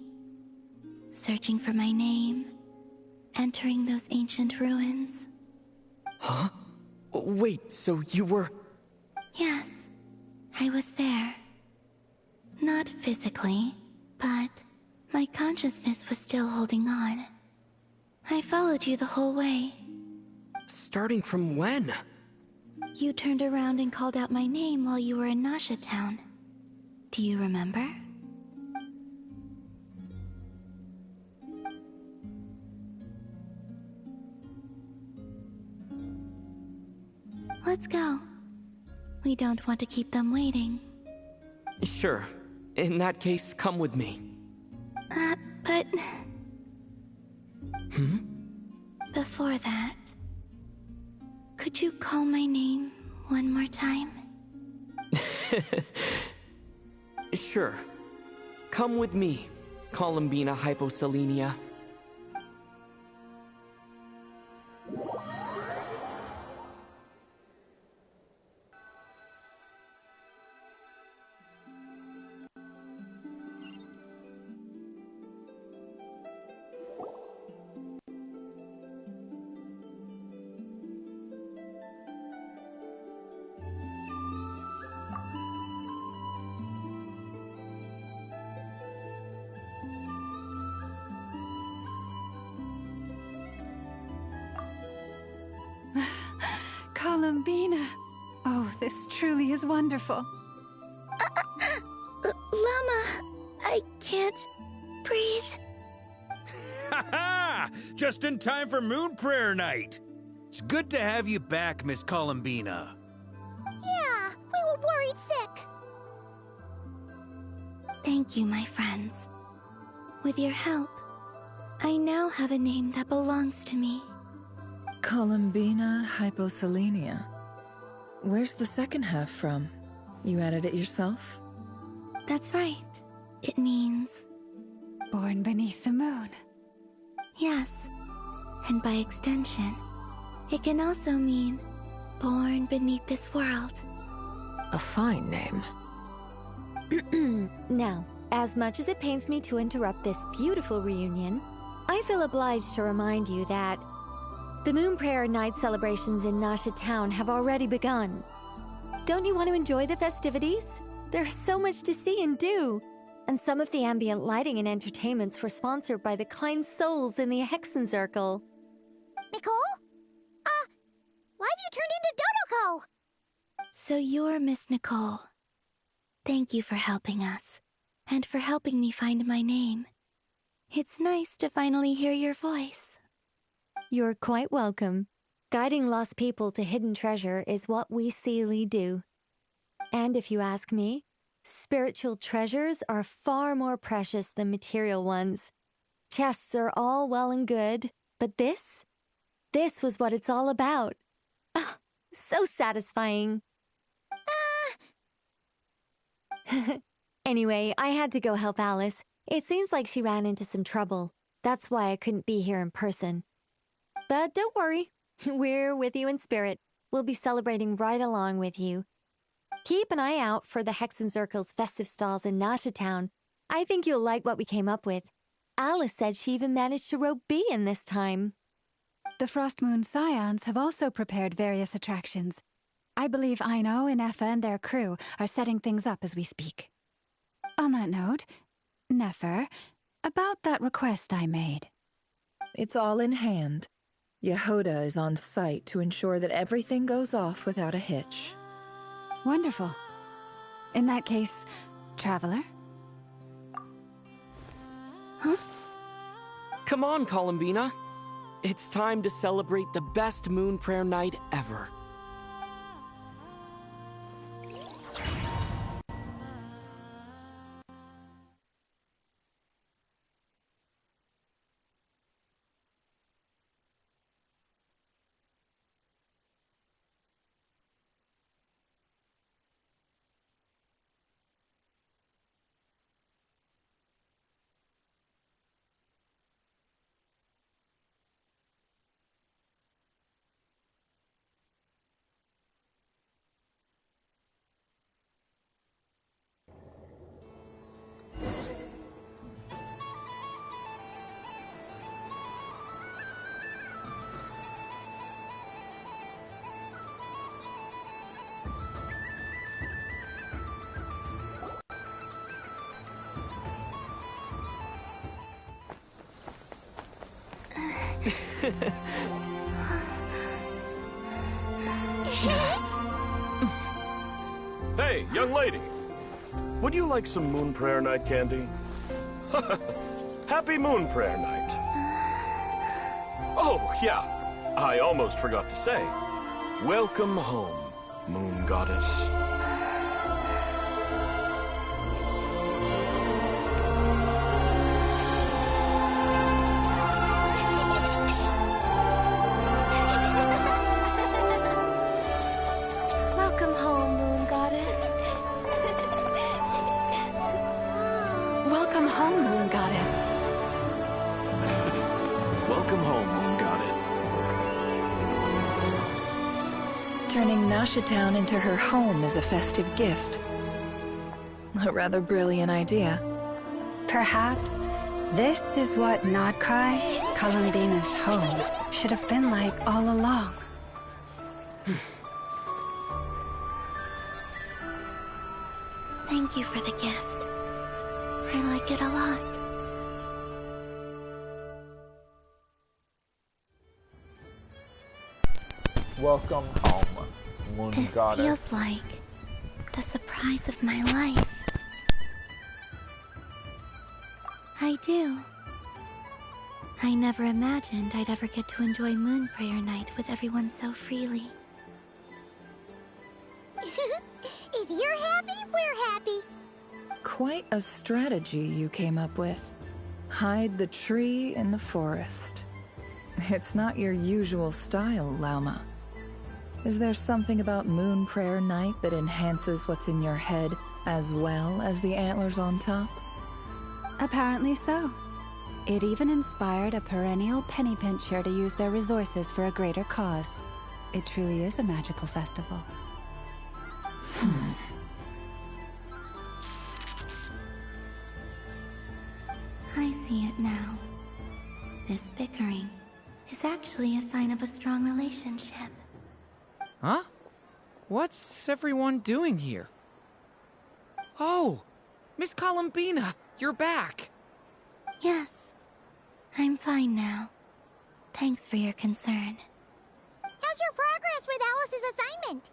Searching for my name, entering those ancient ruins. Huh? Wait, so you were... Yes, I was there. Not physically, but my consciousness was still holding on. I followed you the whole way. Starting from when? You turned around and called out my name while you were in Nasha Town. Do you remember? Let's go. We don't want to keep them waiting. Sure. In that case, come with me. But... Before that, could you call my name one more time? Sure. Come with me, Columbina Hyposelenia. Columbina. Oh, this truly is wonderful. Llama! I can't breathe. Ha ha! Just in time for Moon Prayer Night. It's good to have you back, Miss Columbina. Yeah, we were worried sick. Thank you, my friends. With your help, I now have a name that belongs to me. Columbina hyposelenia. Where's the second half from? You added it yourself? That's right. It means... born beneath the moon. Yes. And by extension, it can also mean born beneath this world. A fine name. Now, as much as it pains me to interrupt this beautiful reunion, I feel obliged to remind you that the Moon Prayer Night celebrations in Nasha Town have already begun. Don't you want to enjoy the festivities? There's so much to see and do. And some of the ambient lighting and entertainments were sponsored by the kind souls in the Hexen Circle. Nicole? Why'd you turn into Dodoko? So you're Miss Nicole. Thank you for helping us, and for helping me find my name. It's nice to finally hear your voice. You're quite welcome. Guiding lost people to hidden treasure is what we Seelie do. And if you ask me, spiritual treasures are far more precious than material ones. Chests are all well and good, but this was what it's all about. Oh, so satisfying. Anyway, I had to go help Alice. It seems like she ran into some trouble. That's why I couldn't be here in person. But don't worry, we're with you in spirit. We'll be celebrating right along with you. Keep an eye out for the Hexen Circle's festive stalls in Nasha Town. I think you'll like what we came up with. Alice said she even managed to rope B in this time. The Frost Moon Scions have also prepared various attractions. I believe Aino, Nefa, and their crew are setting things up as we speak. On that note, Nefer, about that request I made. It's all in hand. Yehoda is on site to ensure that everything goes off without a hitch. Wonderful. In that case, Traveler? Huh? Come on, Columbina. It's time to celebrate the best Moon Prayer Night ever. Hey, young lady. Would you like some Moon Prayer Night candy? Happy Moon Prayer Night. Oh, yeah. I almost forgot to say. Welcome home, Moon Goddess. Welcome home, Moon Goddess. Welcome home, Moon Goddess. Welcome home, Moon Goddess. Turning Nasha Town into her home is a festive gift. A rather brilliant idea. Perhaps this is what Nodcry, Columbina's home, should have been like all along. Thank you for the gift. I like it a lot. Welcome home, Moon This Goddess. feels like the surprise of my life. I do. I never imagined I'd ever get to enjoy Moon Prayer Night with everyone so freely. If you're happy, we're happy. Quite a strategy you came up with. Hide the tree in the forest. It's not your usual style, Lauma. Is there something about Moon Prayer Night that enhances what's in your head as well as the antlers on top? Apparently so. It even inspired a perennial penny pincher to use their resources for a greater cause. It truly is a magical festival. I see it now. This bickering is actually a sign of a strong relationship. Huh? What's everyone doing here? Oh! Miss Columbina, you're back! Yes, I'm fine now. Thanks for your concern. How's your progress with Alice's assignment?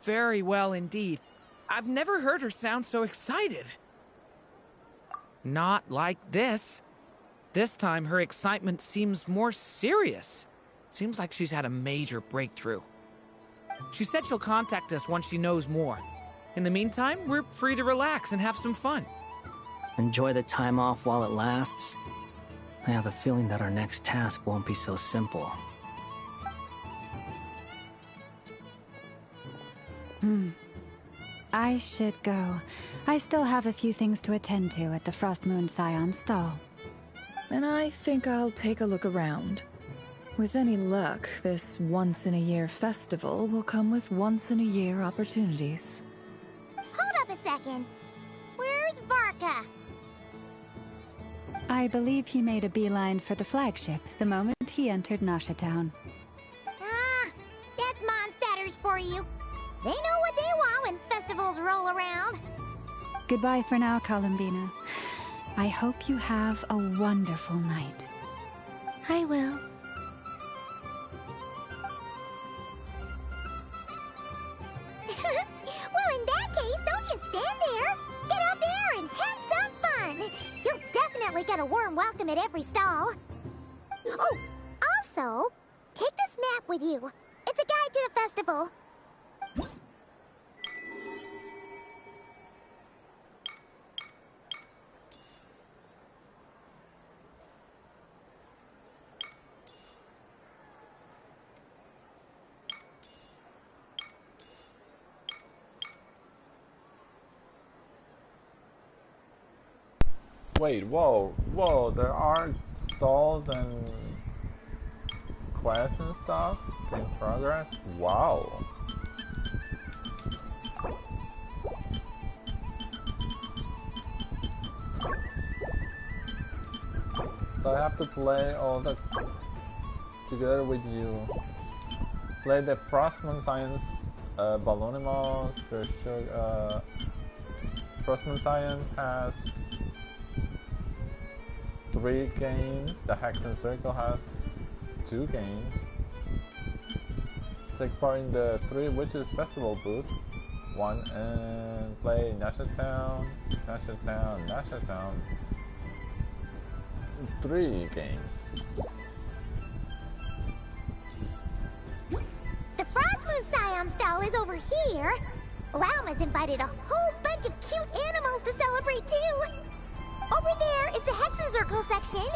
Very well indeed. I've never heard her sound so excited. Not like this. This time her excitement seems more serious. Seems like she's had a major breakthrough. She said she'll contact us once she knows more. In the meantime, we're free to relax and have some fun. Enjoy the time off while it lasts. I have a feeling that our next task won't be so simple. I should go. I still have a few things to attend to at the Frost Moon Scion stall. And I think I'll take a look around. With any luck, this once-in-a-year festival will come with once-in-a-year opportunities. Hold up a second. Where's Varka? I believe he made a beeline for the flagship the moment he entered Nasha Town. Ah, that's Mondstadters for you. They know what they want when festivals roll around. Goodbye for now, Columbina. I hope you have a wonderful night. I will. Well, in that case, don't just stand there. Get out there and have some fun. You'll definitely get a warm welcome at every stall. Oh, also, take this map with you. It's a guide to the festival. Wait, whoa, there are stalls and quests and stuff in progress? Wow. So I have to play all the together with you. Play the Frostmoon Science, Balloonimals, Frostmoon Science has 3 games. The Hexen Circle has 2 games. Take part in the 3 Witches Festival booth. 1 and play Nasha Town. 3 games. The Frostmoon Scion stall is over here. Lauma's invited a whole bunch of cute animals to celebrate too. Over there is the Hexen Circle section.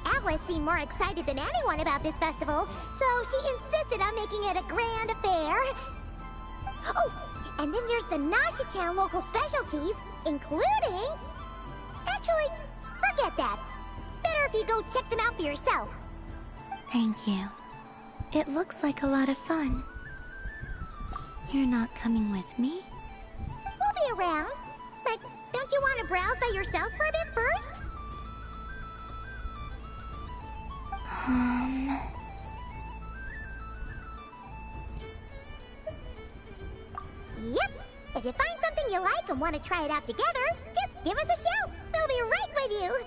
Alice seemed more excited than anyone about this festival, so she insisted on making it a grand affair. Oh, and then there's the Nasha Town local specialties, including... Actually, forget that. Better if you go check them out for yourself. Thank you. It looks like a lot of fun. You're not coming with me? We'll be around. But don't you want to browse by yourself for a bit first? Yep. If you find something you like and want to try it out together, just give us a shout. We'll be right with you.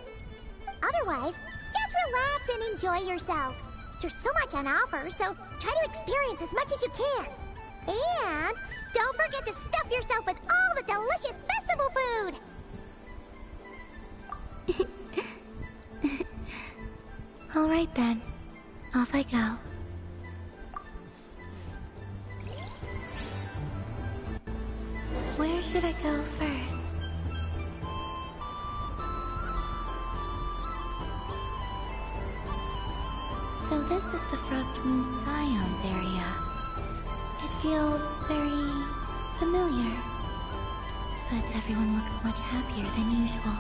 Otherwise, just relax and enjoy yourself. There's so much on offer, so try to experience as much as you can. And don't forget to stuff yourself with all the delicious festival food! Alright then. Off I go. Where should I go first? So this is the Frostmoon Scions area. It feels very familiar. But everyone looks much happier than usual.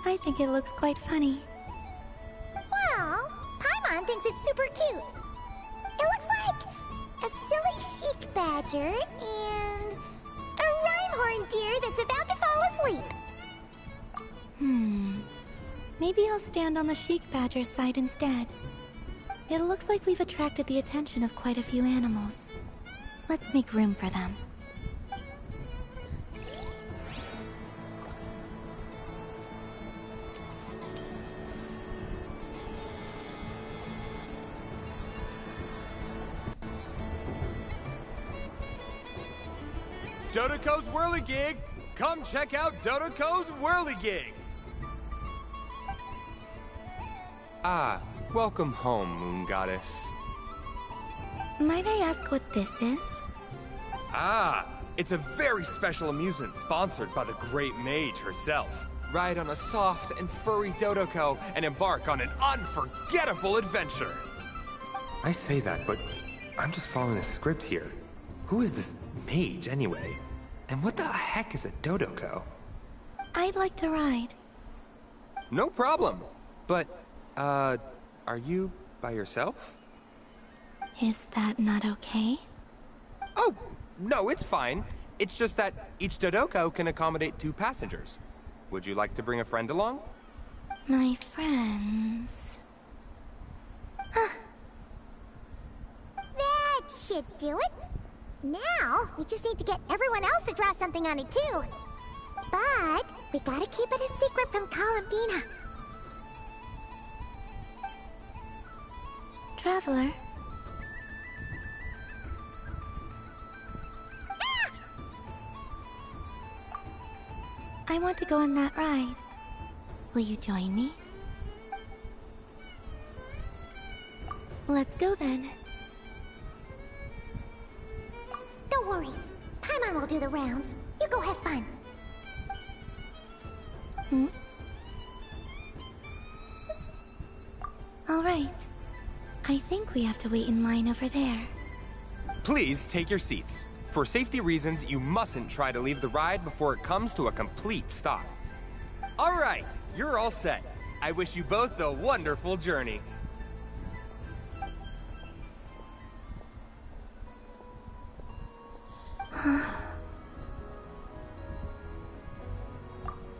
I think it looks quite funny. Well, Paimon thinks it's super cute. It looks like a silly chic badger and a rhyme-horned deer that's about to fall asleep. Maybe I'll stand on the chic badger's side instead. It looks like we've attracted the attention of quite a few animals. Let's make room for them. Dodoko's Whirligig! Come check out Dodoko's Whirligig! Ah, welcome home, Moon Goddess. Might I ask what this is? Ah, it's a very special amusement sponsored by the Great Mage herself. Ride on a soft and furry Dodoko and embark on an unforgettable adventure. I say that, but I'm just following a script here. Who is this mage, anyway? And what the heck is a Dodoko? I'd like to ride. No problem. But, are you by yourself? Is that not okay? Oh, no, it's fine. It's just that each Dodoko can accommodate 2 passengers. Would you like to bring a friend along? My friends... That should do it. Now, we just need to get everyone else to draw something on it too. But we gotta keep it a secret from Columbina. Traveler? I want to go on that ride. Will you join me? Let's go then. Don't worry. Paimon will do the rounds. You go have fun. All right. I think we have to wait in line over there. Please take your seats. For safety reasons, you mustn't try to leave the ride before it comes to a complete stop. All right, you're all set. I wish you both a wonderful journey.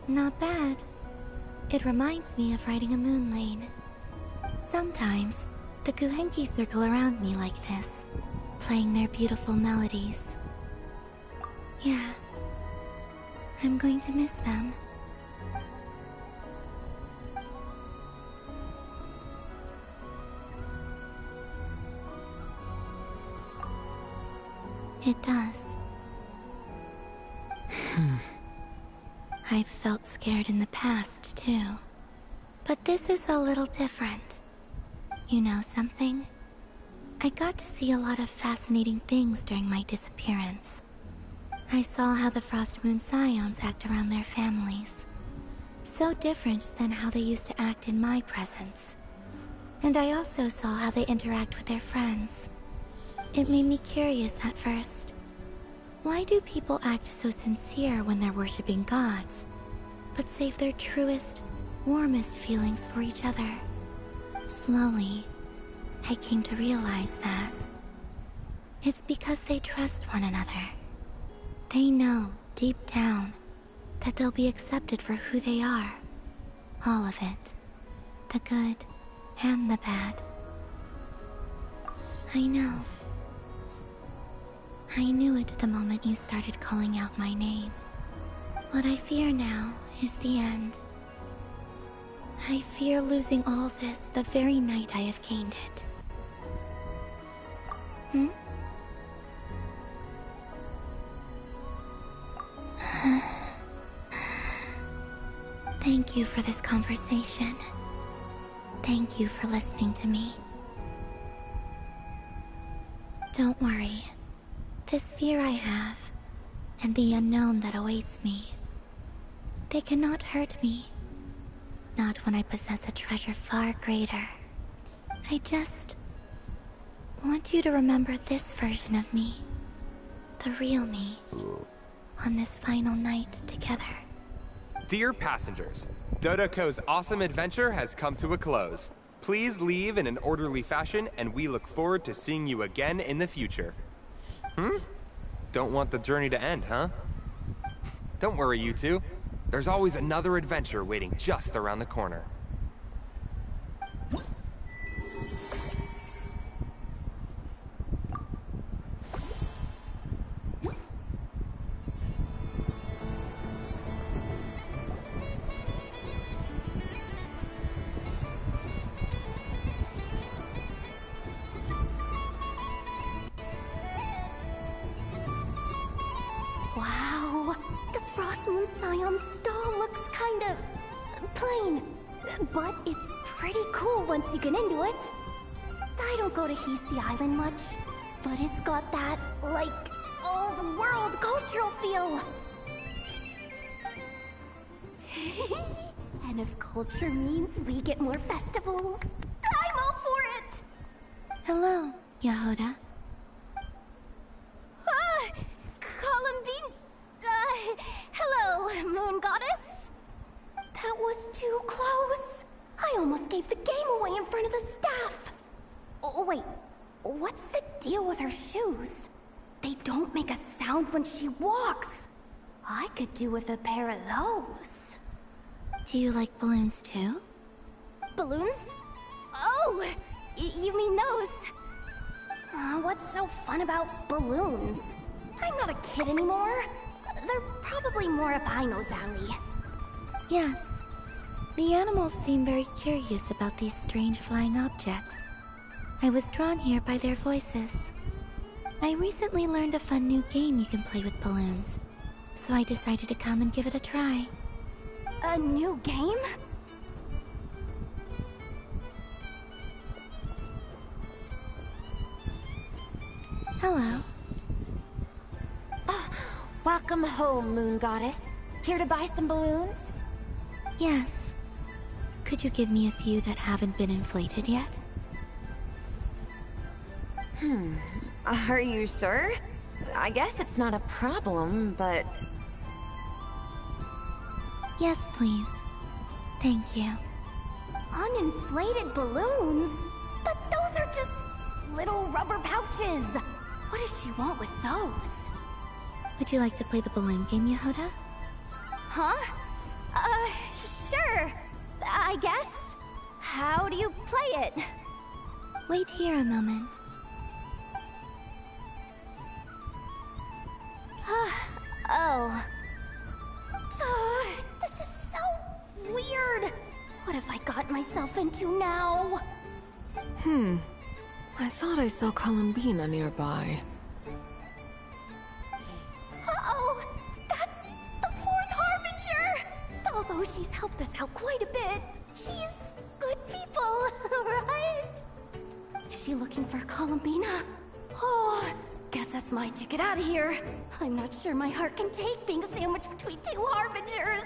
Not bad. It reminds me of riding a moon lane. Sometimes, the Kuhenki circle around me like this, playing their beautiful melodies. Yeah, I'm going to miss them. It does. I've felt scared in the past, too. But this is a little different. You know something? I got to see a lot of fascinating things during my disappearance. I saw how the Frostmoon Scions act around their families. So different than how they used to act in my presence. And I also saw how they interact with their friends. It made me curious at first. Why do people act so sincere when they're worshipping gods, but save their truest, warmest feelings for each other? Slowly, I came to realize that it's because they trust one another. They know, deep down, that they'll be accepted for who they are. All of it. The good and the bad. I know. I knew it the moment you started calling out my name. What I fear now is the end. I fear losing all this the very night I have gained it. Thank you for this conversation. Thank you for listening to me. Don't worry. This fear I have, and the unknown that awaits me, they cannot hurt me. Not when I possess a treasure far greater. I just want you to remember this version of me. The real me. On this final night together. Dear passengers, Dodoco's awesome adventure has come to a close. Please leave in an orderly fashion, and we look forward to seeing you again in the future. Don't want the journey to end, huh? Don't worry, you two. There's always another adventure waiting just around the corner. Wow, the Frost Moon Scion stall looks kind of plain, but it's pretty cool once you get into it. I don't go to Hisi Island much, but it's got that, like, old world cultural feel. And if culture means we get more festivals, I'm all for it! Hello, Yehoda. Columbine... hello, Moon Goddess? That was too close. I almost gave the game away in front of the staff. Oh, wait, what's the deal with her shoes? They don't make a sound when she walks. I could do with a pair of those. Do you like balloons too? Balloons? Oh, you mean those? What's so fun about balloons? I'm not a kid anymore. They're probably more up Aino's alley. Yes. The animals seem very curious about these strange flying objects. I was drawn here by their voices. I recently learned a fun new game you can play with balloons, so I decided to come and give it a try. A new game? Hello. Welcome home, Moon Goddess. Here to buy some balloons? Yes. Could you give me a few that haven't been inflated yet? Are you sure? I guess it's not a problem, but... Yes, please. Thank you. Uninflated balloons? But those are just little rubber pouches. What does she want with those? Would you like to play the balloon game, Yehoda? Huh? Sure. I guess. How do you play it? Wait here a moment. Oh. This is so weird. What have I got myself into now? I thought I saw Columbina nearby. Uh-oh! That's the Fourth Harbinger! Although she's helped us out quite a bit, she's good people, right? Is she looking for Columbina? Oh, guess that's my ticket out of here. I'm not sure my heart can take being sandwiched between two Harbingers.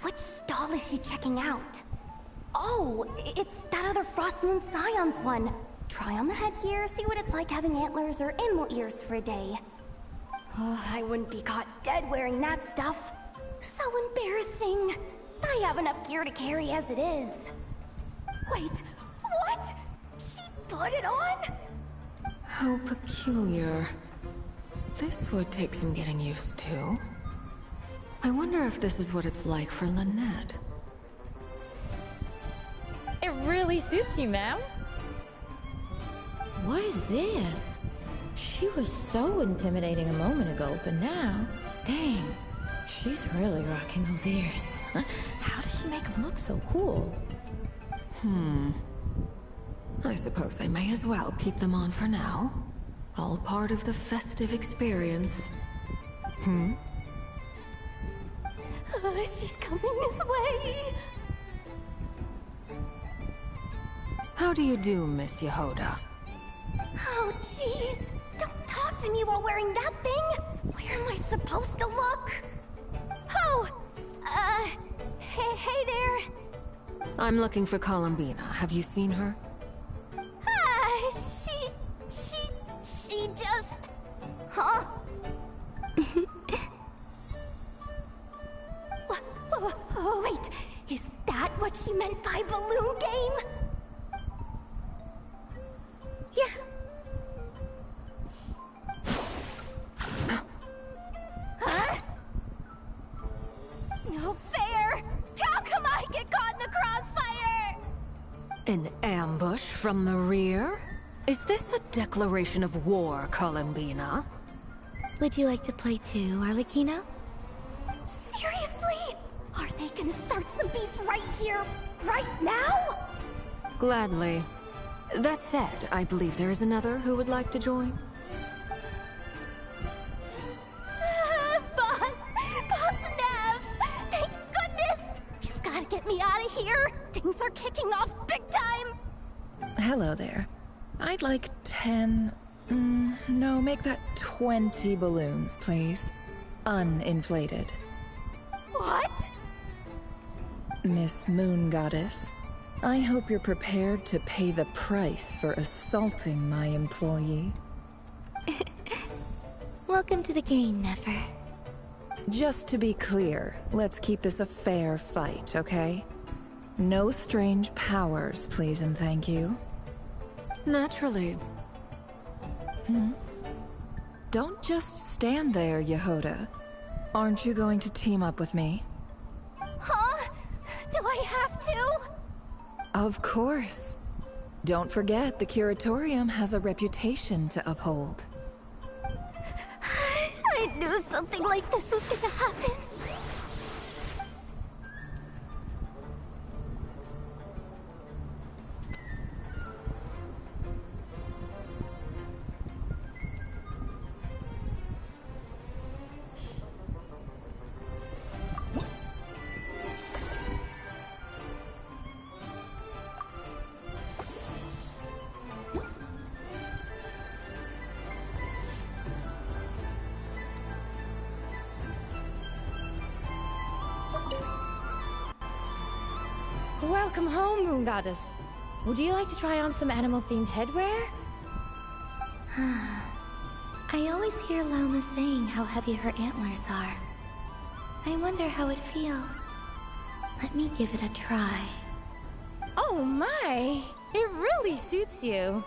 Which stall is she checking out? Oh, it's that other Frost Moon Scion's one. Try on the headgear, see what it's like having antlers or animal ears for a day. Oh, I wouldn't be caught dead wearing that stuff. So embarrassing. I have enough gear to carry as it is. Wait, what? She put it on? How peculiar. This would take some getting used to. I wonder if this is what it's like for Lynette. It really suits you, ma'am. What is this? She was so intimidating a moment ago, but now, dang, she's really rocking those ears. How does she make them look so cool? I suppose I may as well keep them on for now. All part of the festive experience. She's coming this way. How do you do, Miss Yehoda? Oh, jeez. Don't talk to me while wearing that thing. Where am I supposed to look? Oh, hey there. I'm looking for Columbina. Have you seen her? She just... Huh? Wait, is that what she meant by balloon game? Yeah. Huh? No fair! How come I get caught in the crossfire? An ambush from the rear? Is this a declaration of war, Columbina? Would you like to play too, Arlecchino? Seriously? Are they gonna start some beef right here, right now? Gladly. That said, I believe there is another who would like to join. Boss Nev! Thank goodness! You've gotta get me out of here! Things are kicking off big time! Hello there. I'd like 10... no, make that 20 balloons, please. Uninflated. What? Miss Moon Goddess, I hope you're prepared to pay the price for assaulting my employee. Welcome to the game, Nefer. Just to be clear, let's keep this a fair fight, okay? No strange powers, please and thank you. Naturally. Don't just stand there, Yehoda. Aren't you going to team up with me? Huh? Do I have to? Of course. Don't forget, the Curatorium has a reputation to uphold. I knew something like this was gonna happen. Welcome home, Moon Goddess. Would you like to try on some animal-themed headwear? I always hear Lauma saying how heavy her antlers are. I wonder how it feels. Let me give it a try. Oh my! It really suits you.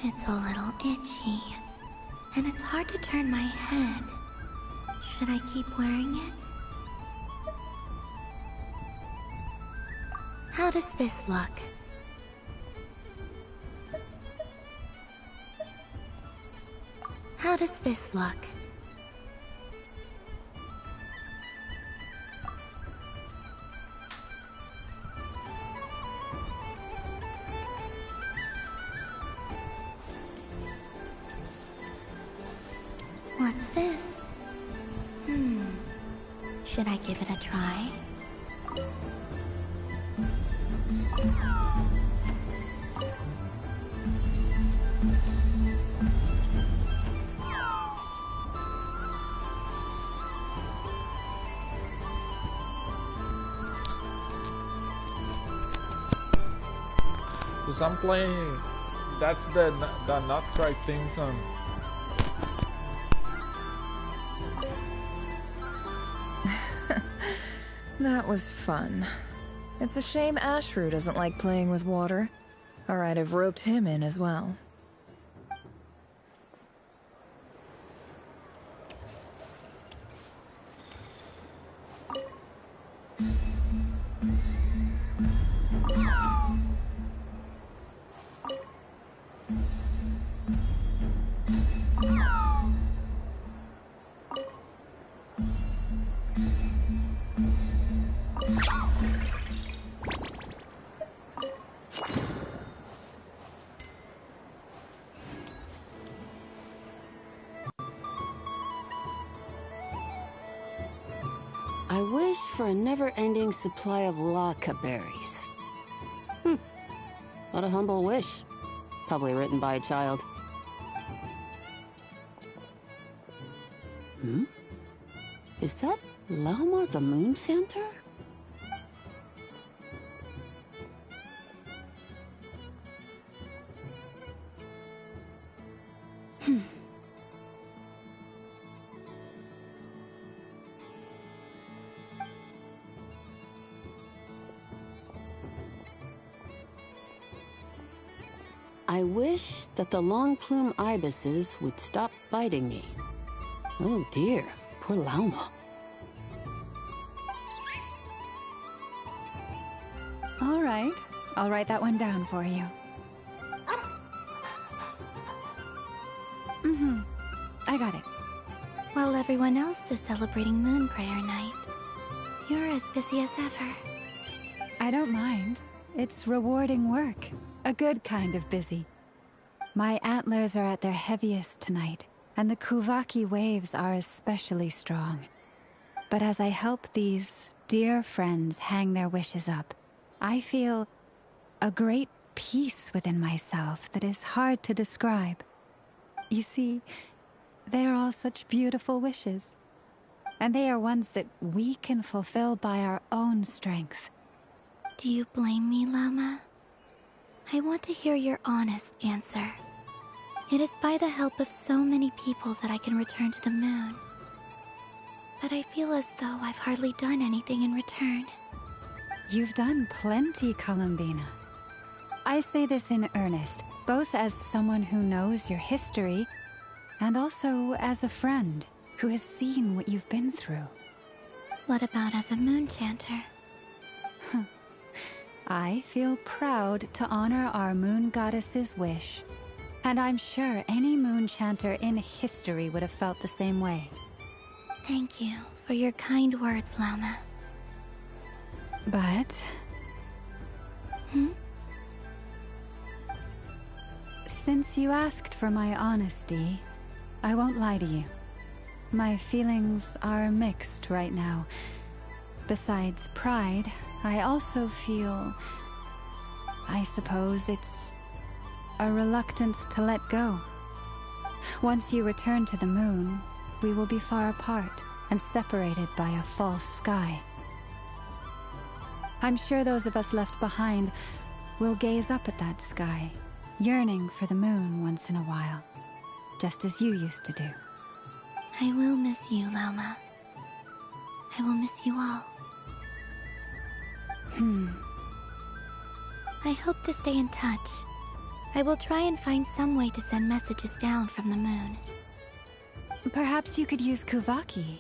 It's a little itchy, and it's hard to turn my head. Should I keep wearing it? How does this look? How does this look? What's this? Should I give it a try? Because I'm playing... That's the not correct thing, son. That was fun. It's a shame Ashru doesn't like playing with water. Or I'd have roped him in as well. I wish for a never-ending supply of laka berries. What a humble wish. Probably written by a child. Is that Lauma the Moon Chanter? I wish that the long plume ibises would stop biting me. Oh dear, poor Lauma. All right, I'll write that one down for you. I got it. While everyone else is celebrating Moon Prayer Night, you're as busy as ever. I don't mind. It's rewarding work. A good kind of busy. My antlers are at their heaviest tonight, and the Kuvaki waves are especially strong. But as I help these dear friends hang their wishes up, I feel a great peace within myself that is hard to describe. You see, they are all such beautiful wishes, and they are ones that we can fulfill by our own strength. Do you blame me, Lauma? I want to hear your honest answer. It is by the help of so many people that I can return to the moon. But I feel as though I've hardly done anything in return. You've done plenty, Columbina. I say this in earnest, both as someone who knows your history, and also as a friend who has seen what you've been through. What about as a moon chanter? I feel proud to honor our moon goddess's wish, and I'm sure any moon chanter in history would have felt the same way. Thank you for your kind words, Lauma. But... Since you asked for my honesty, I won't lie to you. My feelings are mixed right now. Besides pride, I also feel... I suppose it's a reluctance to let go. Once you return to the moon, we will be far apart and separated by a false sky. I'm sure those of us left behind will gaze up at that sky, yearning for the moon once in a while, just as you used to do. I will miss you, Lauma. I will miss you all. I hope to stay in touch. I will try and find some way to send messages down from the moon. Perhaps you could use Kuvaki.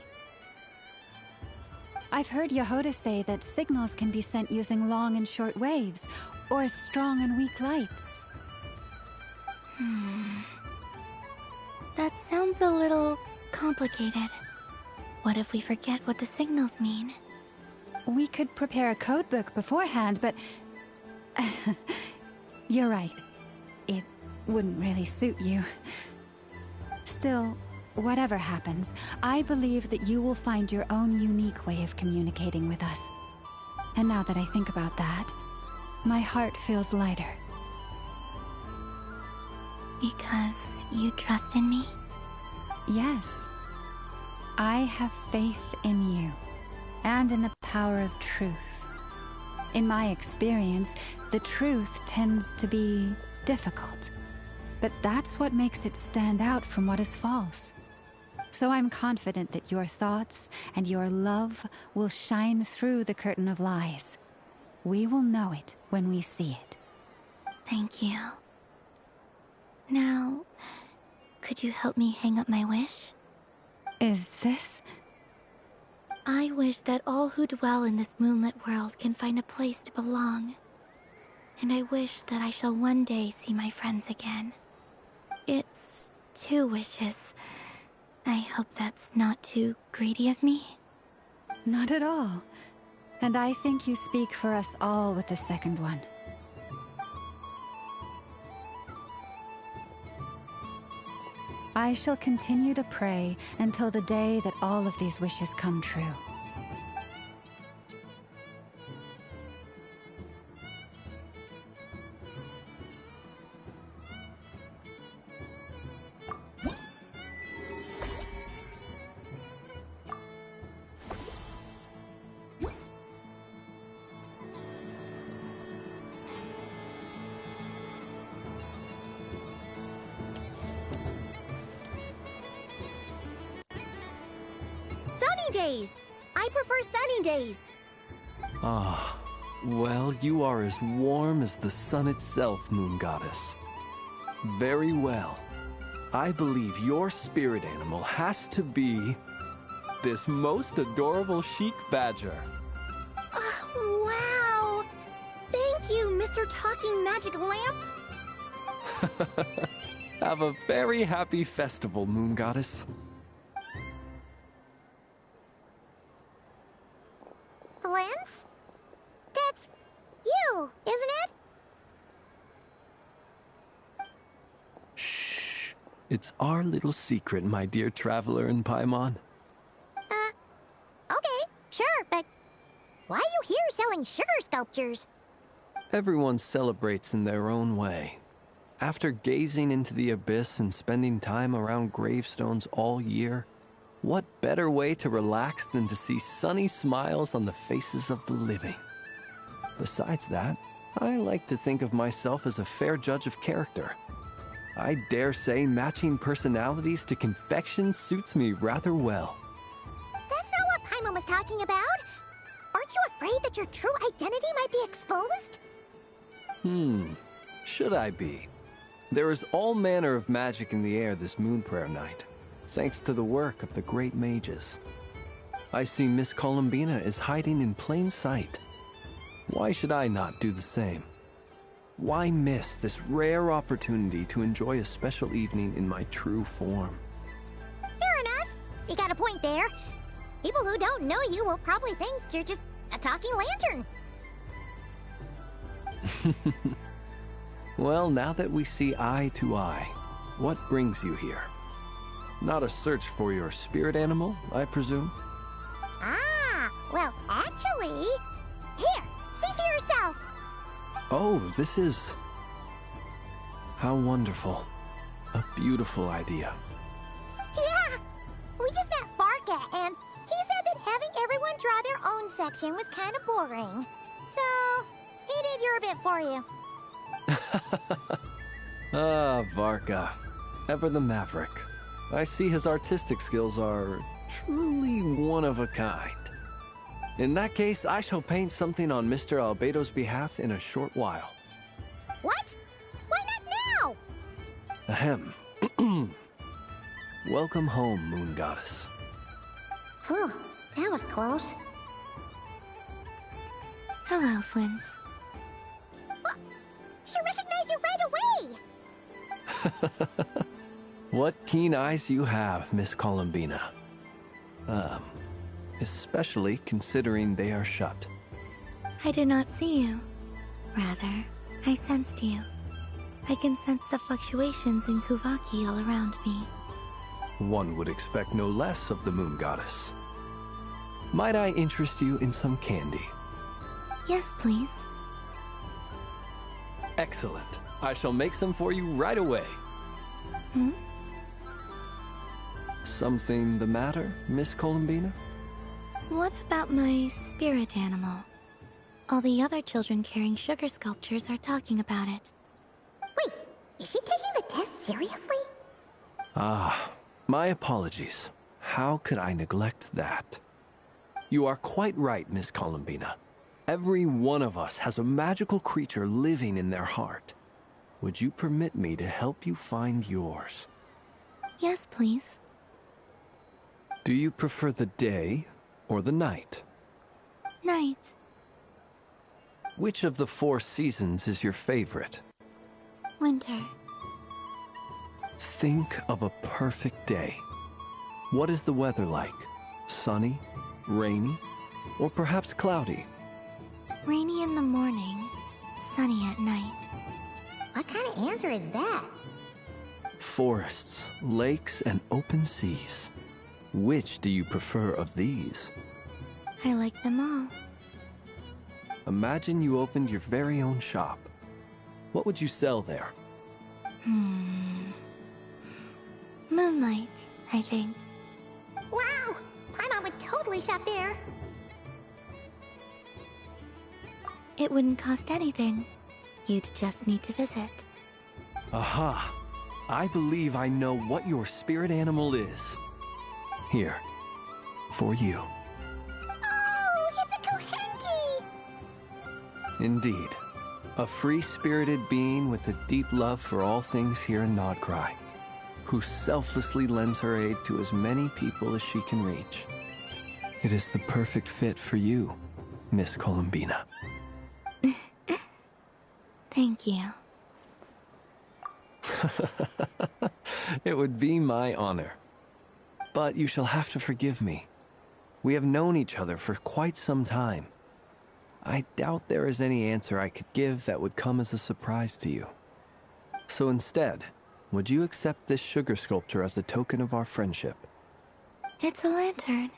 I've heard Yehoda say that signals can be sent using long and short waves, or strong and weak lights. That sounds a little complicated. What if we forget what the signals mean? We could prepare a codebook beforehand, but... You're right. It wouldn't really suit you. Still, whatever happens, I believe that you will find your own unique way of communicating with us. And now that I think about that, my heart feels lighter. Because you trust in me? Yes. I have faith in you, and in the power of truth. In my experience, the truth tends to be difficult, but that's what makes it stand out from what is false. So I'm confident that your thoughts and your love will shine through the curtain of lies. We will know it when we see it. Thank you. Now, could you help me hang up my wish? Is this? I wish that all who dwell in this moonlit world can find a place to belong. And I wish that I shall one day see my friends again. It's 2 wishes. I hope that's not too greedy of me. Not at all. And I think you speak for us all with the second one. I shall continue to pray until the day that all of these wishes come true. Days. I prefer sunny days. Ah, well, you are as warm as the sun itself, Moon Goddess. Very well. I believe your spirit animal has to be this most adorable chic badger. Wow! Thank you, Mr. Talking Magic Lamp. Have a very happy festival, Moon Goddess. Lance? That's you, isn't it? Shh. It's our little secret, my dear traveler in Paimon. Okay, sure, but why are you here selling sugar sculptures? Everyone celebrates in their own way. After gazing into the abyss and spending time around gravestones all year, what better way to relax than to see sunny smiles on the faces of the living? Besides that, I like to think of myself as a fair judge of character. I dare say matching personalities to confection suits me rather well. That's not what Paimon was talking about. Aren't you afraid that your true identity might be exposed? Should I be? There is all manner of magic in the air this moon prayer night, thanks to the work of the great mages. I see Miss Columbina is hiding in plain sight. Why should I not do the same? Why miss this rare opportunity to enjoy a special evening in my true form? Fair enough. You got a point there. People who don't know you will probably think you're just a talking lantern. Well, now that we see eye to eye, what brings you here? Not a search for your spirit animal, I presume? Ah, well, actually... Here, see for yourself! Oh, this is... How wonderful. A beautiful idea. Yeah! We just met Barca, and he said that having everyone draw their own section was kind of boring. So, he did your bit for you. Ah, Varka. Ever the maverick. I see his artistic skills are truly one of a kind. In that case, I shall paint something on Mr. Albedo's behalf in a short while. What? Why not now? Ahem. Welcome home, Moon Goddess. Phew, that was close. Hello, Flins. She recognized you right away! What keen eyes you have, Miss Columbina. Especially considering they are shut. I did not see you. Rather, I sensed you. I can sense the fluctuations in Kuvaki all around me. One would expect no less of the Moon Goddess. Might I interest you in some candy? Yes, please. Excellent. I shall make some for you right away. Something the matter, Miss Columbina? What about my spirit animal? All the other children carrying sugar sculptures are talking about it. Wait, is she taking the test seriously? Ah, my apologies. how could I neglect that? You are quite right, Miss Columbina. Every one of us has a magical creature living in their heart. Would you permit me to help you find yours? Yes, please. Do you prefer the day or the night? Night. Which of the 4 seasons is your favorite? Winter. Think of a perfect day. What is the weather like? Sunny, rainy, or perhaps cloudy? Rainy in the morning, sunny at night. What kind of answer is that? Forests, lakes, and open seas. Which do you prefer of these? I like them all. Imagine you opened your very own shop. What would you sell there? Moonlight, I think. Wow! Paimon would totally shop there. It wouldn't cost anything. You'd just need to visit. Aha! I believe I know what your spirit animal is. Here, for you. Oh, it's a Kohenki! Indeed. A free-spirited being with a deep love for all things here in Nodcry, who selflessly lends her aid to as many people as she can reach. It is the perfect fit for you, Miss Columbina. Thank you. It would be my honor. But you shall have to forgive me. We have known each other for quite some time. I doubt there is any answer I could give that would come as a surprise to you. So instead, would you accept this sugar sculpture as a token of our friendship? It's a lantern.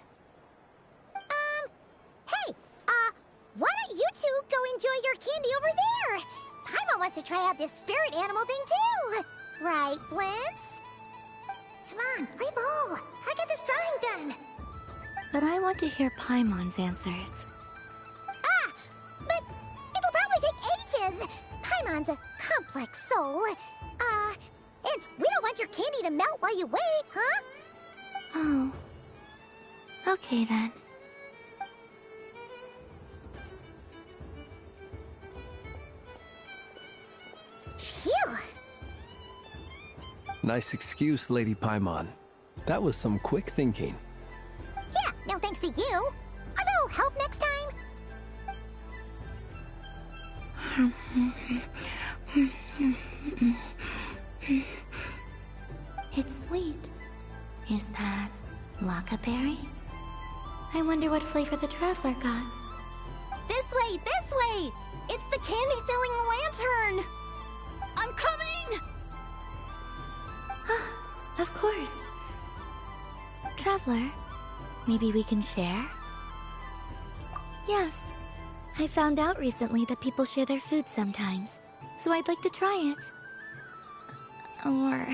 Hey, why don't you two go enjoy your candy over there? Paimon wants to try out this spirit animal thing too. Right, Blitz? Come on, play ball. I got this drawing done. But I want to hear Paimon's answers. But it'll probably take ages. Paimon's a complex soul. And we don't want your candy to melt while you wait, huh? Oh. Okay then. Phew! Nice excuse, Lady Paimon. That was some quick thinking. Yeah, no thanks to you. A little help next time? It's sweet. Is that Lockaberry? I wonder what flavor the Traveler got. This way, this way! It's the candy-selling lantern! I'm coming! Of course. Traveler, maybe we can share? Yes. I found out recently that people share their food sometimes, so I'd like to try it. Or...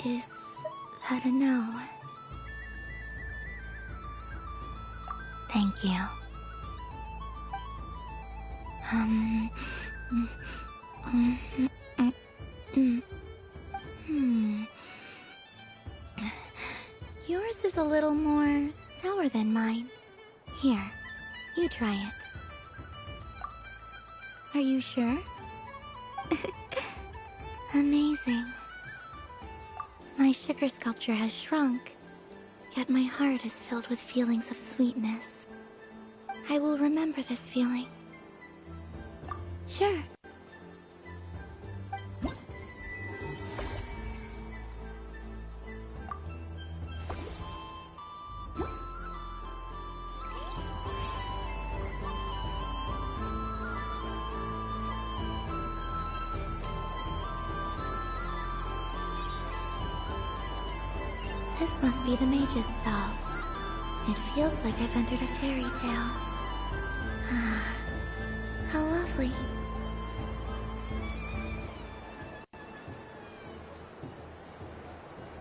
is that a no? Thank you. Yours is a little more sour than mine. Here, you try it. Are you sure? Amazing. My sugar sculpture has shrunk, yet my heart is filled with feelings of sweetness. I will remember this feeling. Sure. This must be the mage's stall. It feels like I've entered a fairy tale. Ah, how lovely.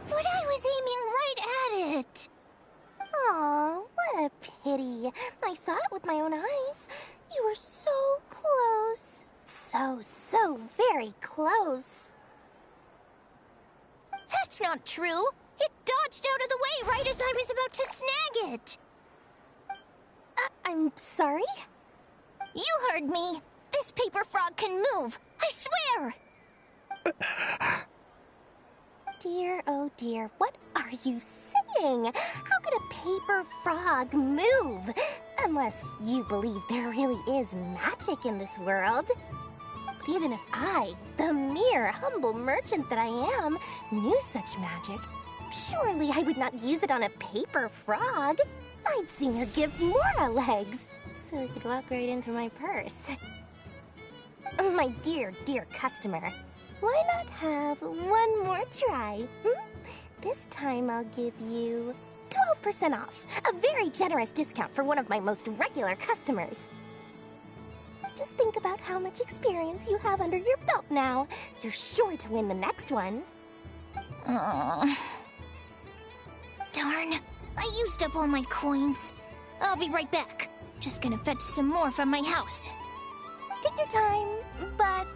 But I was aiming right at it! Aw, what a pity. I saw it with my own eyes. You were so close. So very close. That's not true! It dodged out of the way right as I was about to snag it. I'm sorry? You heard me. This paper frog can move. I swear. Dear, oh dear, what are you saying? How could a paper frog move? Unless you believe there really is magic in this world. But even if I, the mere humble merchant that I am, knew such magic, surely I would not use it on a paper frog. I'd sooner give Mora legs, so it could walk right into my purse. My dear, dear customer, why not have one more try? This time I'll give you 12% off, a very generous discount for one of my most regular customers. Just think about how much experience you have under your belt now. You're sure to win the next one. Darn, I used up all my coins. I'll be right back. Just gonna fetch some more from my house. Take your time, but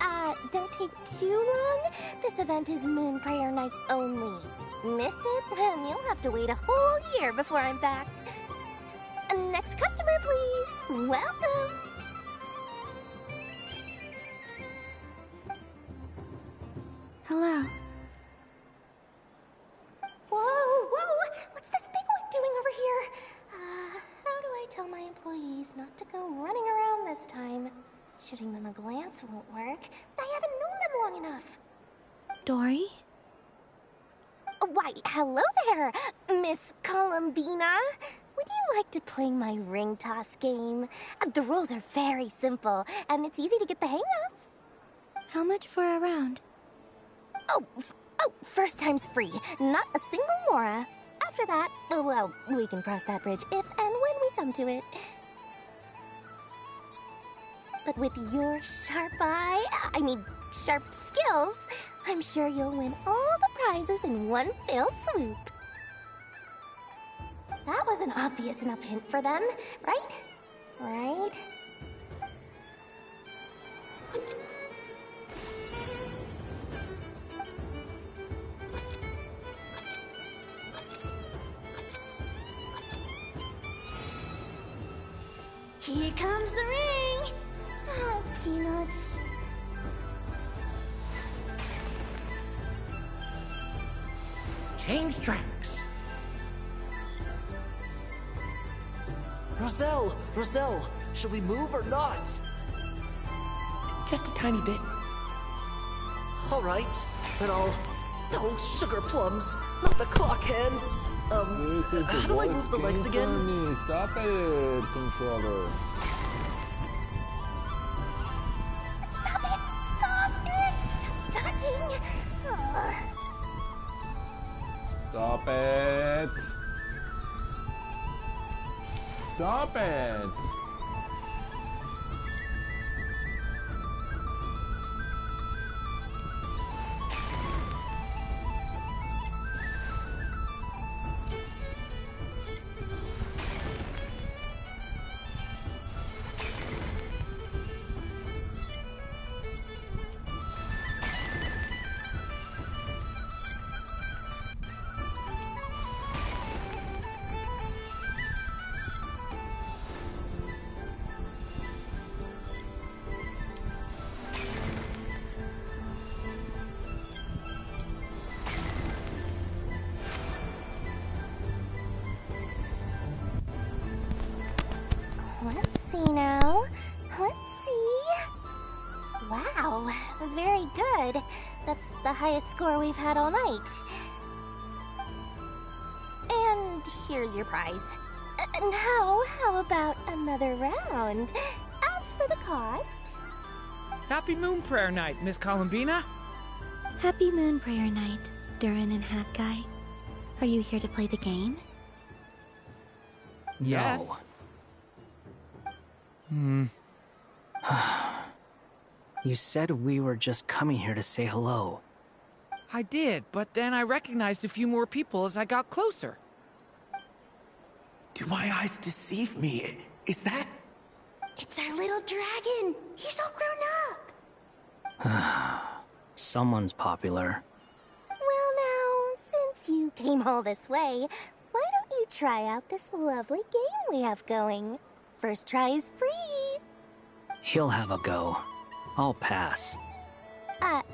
don't take too long. This event is Moon Prayer Night only. Miss it, and you'll have to wait a whole year before I'm back. Next customer, please. Welcome. Hello. Whoa! What's this big one doing over here? How do I tell my employees not to go running around this time? Shooting them a glance won't work. I haven't known them long enough. Dory? Why, hello there, Miss Columbina. Would you like to play my ring toss game? The rules are very simple, and it's easy to get the hang of. How much for a round? Oh, first time's free. Not a single mora. After that, well, we can cross that bridge if and when we come to it. But with your sharp sharp skills, I'm sure you'll win all the prizes in one fell swoop. That was an obvious enough hint for them, right? Right? Here comes the ring! Oh, peanuts. Change tracks. Roselle, should we move or not? Just a tiny bit. All right, then I'll... Oh, sugar plums, not the clock hands. How do I move the legs again? Stop it, controller. Stop it! Stop dodging! Stop it! Stop it! Let's see now. Let's see. Wow, very good. That's the highest score we've had all night. And here's your prize. Now, how about another round? As for the cost... Happy Moon Prayer Night, Miss Columbina. Happy Moon Prayer Night, Durin and Hat Guy. Are you here to play the game? Yes. You said we were just coming here to say hello. I did, but then I recognized a few more people as I got closer. Do my eyes deceive me? Is that... It's our little dragon. He's all grown up. Someone's popular. Well now, since you came all this way, why don't you try out this lovely game we have going? First try is free. He'll have a go. I'll pass.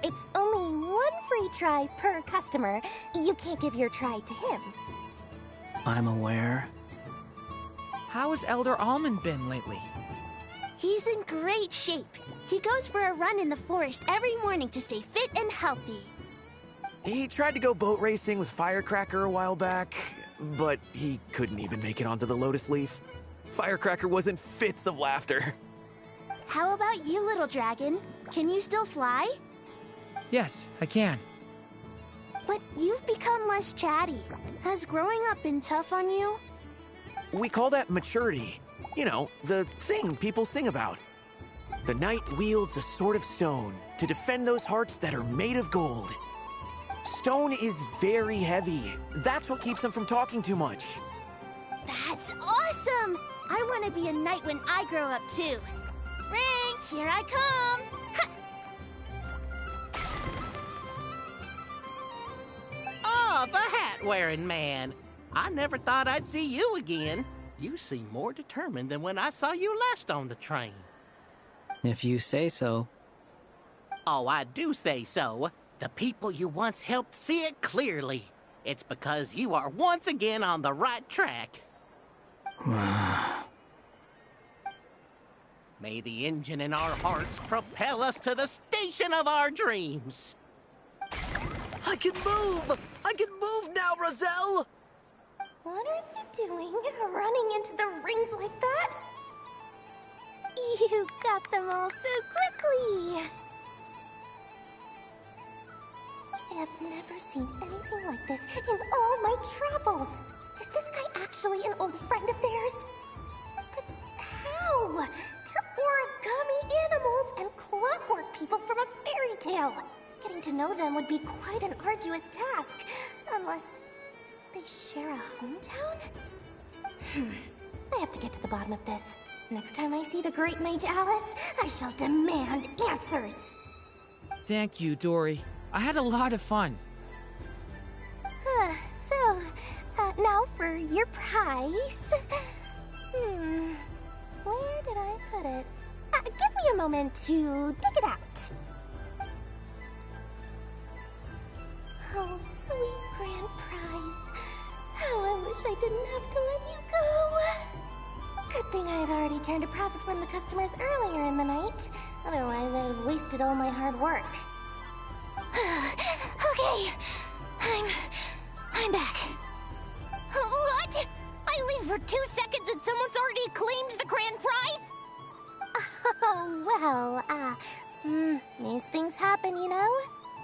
It's only one free try per customer. You can't give your try to him. I'm aware. How has Elder Almond been lately? He's in great shape. He goes for a run in the forest every morning to stay fit and healthy. He tried to go boat racing with Firecracker a while back, but he couldn't even make it onto the Lotus Leaf. Firecracker was in fits of laughter. How about you, little dragon? Can you still fly? Yes, I can. But you've become less chatty. Has growing up been tough on you? We call that maturity. You know, the thing people sing about. The knight wields a sword of stone to defend those hearts that are made of gold. Stone is very heavy. That's what keeps him from talking too much. That's awesome! I want to be a knight when I grow up too. Ring, here I come! Ha! Oh, the hat-wearing man. I never thought I'd see you again. You seem more determined than when I saw you last on the train. If you say so. Oh, I do say so. The people you once helped see it clearly. It's because you are once again on the right track. May the engine in our hearts propel us to the station of our dreams. I can move! I can move now, Roselle! What are you doing, running into the rings like that? You got them all so quickly! I have never seen anything like this in all my travels! Is this guy actually an old friend of theirs? But how? They're origami animals and clockwork people from a fairy tale. Getting to know them would be quite an arduous task, unless they share a hometown? I have to get to the bottom of this. Next time I see the Great Mage Alice, I shall demand answers. Thank you, Dory. I had a lot of fun. So, now for your prize. Where did I put it? Give me a moment to dig it out. Oh, sweet grand prize. How I wish I didn't have to let you go. Good thing I've already turned a profit from the customers earlier in the night. Otherwise, I'd have wasted all my hard work. Okay, I'm back. What? I leave for 2 seconds and someone's already claimed the grand prize? Oh, well, these things happen, you know?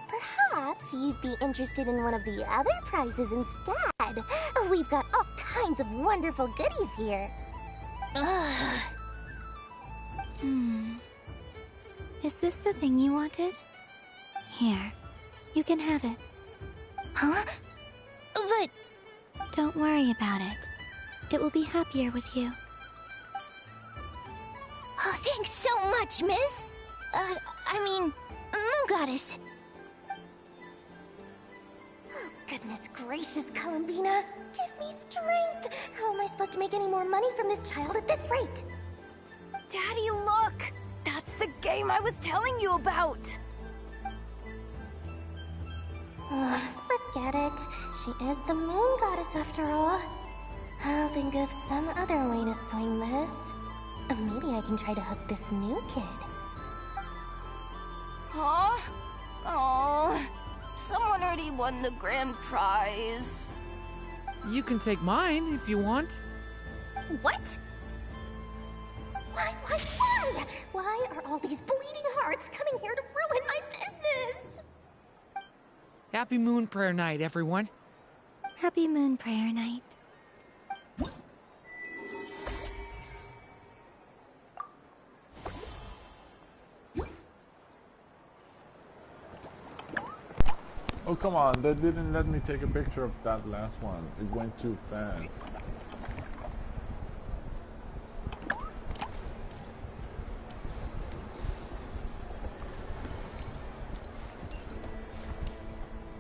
Perhaps you'd be interested in one of the other prizes instead. We've got all kinds of wonderful goodies here. Is this the thing you wanted? Here, you can have it. Huh? But... Don't worry about it. It will be happier with you. Oh, thanks so much, miss. Moon Goddess. Oh, goodness gracious, Columbina. Give me strength. How am I supposed to make any more money from this child at this rate? Daddy, look! That's the game I was telling you about! Forget it. She is the Moon Goddess after all. I'll think of some other way to swing this. Maybe I can try to hook this new kid. Huh? Oh, someone already won the grand prize. You can take mine if you want. What? Why? Why are all these bleeding hearts coming here to ruin my business? Happy Moon Prayer Night, everyone. Happy Moon Prayer Night. Oh, come on, that didn't let me take a picture of that last one. It went too fast.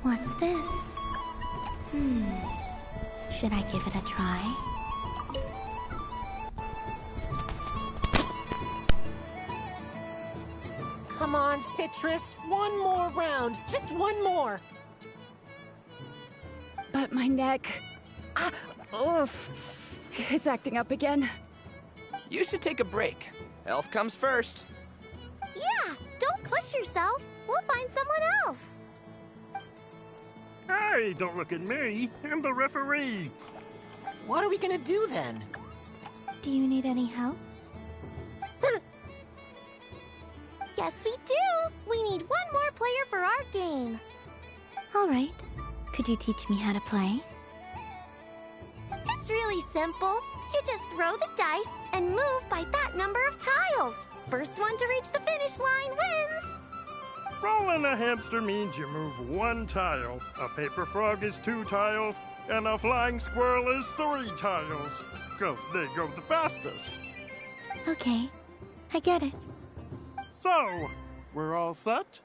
What's this? Should I give it a try? Come on, Citrus. One more round. Just one more. But my neck... oof. It's acting up again. You should take a break. Health comes first. Yeah, don't push yourself. We'll find someone else. Hey, don't look at me. I'm the referee. What are we gonna do then? Do you need any help? Yes, we do. We need one more player for our game. All right. Could you teach me how to play? It's really simple. You just throw the dice and move by that number of tiles. First one to reach the finish line wins. Rolling a hamster means you move one tile. A paper frog is 2 tiles, and a flying squirrel is 3 tiles. 'Cause they go the fastest. Okay, I get it. So, we're all set?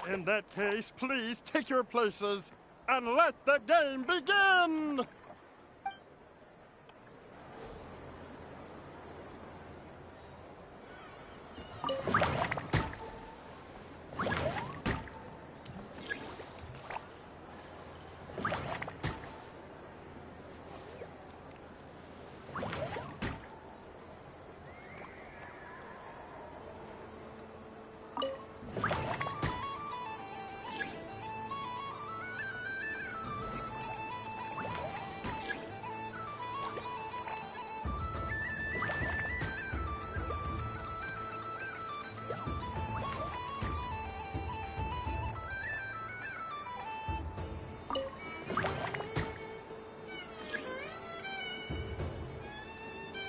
In that case, please take your places and let the game begin!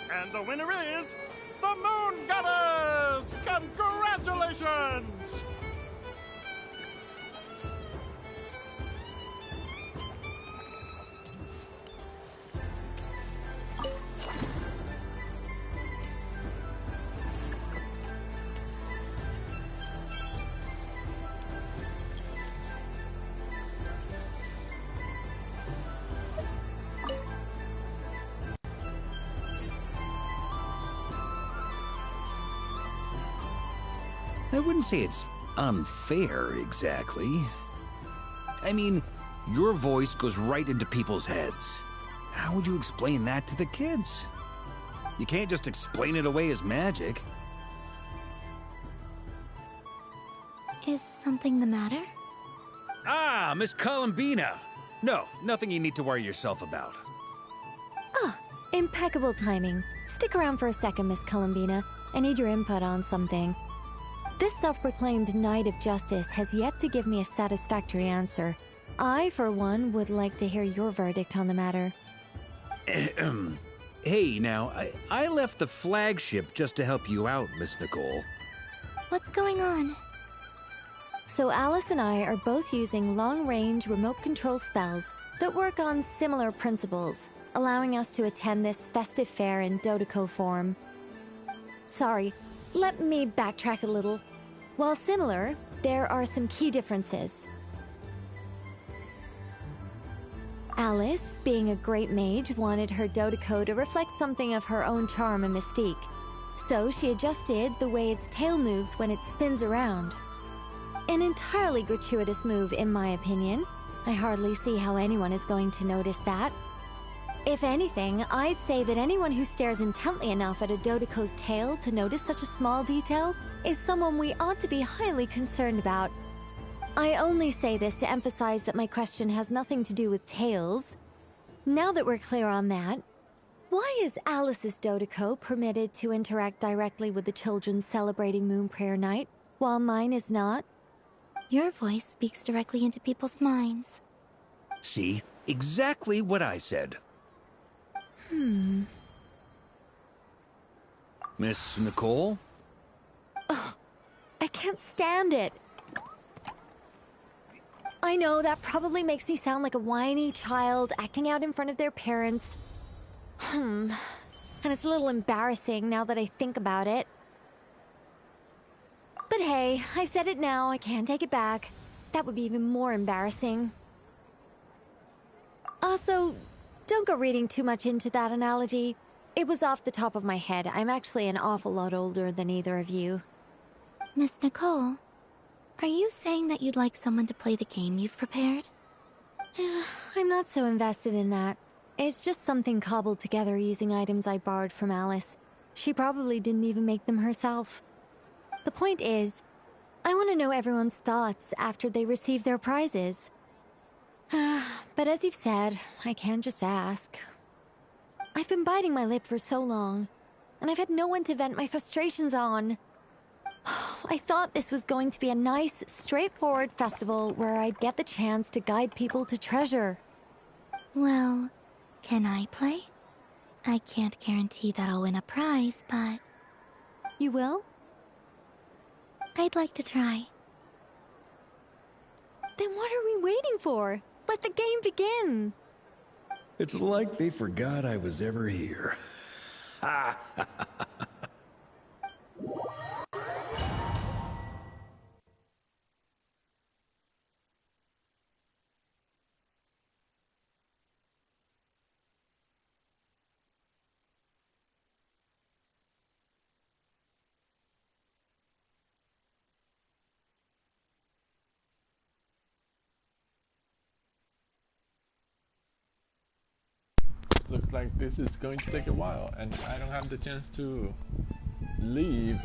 And the winner is the Moon Goddess! Congratulations! I wouldn't say it's unfair, exactly. I mean, your voice goes right into people's heads. How would you explain that to the kids? You can't just explain it away as magic. Is something the matter? Ah, Miss Columbina! No, nothing you need to worry yourself about. Ah, impeccable timing. Stick around for a second, Miss Columbina. I need your input on something. This self-proclaimed Knight of Justice has yet to give me a satisfactory answer. I, for one, would like to hear your verdict on the matter. Hey, now, I left the flagship just to help you out, Miss Nicole. What's going on? So Alice and I are both using long-range remote control spells that work on similar principles, allowing us to attend this festive fair in Dodoco form. Sorry, let me backtrack a little. While similar, there are some key differences. Alice, being a great mage, wanted her Dodoco to reflect something of her own charm and mystique. So she adjusted the way its tail moves when it spins around. An entirely gratuitous move, in my opinion. I hardly see how anyone is going to notice that. If anything, I'd say that anyone who stares intently enough at a Dodoco's tail to notice such a small detail is someone we ought to be highly concerned about. I only say this to emphasize that my question has nothing to do with tails. Now that we're clear on that, why is Alice's Dodoco permitted to interact directly with the children celebrating Moon Prayer Night, while mine is not? Your voice speaks directly into people's minds. See? Exactly what I said. Miss Nicole? Ugh, I can't stand it. I know that probably makes me sound like a whiny child acting out in front of their parents. And it's a little embarrassing now that I think about it. But hey, I've said it now, I can't take it back. That would be even more embarrassing. Also, don't go reading too much into that analogy. It was off the top of my head. I'm actually an awful lot older than either of you. Miss Nicole, are you saying that you'd like someone to play the game you've prepared? I'm not so invested in that. It's just something cobbled together using items I borrowed from Alice. She probably didn't even make them herself. The point is, I want to know everyone's thoughts after they receive their prizes. But as you've said, I can't just ask. I've been biting my lip for so long, and I've had no one to vent my frustrations on. I thought this was going to be a nice, straightforward festival where I'd get the chance to guide people to treasure. Well, can I play? I can't guarantee that I'll win a prize, but... You will? I'd like to try. Then what are we waiting for? Let the game begin! It's like they forgot I was ever here. Ha ha ha ha. Looks like this is going to take a while, and I don't have the chance to leave.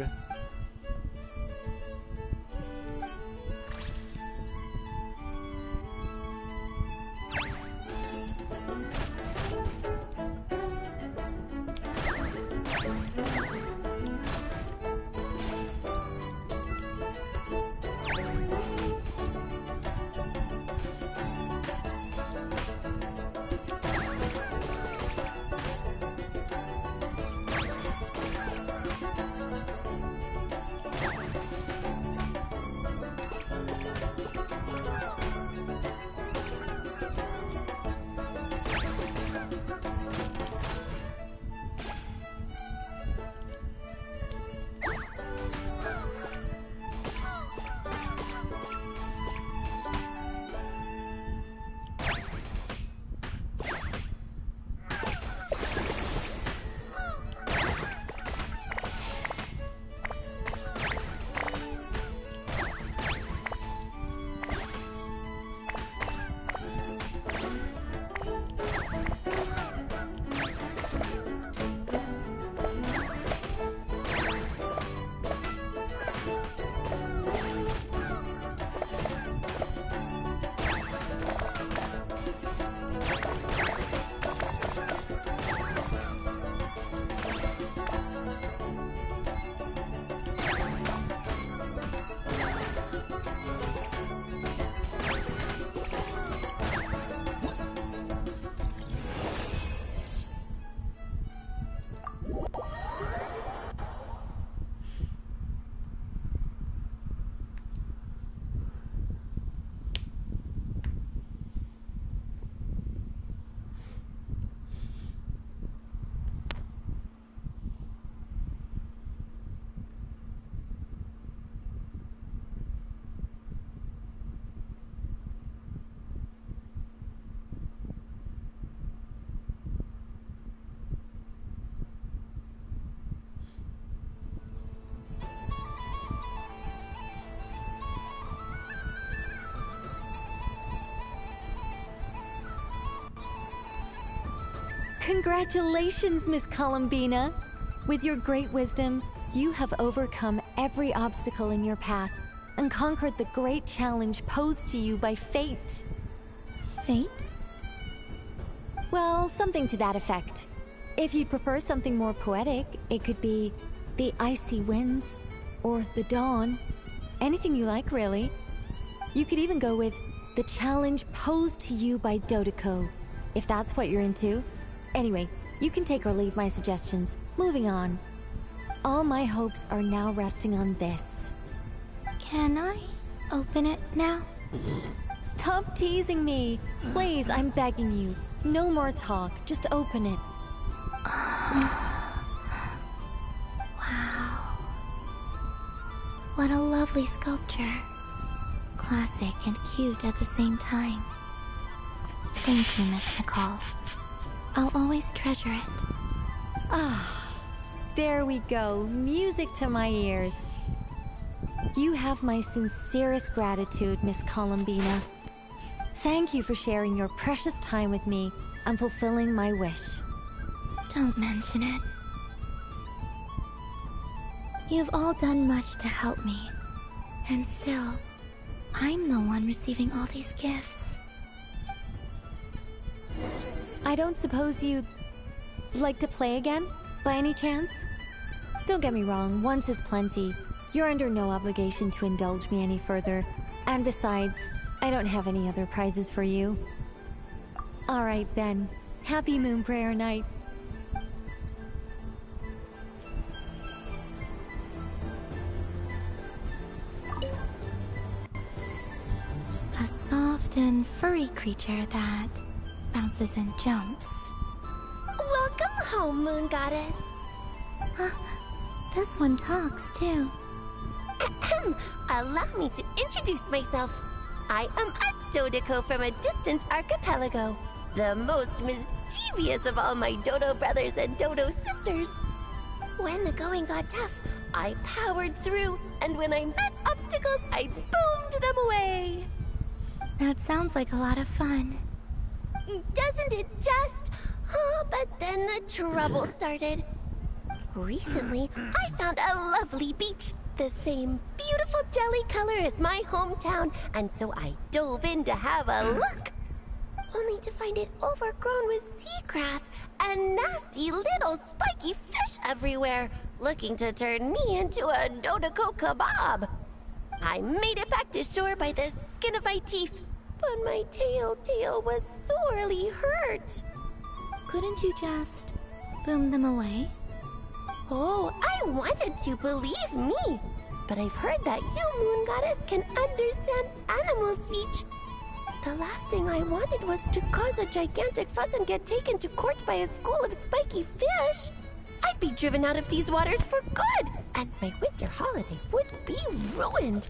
Congratulations, Miss Columbina! With your great wisdom, you have overcome every obstacle in your path and conquered the great challenge posed to you by fate. Fate? Well, something to that effect. If you'd prefer something more poetic, it could be the icy winds or the dawn. Anything you like, really. You could even go with the challenge posed to you by Dodeko, if that's what you're into. Anyway, you can take or leave my suggestions. Moving on. All my hopes are now resting on this. Can I open it now? Stop teasing me! Please, I'm begging you. No more talk. Just open it. Wow. What a lovely sculpture. Classic and cute at the same time. Thank you, Miss Nicole. I'll always treasure it. Ah, there we go. Music to my ears. You have my sincerest gratitude, Miss Columbina. Thank you for sharing your precious time with me and fulfilling my wish. Don't mention it. You've all done much to help me. And still, I'm the one receiving all these gifts. I don't suppose you'd like to play again, by any chance? Don't get me wrong, once is plenty. You're under no obligation to indulge me any further. And besides, I don't have any other prizes for you. Alright then. Happy Moon Prayer Night. A soft and furry creature that bounces and jumps. Welcome home, Moon Goddess. This one talks, too. Allow me to introduce myself. I am a Dodoco from a distant archipelago, the most mischievous of all my Dodo brothers and Dodo sisters. When the going got tough, I powered through, and when I met obstacles, I boomed them away. That sounds like a lot of fun. Doesn't it just? Oh, but then the trouble started. Recently, I found a lovely beach, the same beautiful jelly color as my hometown, and so I dove in to have a look. Only to find it overgrown with seagrass and nasty little spiky fish everywhere, looking to turn me into a Dodoco kebab. I made it back to shore by the skin of my teeth, but my tail was sorely hurt. Couldn't you just boom them away? Oh, I wanted to, believe me. But I've heard that you, Moon Goddess, can understand animal speech. The last thing I wanted was to cause a gigantic fuss and get taken to court by a school of spiky fish. I'd be driven out of these waters for good, and my winter holiday would be ruined.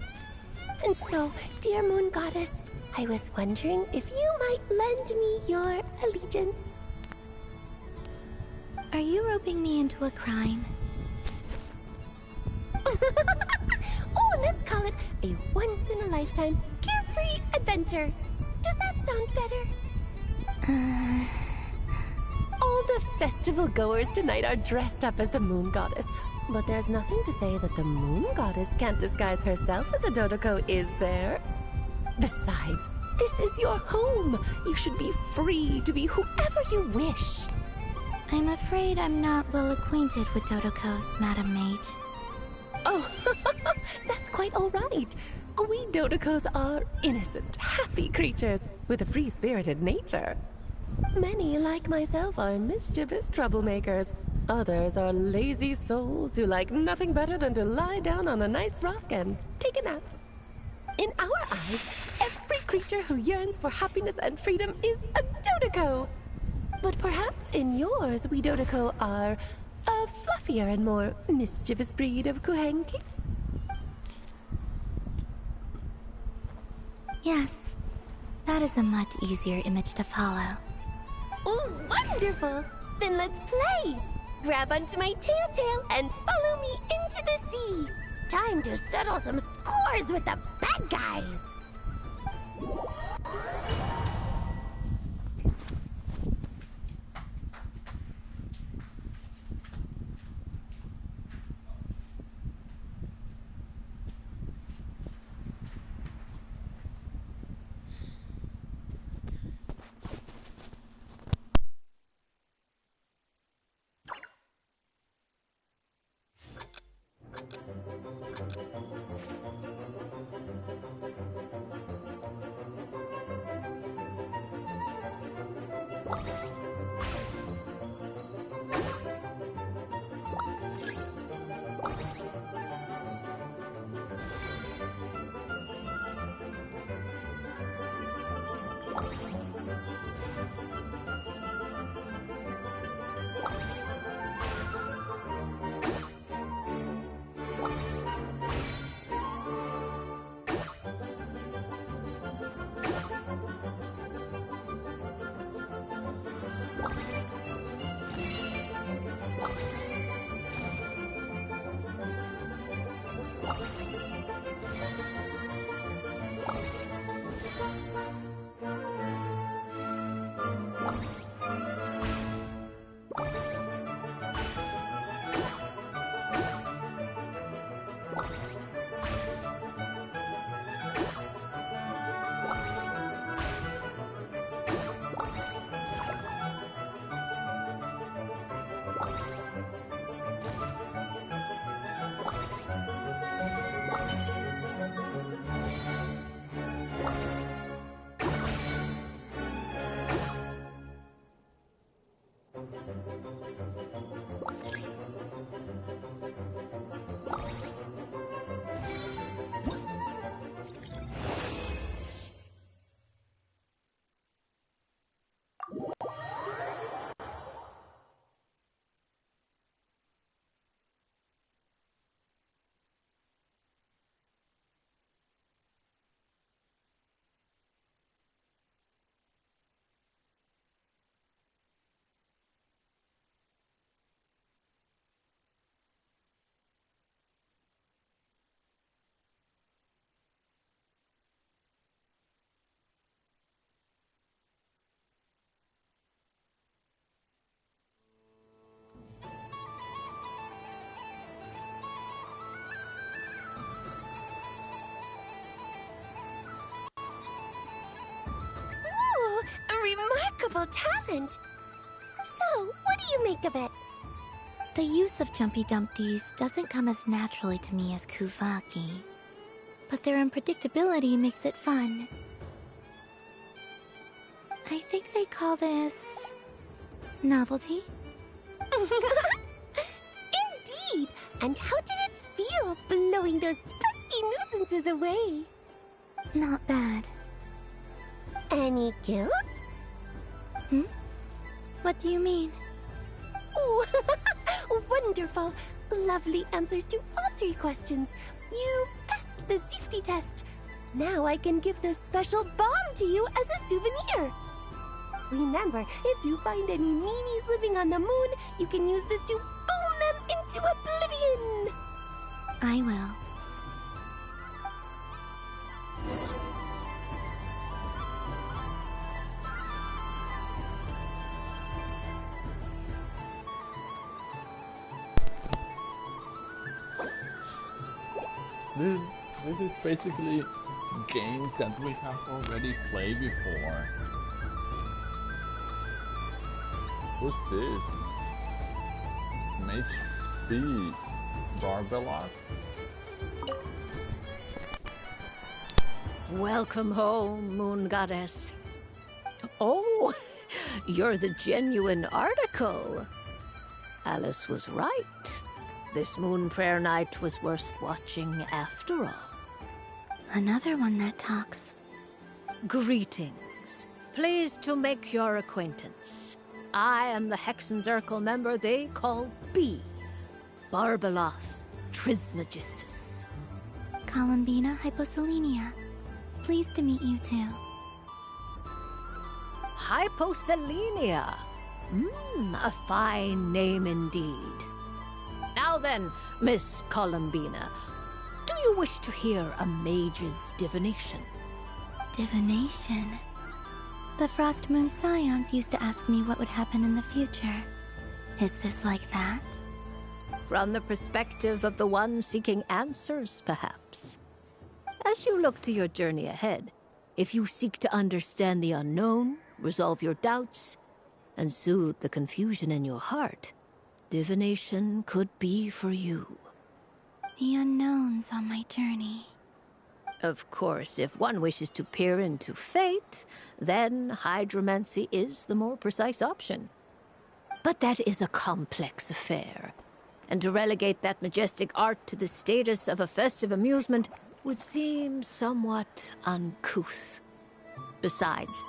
And so, dear Moon Goddess, I was wondering if you might lend me your allegiance. Are you roping me into a crime? Oh, let's call it a once-in-a-lifetime carefree adventure. Does that sound better? All the festival goers tonight are dressed up as the Moon Goddess, but there's nothing to say that the Moon Goddess can't disguise herself as a Dodoco, is there? Besides, this is your home. You should be free to be whoever you wish. I'm afraid I'm not well acquainted with Dodocos, Madam Mage. Oh, that's quite all right. We Dodocos are innocent, happy creatures with a free-spirited nature. Many, like myself, are mischievous troublemakers. Others are lazy souls who like nothing better than to lie down on a nice rock and take a nap. In our eyes, every creature who yearns for happiness and freedom is a Dodoco. But perhaps in yours, we Dodoco are a fluffier and more mischievous breed of Kuhenki? Yes, that is a much easier image to follow. Oh, wonderful! Then let's play! Grab onto my tail and follow me into the sea! Time to settle some scores with the bad guys! remarkable talent. So, what do you make of it? The use of Jumpy Dumpties doesn't come as naturally to me as Kuvaki. But their unpredictability makes it fun. I think they call this... novelty? Indeed! And how did it feel blowing those pesky nuisances away? Not bad. Any guilt? Hmm? What do you mean? Oh, wonderful! Lovely answers to all 3 questions. You've passed the safety test. Now I can give this special bomb to you as a souvenir. Remember, if you find any meanies living on the moon, you can use this to boom them into oblivion. I will. This is basically games that we have already played before. Who's this? Mage B. Barbelot? Welcome home, Moon Goddess. Oh, you're the genuine article. Alice was right. This moon prayer night was worth watching after all. Another one that talks. Greetings. Pleased to make your acquaintance. I am the Hexenzirkel member they call B. Barbeloth Trismegistus. Columbina Hyposelenia. Pleased to meet you too. Hyposelenia. A fine name indeed. Now then, Miss Columbina, do you wish to hear a mage's divination? Divination? The Frost Moon Scions used to ask me what would happen in the future. Is this like that? From the perspective of the one seeking answers, perhaps. As you look to your journey ahead, if you seek to understand the unknown, resolve your doubts, and soothe the confusion in your heart, divination could be for you. The unknowns on my journey. Of course, if one wishes to peer into fate, then hydromancy is the more precise option. But that is a complex affair, and to relegate that majestic art to the status of a festive amusement would seem somewhat uncouth. Besides,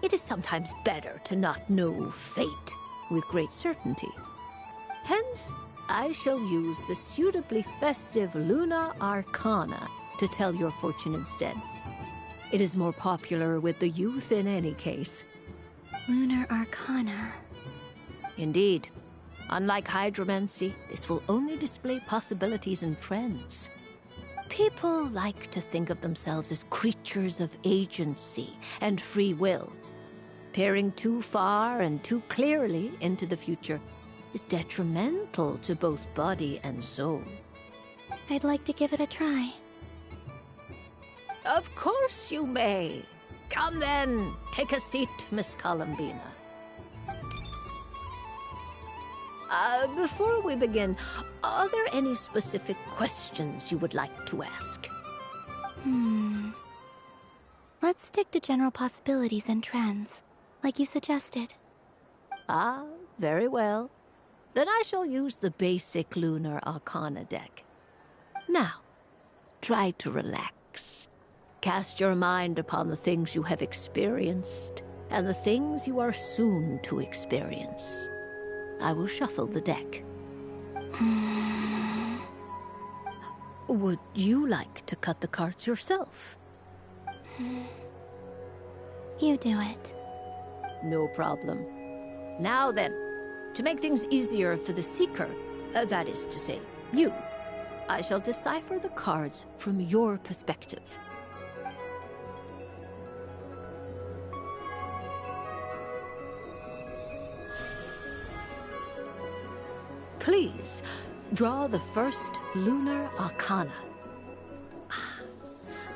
it is sometimes better to not know fate with great certainty. Hence, I shall use the suitably festive Luna Arcana to tell your fortune instead. It is more popular with the youth in any case. Lunar Arcana. Indeed. Unlike hydromancy, this will only display possibilities and trends. People like to think of themselves as creatures of agency and free will. Peering too far and too clearly into the future is detrimental to both body and soul. I'd like to give it a try. Of course you may. Come then, take a seat, Miss Columbina. Before we begin, are there any specific questions you would like to ask? Let's stick to general possibilities and trends, like you suggested. Ah, very well. Then I shall use the basic Lunar Arcana deck. Now, try to relax. Cast your mind upon the things you have experienced and the things you are soon to experience. I will shuffle the deck. Would you like to cut the cards yourself? You do it. No problem. Now then, to make things easier for the seeker, that is to say, you, I shall decipher the cards from your perspective. Please, draw the first Lunar Arcana.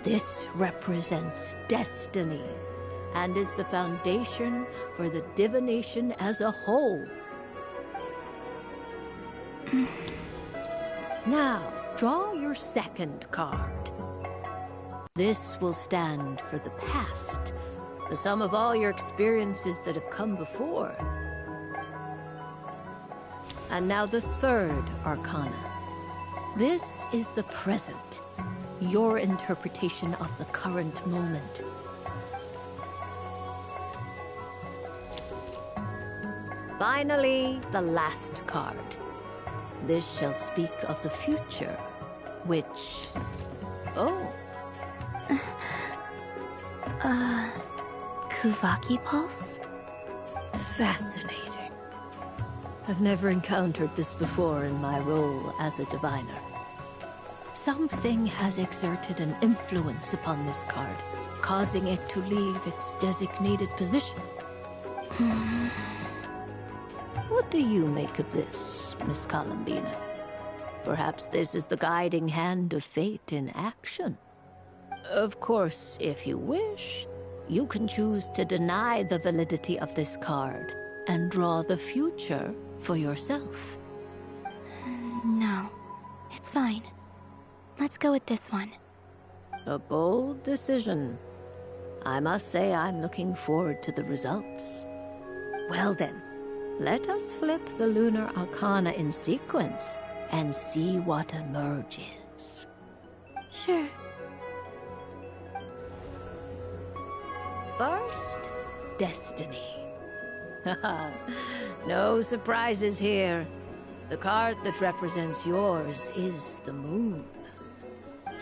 This represents destiny. and is the foundation for the divination as a whole. Now, draw your second card. This will stand for the past, the sum of all your experiences that have come before. And now the third arcana. This is the present, your interpretation of the current moment. Finally, the last card. This shall speak of the future, which... Oh. Kuvaki Pulse? Fascinating. I've never encountered this before in my role as a diviner. Something has exerted an influence upon this card, causing it to leave its designated position. What do you make of this, Miss Columbina? Perhaps this is the guiding hand of fate in action. Of course, if you wish, you can choose to deny the validity of this card and draw the future for yourself. No, it's fine. Let's go with this one. A bold decision. I must say I'm looking forward to the results. Well then, let us flip the lunar arcana in sequence and see what emerges. Sure. First, Destiny. No surprises here. The card that represents yours is the moon.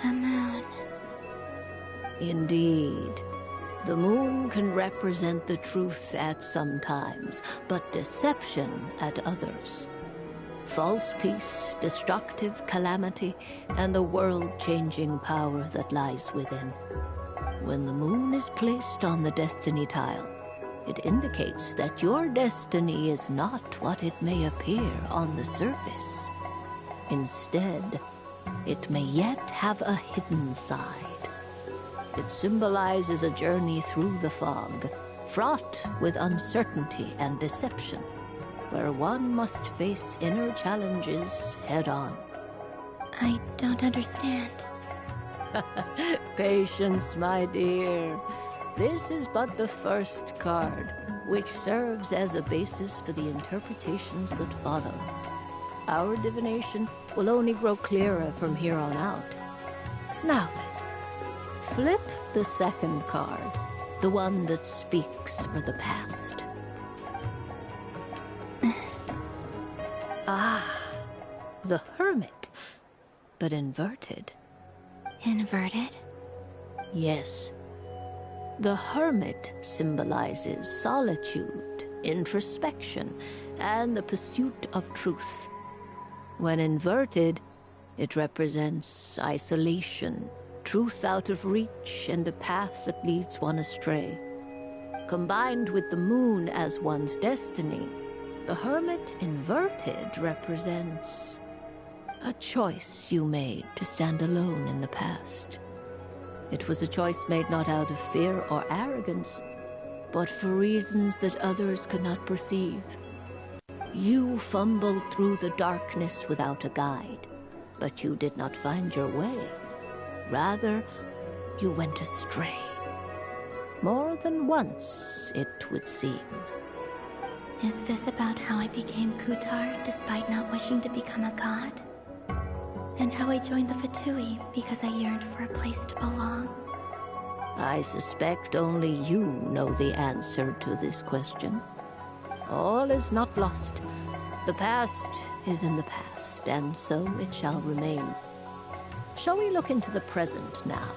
The moon. Indeed. The moon can represent the truth at some times, but deception at others. False peace, destructive calamity, and the world-changing power that lies within. When the moon is placed on the destiny tile, it indicates that your destiny is not what it may appear on the surface. Instead, it may yet have a hidden side. It symbolizes a journey through the fog, fraught with uncertainty and deception, where one must face inner challenges head-on. I don't understand. Patience, my dear. This is but the first card, which serves as a basis for the interpretations that follow. Our divination will only grow clearer from here on out. Now then, flip the second card, the one that speaks for the past. The Hermit, but inverted. Inverted? Yes. The Hermit symbolizes solitude, introspection, and the pursuit of truth. When inverted, it represents isolation, truth out of reach, and a path that leads one astray. Combined with the moon as one's destiny, the Hermit inverted represents a choice you made to stand alone in the past. It was a choice made not out of fear or arrogance, but for reasons that others could not perceive. You fumbled through the darkness without a guide, but you did not find your way. Rather, you went astray. More than once, it would seem. Is this about how I became Kutar despite not wishing to become a god? And how I joined the Fatui because I yearned for a place to belong? I suspect only you know the answer to this question. All is not lost. The past is in the past, and so it shall remain. Shall we look into the present now?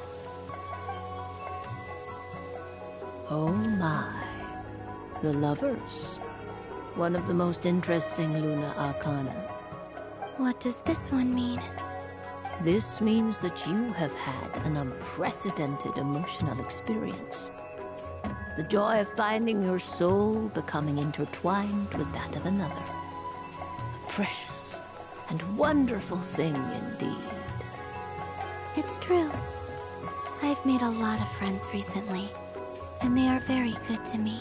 Oh my. The Lovers. One of the most interesting Luna Arcana. What does this one mean? This means that you have had an unprecedented emotional experience. The joy of finding your soul becoming intertwined with that of another. A precious and wonderful thing indeed. It's true. I've made a lot of friends recently. and they are very good to me.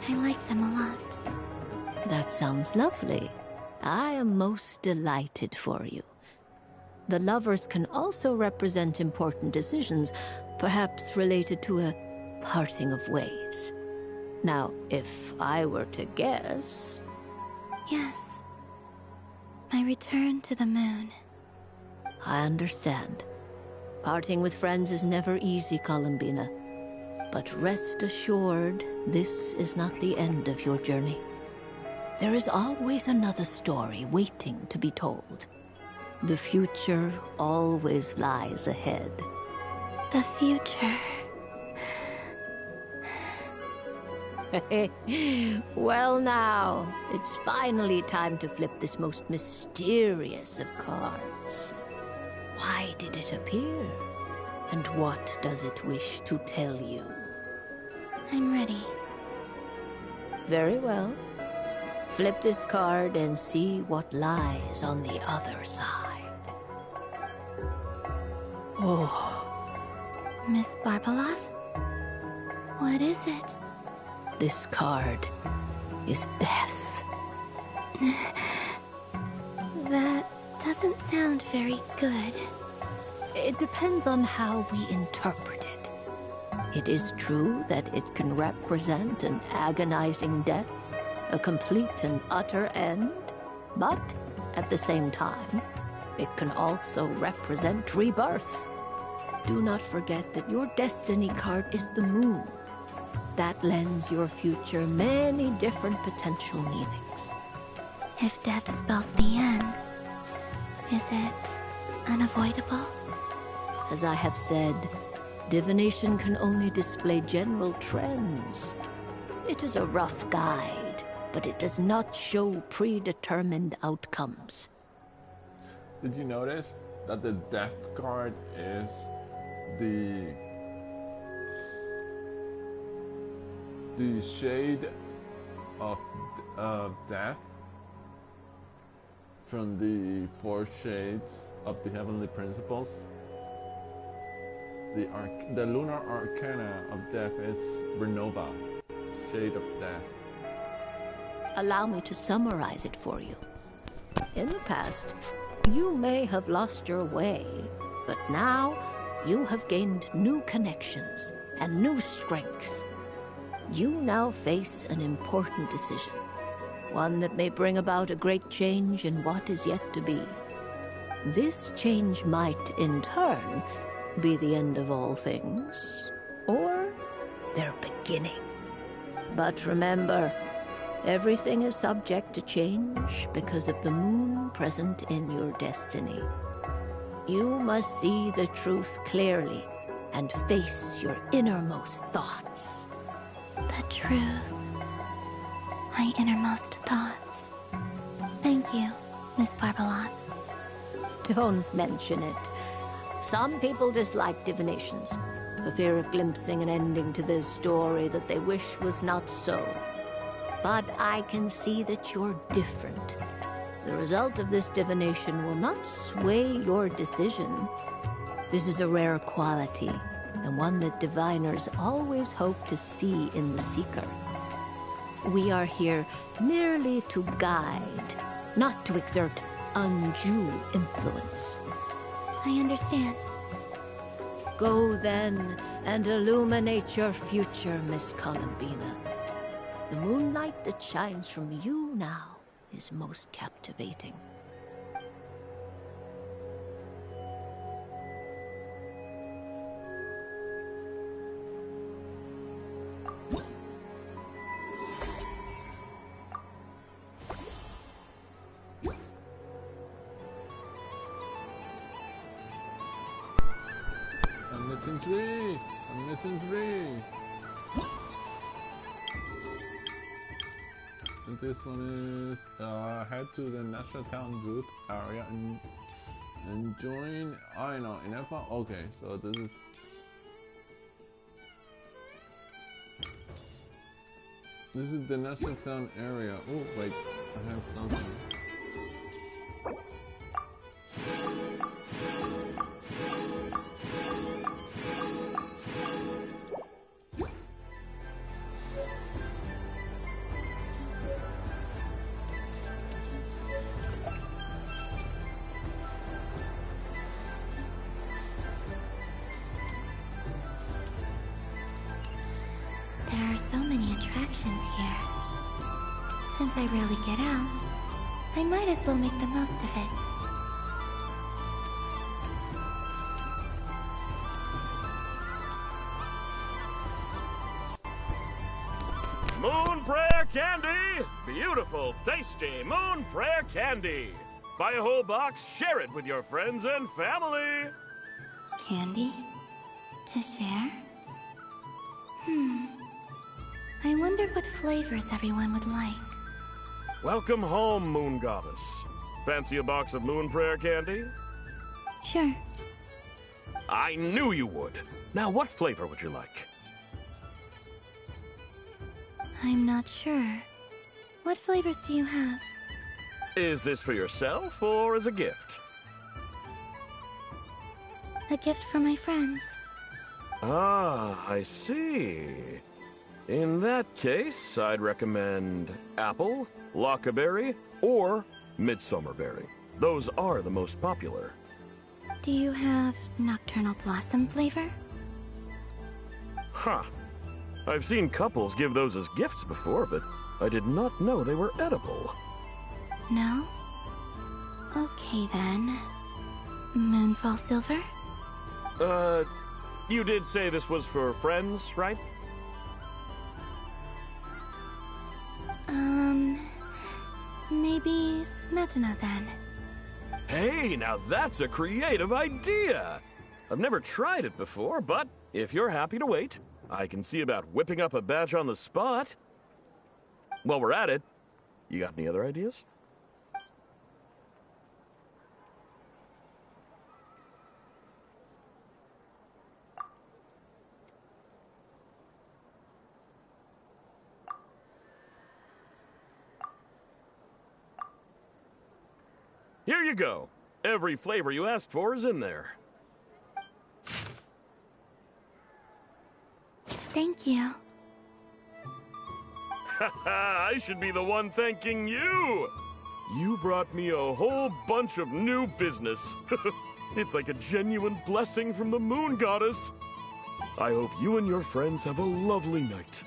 I like them a lot. That sounds lovely. I am most delighted for you. The lovers can also represent important decisions, perhaps related to a parting of ways. Now, if I were to guess... Yes. My return to the moon. I understand. Parting with friends is never easy, Columbina. But rest assured, this is not the end of your journey. There is always another story waiting to be told. The future always lies ahead. The future. Well now, it's finally time to flip this most mysterious of cards. Why did it appear? And what does it wish to tell you? I'm ready. Very well. Flip this card and see what lies on the other side. Oh. Miss Barbeloth? What is it? This card is death. That doesn't sound very good. It depends on how we interpret it. It is true that it can represent an agonizing death, a complete and utter end, but at the same time, it can also represent rebirth. Do not forget that your destiny card is the moon. That lends your future many different potential meanings. If death spells the end, is it unavoidable? As I have said, divination can only display general trends. It is a rough guide, but it does not show predetermined outcomes. Did you notice that the death card is the shade of death from the 4 shades of the heavenly principles? The lunar arcana of death is Renova, shade of death. Allow me to summarize it for you. In the past, you may have lost your way, but now you have gained new connections and new strength. You now face an important decision, one that may bring about a great change in what is yet to be. This change might, in turn, be the end of all things, or their beginning. But remember, everything is subject to change because of the moon present in your destiny. You must see the truth clearly and face your innermost thoughts. The truth. My innermost thoughts. Thank you, Miss Barbeloth. Don't mention it. Some people dislike divinations, for fear of glimpsing an ending to their story that they wish was not so. But I can see that you're different. The result of this divination will not sway your decision. This is a rare quality, and one that diviners always hope to see in the seeker. We are here merely to guide, not to exert undue influence. I understand. Go then and illuminate your future, Miss Columbina. The moonlight that shines from you now is most captivating. I'm missing 3! I'm missing 3! And this one is head to the National Town Booth area and join. I know, in Alpha. Okay, so this is the National Town area. Oh wait, I have something. Since I rarely get out, I might as well make the most of it. Moon Prayer Candy! Beautiful, tasty Moon Prayer Candy! Buy a whole box, share it with your friends and family! Candy? To share? I wonder what flavors everyone would like. Welcome home, Moon Goddess. Fancy a box of Moon Prayer Candy? Sure. I knew you would. Now, what flavor would you like? I'm not sure. What flavors do you have? Is this for yourself or as a gift? A gift for my friends. Ah, I see. In that case, I'd recommend apple, lockaberry, or midsummerberry. Those are the most popular. Do you have nocturnal blossom flavor? Huh. I've seen couples give those as gifts before, but I did not know they were edible. No? Okay then. Moonfall silver? You did say this was for friends, right? Maybe smetana then. Hey, now that's a creative idea! I've never tried it before, but if you're happy to wait, I can see about whipping up a batch on the spot. While we're at it, you got any other ideas? Here you go. Every flavor you asked for is in there. Thank you. Haha, I should be the one thanking you! You brought me a whole bunch of new business. It's like a genuine blessing from the Moon Goddess. I hope you and your friends have a lovely night.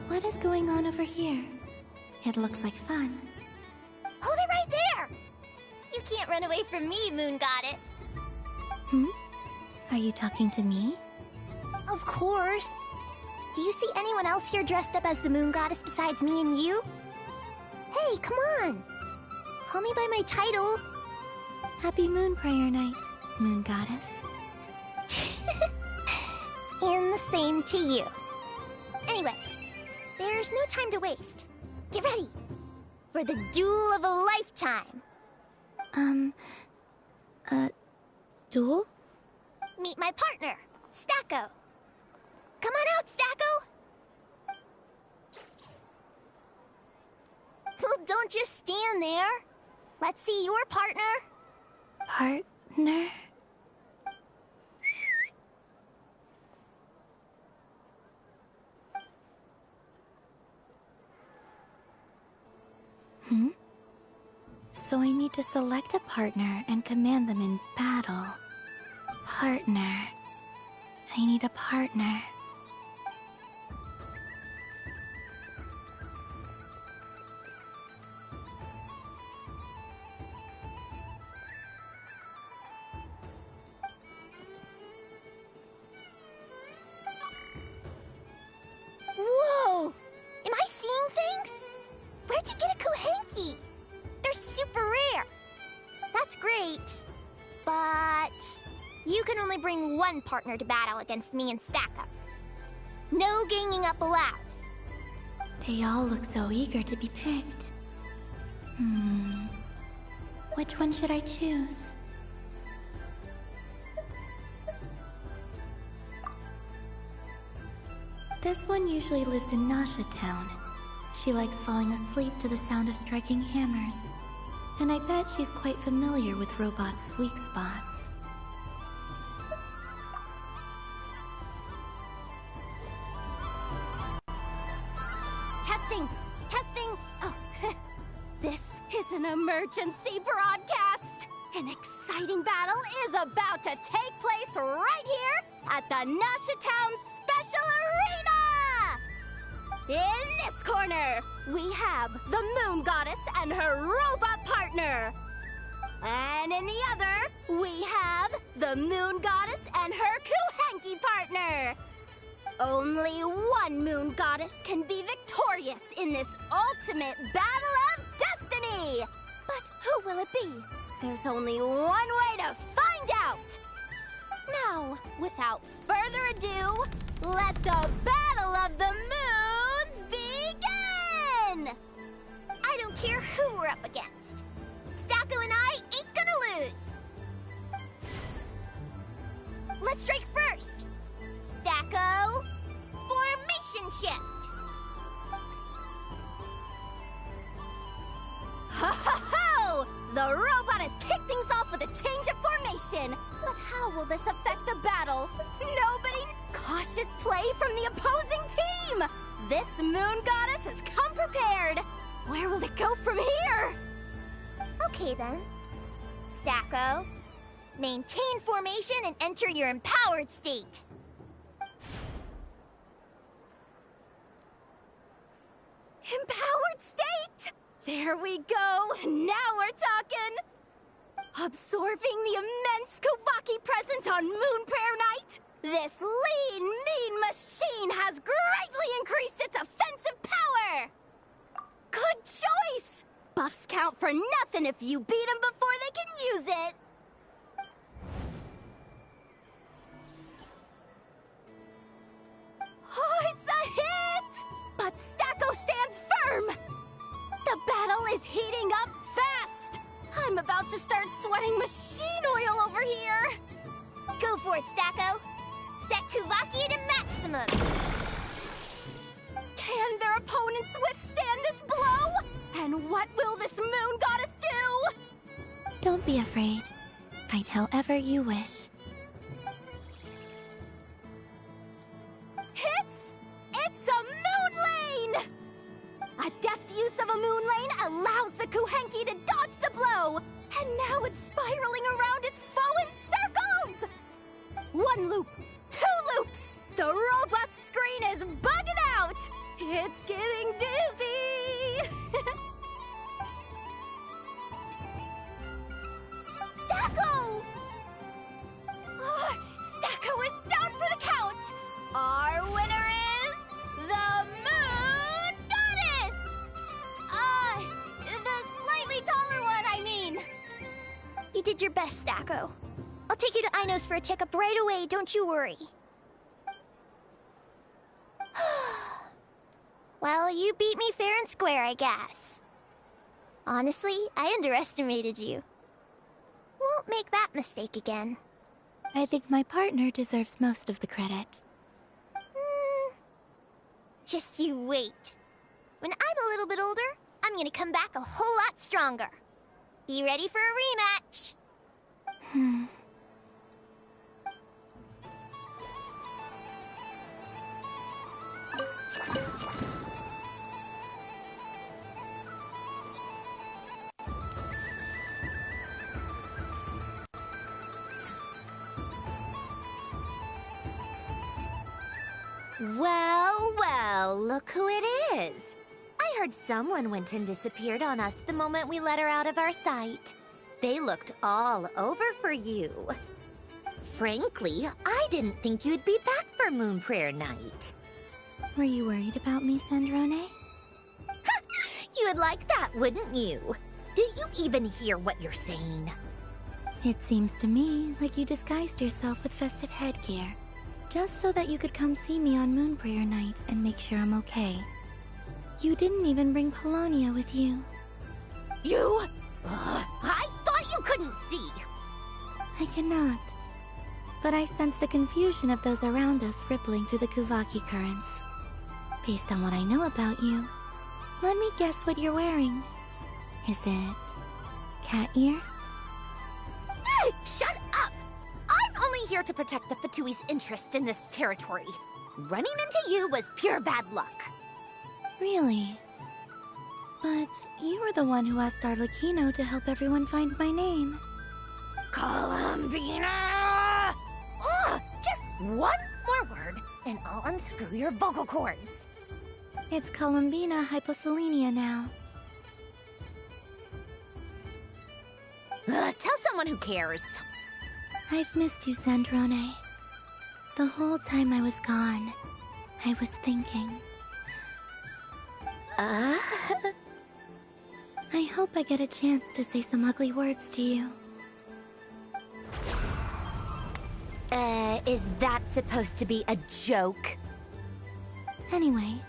What is going on over here? It looks like fun. Hold it right there! You can't run away from me, Moon Goddess. Are you talking to me? Of course. Do you see anyone else here dressed up as the Moon Goddess besides me and you? Hey, come on! Call me by my title. Happy Moon Prayer Night, Moon Goddess. And the same to you. Anyway, there's no time to waste. Get ready for the duel of a lifetime. Duel? Meet my partner, Stacko. Come on out, Stacko! Well, don't just stand there. Let's see your partner. Partner? So I need to select a partner and command them in battle. Partner. I need a partner. Whoa! Am I seeing things? Where'd you get a Kuhenki? They're super rare. That's great. But you can only bring one partner to battle against me and Stacko. No ganging up allowed. They all look so eager to be picked. Which one should I choose? This one usually lives in Nasha Town. She likes falling asleep to the sound of striking hammers. And I bet she's quite familiar with robots' weak spots. Testing! Testing! Oh, this is an emergency broadcast! An exciting battle is about to take place right here at the Nashatown Special Arena! In this corner, we have the Moon Goddess and her robot partner. And in the other, we have the Moon Goddess and her Kuhanki partner. Only one Moon Goddess can be victorious in this ultimate battle of destiny! But who will it be? There's only one way to find out! Now, without further ado, let the Battle of the Moons begin! I don't care who we're up against. Stacko and I ain't gonna lose! Let's strike first! Stacko, formation shift! Ho ho ho! The robot has kicked things off with a change of formation! But how will this affect the battle? Nobody... Cautious play from the opposing team! This Moon Goddess has come prepared! Where will it go from here? Okay then. Stacko, maintain formation and enter your empowered state. Empowered state? There we go! Now we're talking! Absorbing the immense Kovaki present on Moon Prayer Night, this lean, mean machine has greatly increased its offensive power! Good choice! Buffs count for nothing if you beat them before they can use it! Oh, it's a hit! But Stacko stands firm! The battle is heating up fast! I'm about to start sweating machine oil over here! Go for it, Stacko! Set Kuvaki to maximum! Can their opponents withstand this blow? And what will this Moon Goddess do? Don't be afraid. Fight however you wish. It's a moon lane! A deft use of a moon lane allows the Kuhanki to dodge the blow! And now it's spiraling around its foe in circles! One loop, two loops! The robot's screen is bugging out! It's getting dizzy! Stacko! Oh, Stacko is down for the count! Our winner is the Moon Goddess! The slightly taller one, I mean. You did your best, Stacko. I'll take you to Ainos for a checkup right away, don't you worry. Well, you beat me fair and square, I guess. Honestly, I underestimated you. Won't make that mistake again. I think my partner deserves most of the credit. Just you wait. When I'm a little bit older, I'm gonna come back a whole lot stronger. Be ready for a rematch. Well, well, look who it is. I heard someone went and disappeared on us the moment we let her out of our sight. They looked all over for you. Frankly, I didn't think you'd be back for Moon Prayer Night. Were you worried about me, Sandrone? You would like that, wouldn't you? Do you even hear what you're saying? It seems to me like you disguised yourself with festive headgear, just so that you could come see me on Moon Prayer Night and make sure I'm okay. You didn't even bring Polonia with you. You? I thought you couldn't see! I cannot. But I sense the confusion of those around us rippling through the Kuvaki currents. Based on what I know about you, let me guess what you're wearing. Is it cat ears? Shut up! I'm only here to protect the Fatui's interest in this territory. Running into you was pure bad luck. Really? But you were the one who asked Arlecchino to help everyone find my name. Columbina! Ugh! Just one more word, and I'll unscrew your vocal cords. It's Columbina hyposelenia now. Tell someone who cares. I've missed you, Sandrone. The whole time I was gone, I was thinking. I hope I get a chance to say some ugly words to you. Is that supposed to be a joke? Anyway,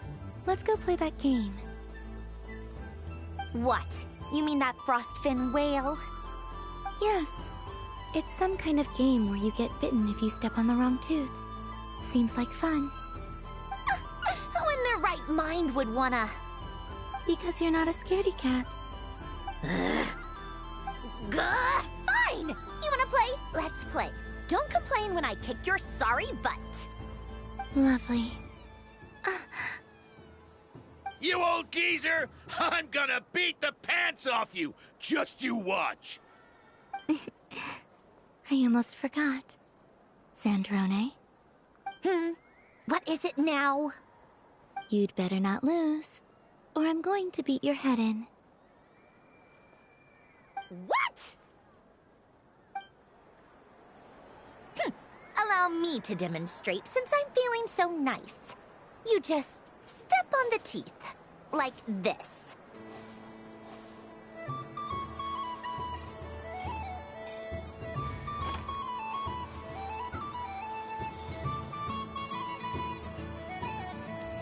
let's go play that game. What? You mean that frostfin whale? Yes. It's some kind of game where you get bitten if you step on the wrong tooth. Seems like fun. Who in their right mind would wanna... Because you're not a scaredy cat. Fine! You wanna play? Let's play. Don't complain when I kick your sorry butt. Lovely. You old geezer! I'm gonna beat the pants off you! Just you watch! I almost forgot. Sandrone? What is it now? You'd better not lose, or I'm going to beat your head in. What? Allow me to demonstrate since I'm feeling so nice. You just step on the teeth, like this.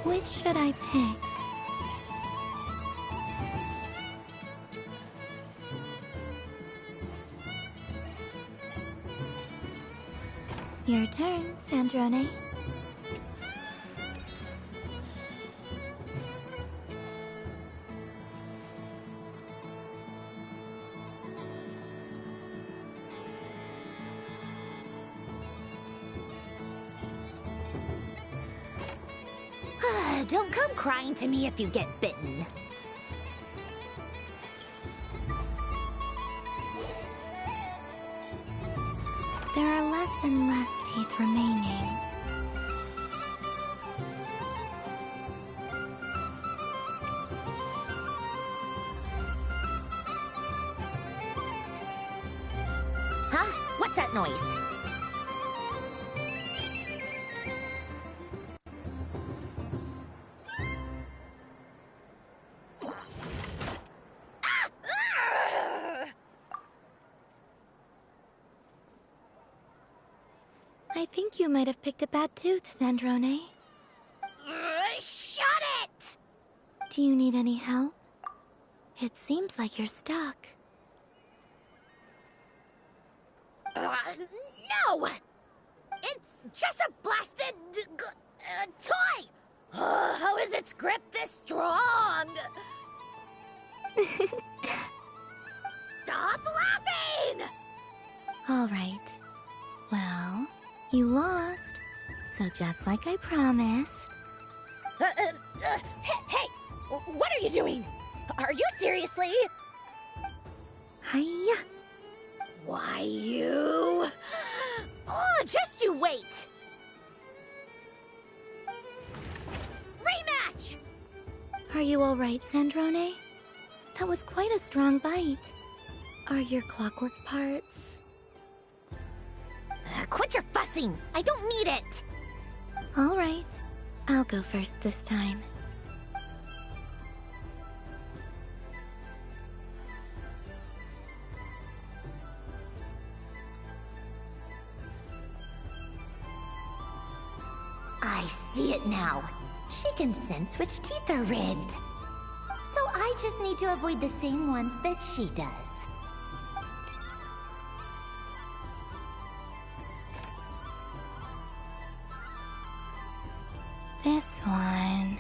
Which should I pick? Your turn, Sandrone. Don't come crying to me if you get bitten. There are less and less teeth remaining. Huh? What's that noise? I think you might have picked a bad tooth, Sandrone. Shut it! Do you need any help? It seems like you're stuck. No! It's just a blasted... toy! How is its grip this strong? Stop laughing! All right. Well, you lost. So just like I promised... Hey! What are you doing? Are you seriously? Hiya! Why, you... Oh, just you wait! Rematch! Are you all right, Sandrone? That was quite a strong bite. Are your clockwork parts? Quit your fussing! I don't need it! All right. I'll go first this time. I see it now. She can sense which teeth are rigged. So I just need to avoid the same ones that she does. This one...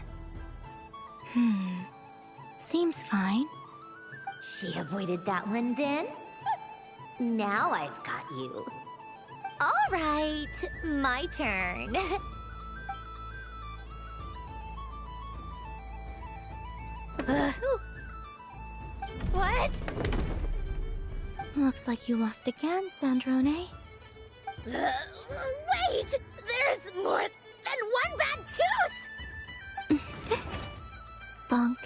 Seems fine. She avoided that one then? Now I've got you. All right, my turn. What? Looks like you lost again, Sandrone. Wait! There's more than one bad tooth! Bonk.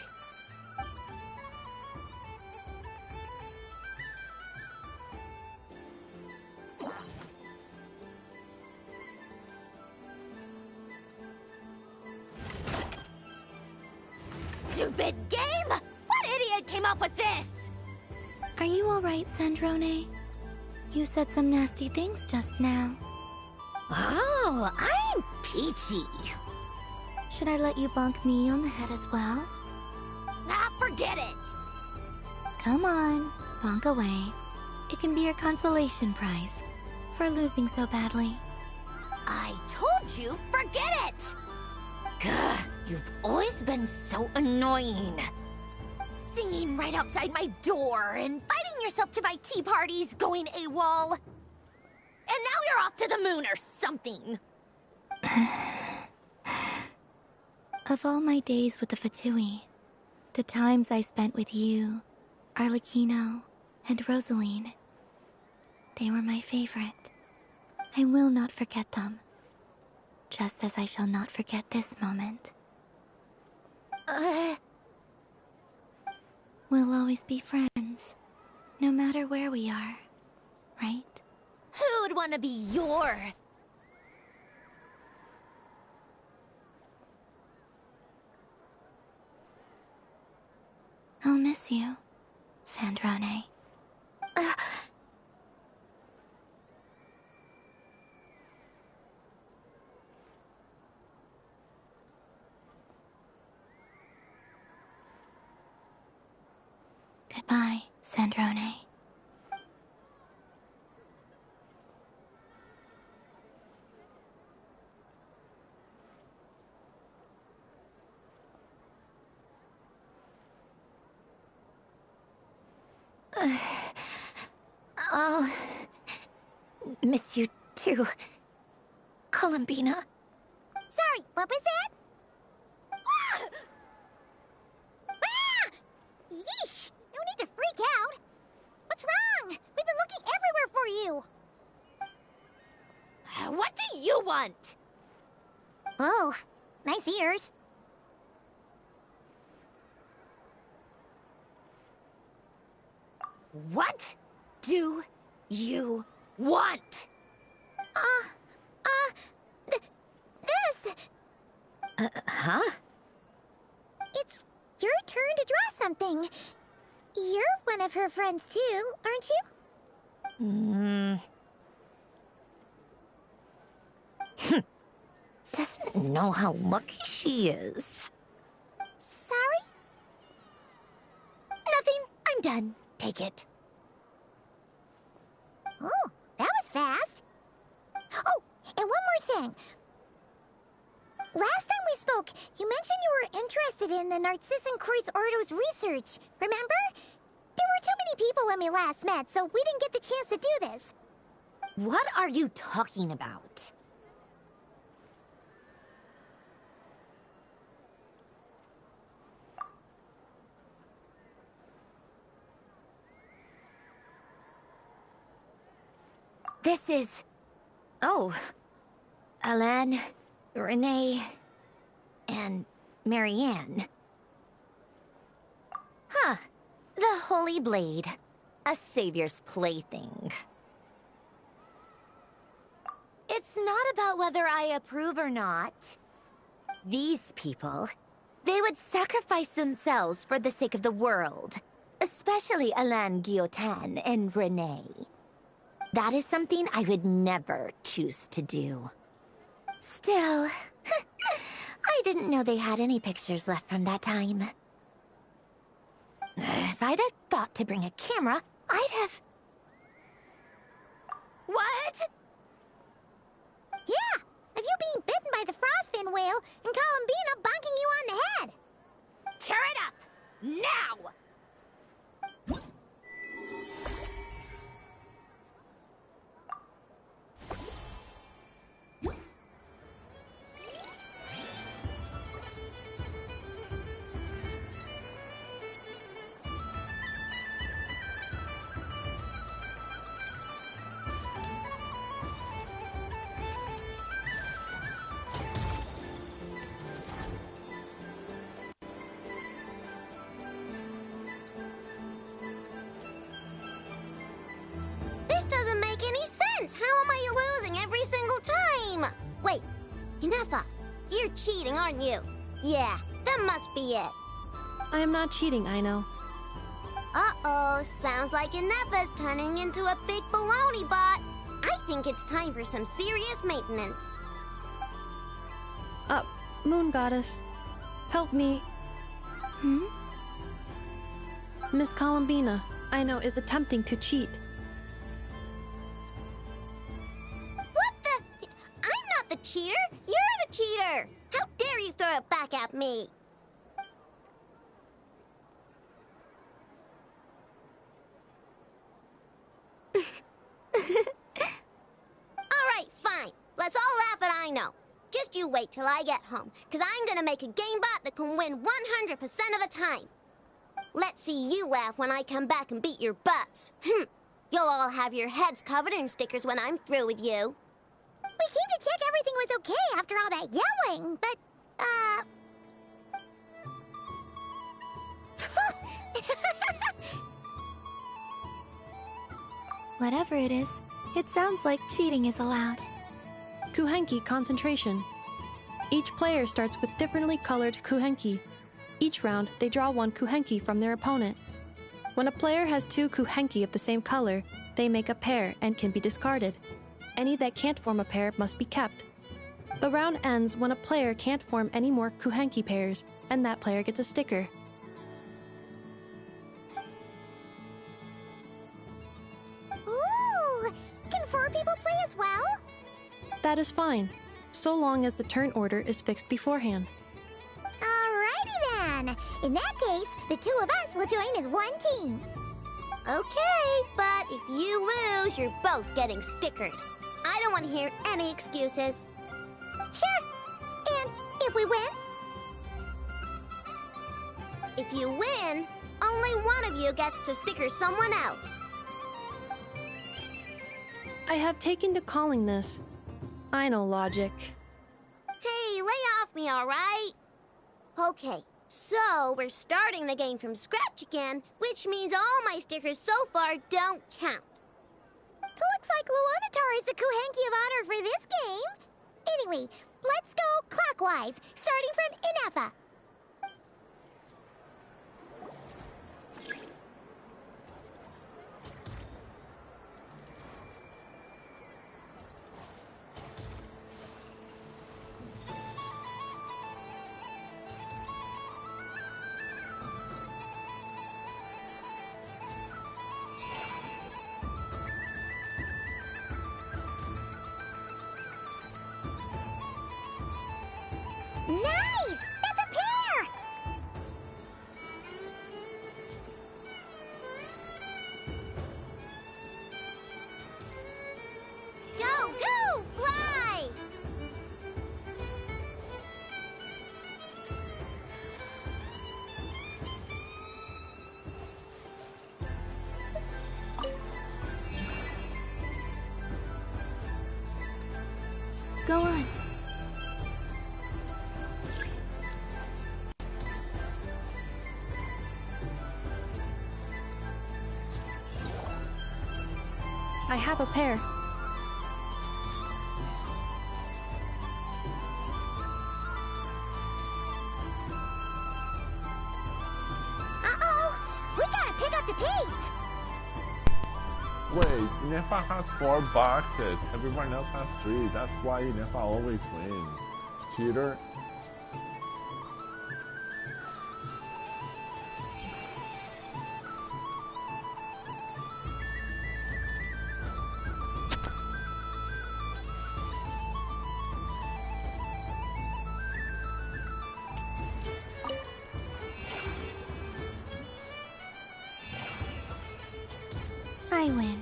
Stupid game! What idiot came up with this? Are you alright, Sandrone? You said some nasty things just now. Oh, I'm peachy. Should I let you bonk me on the head as well? Ah, forget it! Come on, bonk away. It can be your consolation prize for losing so badly. I told you, forget it! Gah, you've always been so annoying. Singing right outside my door, inviting yourself to my tea parties, going AWOL. And now you're off to the moon or something. Of all my days with the Fatui, the times I spent with you, Arlecchino, and Rosaline, they were my favorite. I will not forget them. Just as I shall not forget this moment. We'll always be friends, no matter where we are, right? Who would want to be your... I'll miss you, Sandrone. Goodbye, Sandrone. I'll miss you too, Columbina. Sorry, what was that? Ah! Ah! Yeesh! No need to freak out. What's wrong? We've been looking everywhere for you. What do you want? Oh, nice ears. What do you want? This! Huh? It's your turn to draw something. You're one of her friends too, aren't you? Doesn't know how lucky she is. Sorry? Nothing. I'm done. Take it. Oh, that was fast. Oh, and one more thing. Last time we spoke, you mentioned you were interested in the Narcissan Kreuz Ordo's research, remember? There were too many people when we last met, so we didn't get the chance to do this. What are you talking about? This is... Oh. Alain, Renee, and Marianne. Huh. The Holy Blade. A savior's plaything. It's not about whether I approve or not. These people, they would sacrifice themselves for the sake of the world. Especially Alain Guillotin and Renee. That is something I would never choose to do. Still, I didn't know they had any pictures left from that time. If I'd have thought to bring a camera, I'd have... What? Yeah, of you being bitten by the frostfin whale and Columbina bonking you on the head. Tear it up! Now! how am I losing every single time? Wait, Inefa, you're cheating, aren't you? Yeah, that must be it. I am not cheating, Aino. Uh-oh, sounds like Inefa's turning into a big baloney bot. I think it's time for some serious maintenance. Moon Goddess, help me. Miss Columbina, Aino is attempting to cheat. What the? I'm not the cheater. You're the cheater. How dare you throw it back at me? Alright, fine. Let's all laugh at Aino. Just you wait till I get home, because I'm gonna make a game bot that can win 100% of the time. Let's see you laugh when I come back and beat your butts. You'll all have your heads covered in stickers when I'm through with you. We came to check everything was okay after all that yelling, but, Whatever it is, it sounds like cheating is allowed. Kuhenki concentration. Each player starts with differently colored kuhenki. Each round, they draw one kuhenki from their opponent. When a player has two kuhenki of the same color, they make a pair and can be discarded. Any that can't form a pair must be kept. The round ends when a player can't form any more kuhenki pairs, and that player gets a sticker. ooh, can 4 people play as well? That is fine, so long as the turn order is fixed beforehand. Alrighty then. In that case, the 2 of us will join as one team. Okay, but if you lose, you're both getting stickered. I don't want to hear any excuses. Sure. And if we win? If you win, only one of you gets to sticker someone else. I have taken to calling this. I know logic. Hey, lay off me, alright? Okay, so we're starting the game from scratch again, which means all my stickers so far don't count. Looks like Luanatar is the Kuhenki of honor for this game. Anyway, let's go clockwise, starting from Inefa. Nice! That's a pair! Go, go, fly! Go on. I have a pair. Uh-oh! We gotta pick up the pace! Wait, Inefa has 4 boxes. Everyone else has 3. That's why Inefa always wins. Cheater. I win.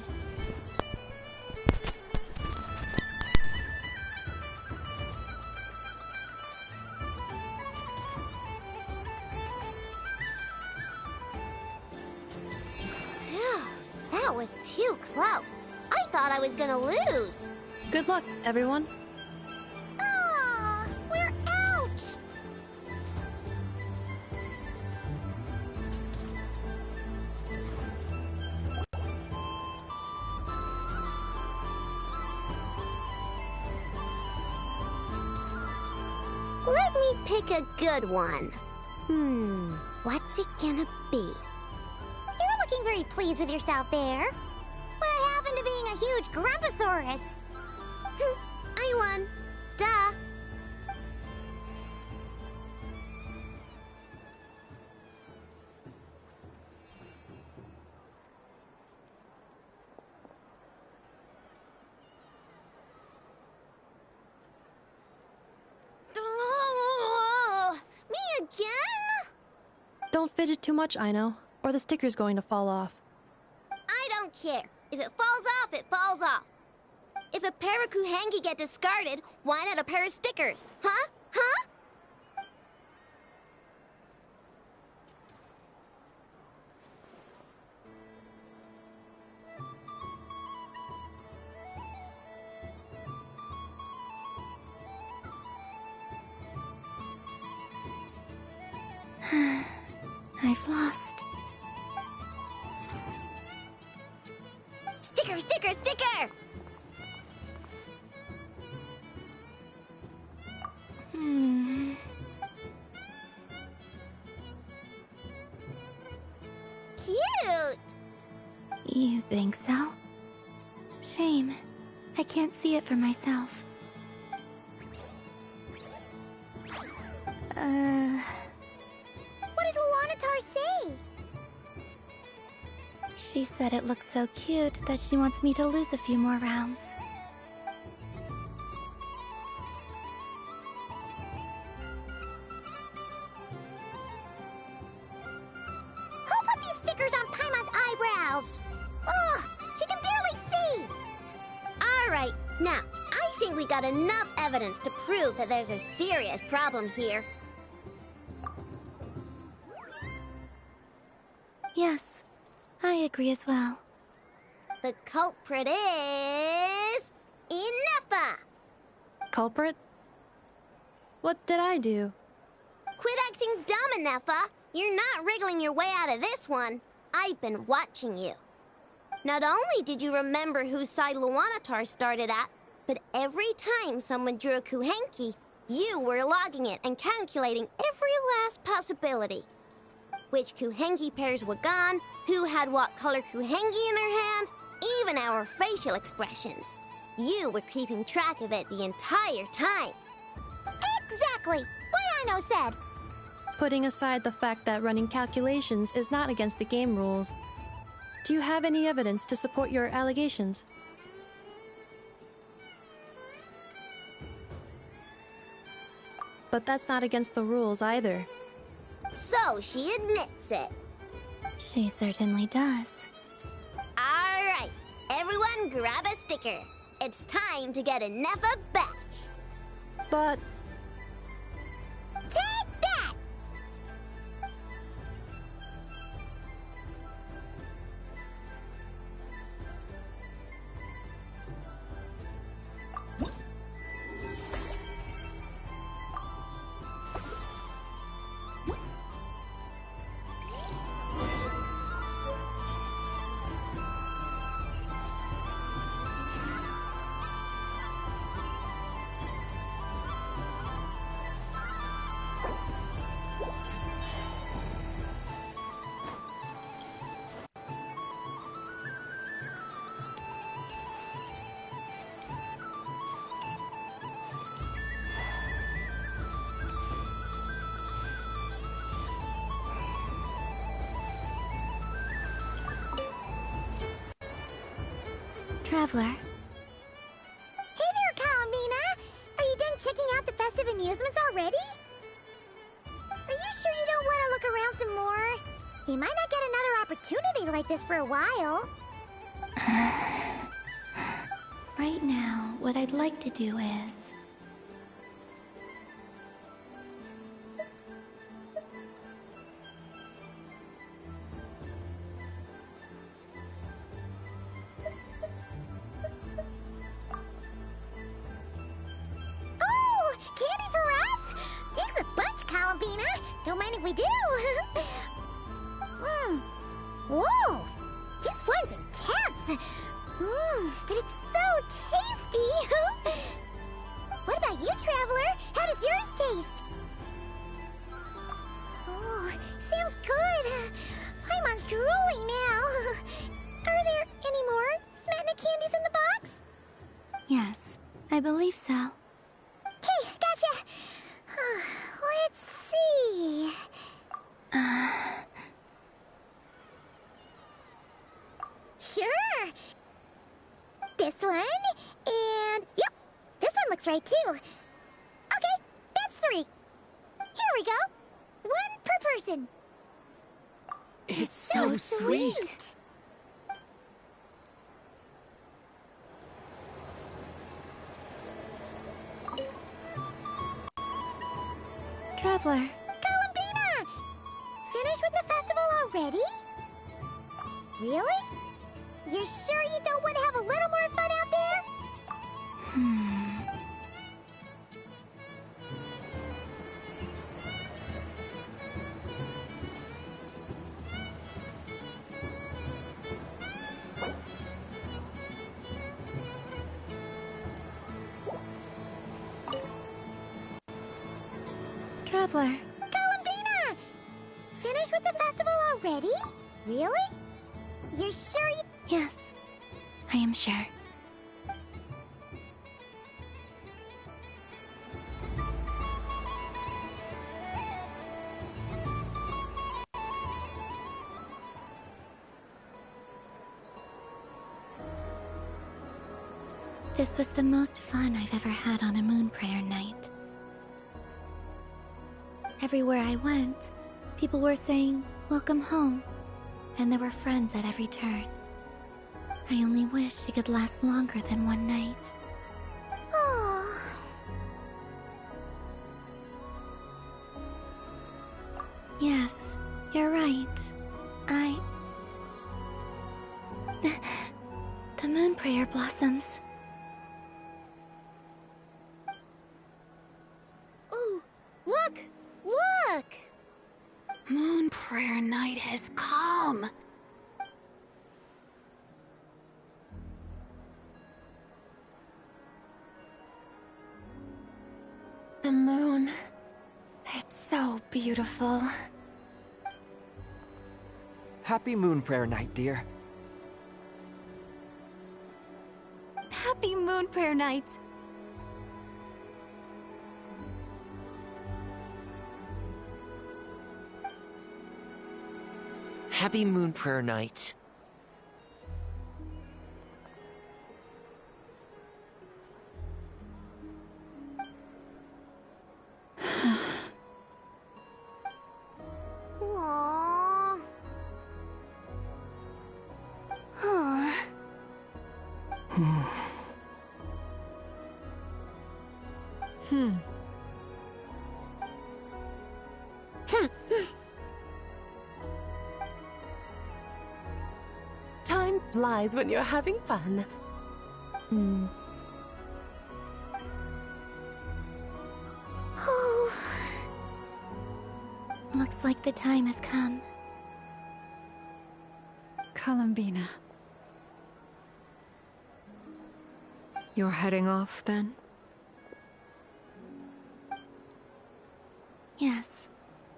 Phew, that was too close. I thought I was gonna lose. Good luck, everyone. Aw, we're out! Let me pick a good one. What's it gonna be? You're looking very pleased with yourself there. What happened to being a huge Grumposaurus? I won. Duh. Me again? Don't fidget too much, Aino, or the sticker's going to fall off. I don't care. If it falls off, it falls off. If a pair of Kuhengi get discarded, why not a pair of stickers? Huh? Huh? I've lost. Sticker, sticker, sticker! Cute! You think so? Shame. I can't see it for myself. What did Luanatar say? She said it looks so cute that she wants me to lose a few more rounds. Who put these stickers on Paimon's eyebrows? Ugh, she can barely see! Alright, now, I think we got enough evidence to prove that there's a serious problem here. Yes, I agree as well. The culprit is... Inefa! Culprit? What did I do? Quit acting dumb, Inefa! You're not wriggling your way out of this one. I've been watching you. Not only did you remember whose side Luanatar started at, but every time someone drew a Kuhenki, you were logging it and calculating every last possibility. Which Kuhenki pairs were gone, who had what color Kuhenki in their hand, even our facial expressions. You were keeping track of it the entire time. Exactly! What Aino said! Putting aside the fact that running calculations is not against the game rules, do you have any evidence to support your allegations? But that's not against the rules either. So she admits it. She certainly does. Alright, everyone grab a sticker. It's time to get Inefa back. But... Take that! Traveler. Hey there, Kalamina! Are you done checking out the festive amusements already? Are you sure you don't want to look around some more? You might not get another opportunity like this for a while. Right now, what I'd like to do is... Oh! Candy for us? Thanks a bunch, Kalamina. Don't mind if we do. Whoa! This one's intense. But it's so tasty. What about you, Traveler? How does yours taste? that's right too. Okay, that's 3. Here we go. 1 per person. It's so sweet. Traveler. Columbina! Finished with the festival already? Really? You're sure you don't want to have a little more fun out there? Traveler. Columbina! Finished with the festival already? Really? You're sure you... Yes, I am sure. This was the most fun I've ever had on a moon prayer night. Everywhere I went, people were saying, "Welcome home," and there were friends at every turn. I only wish it could last longer than one night. Oh. Yes, you're right. The moon prayer blossoms. Ooh, look! Look! Moon prayer night has come. The moon. It's so beautiful. Happy moon prayer night, dear. Happy moon prayer night. Happy moon prayer night. Aww. Huh. Time flies when you're having fun. Oh. Looks like the time has come. Columbina. You're heading off, then? Yes,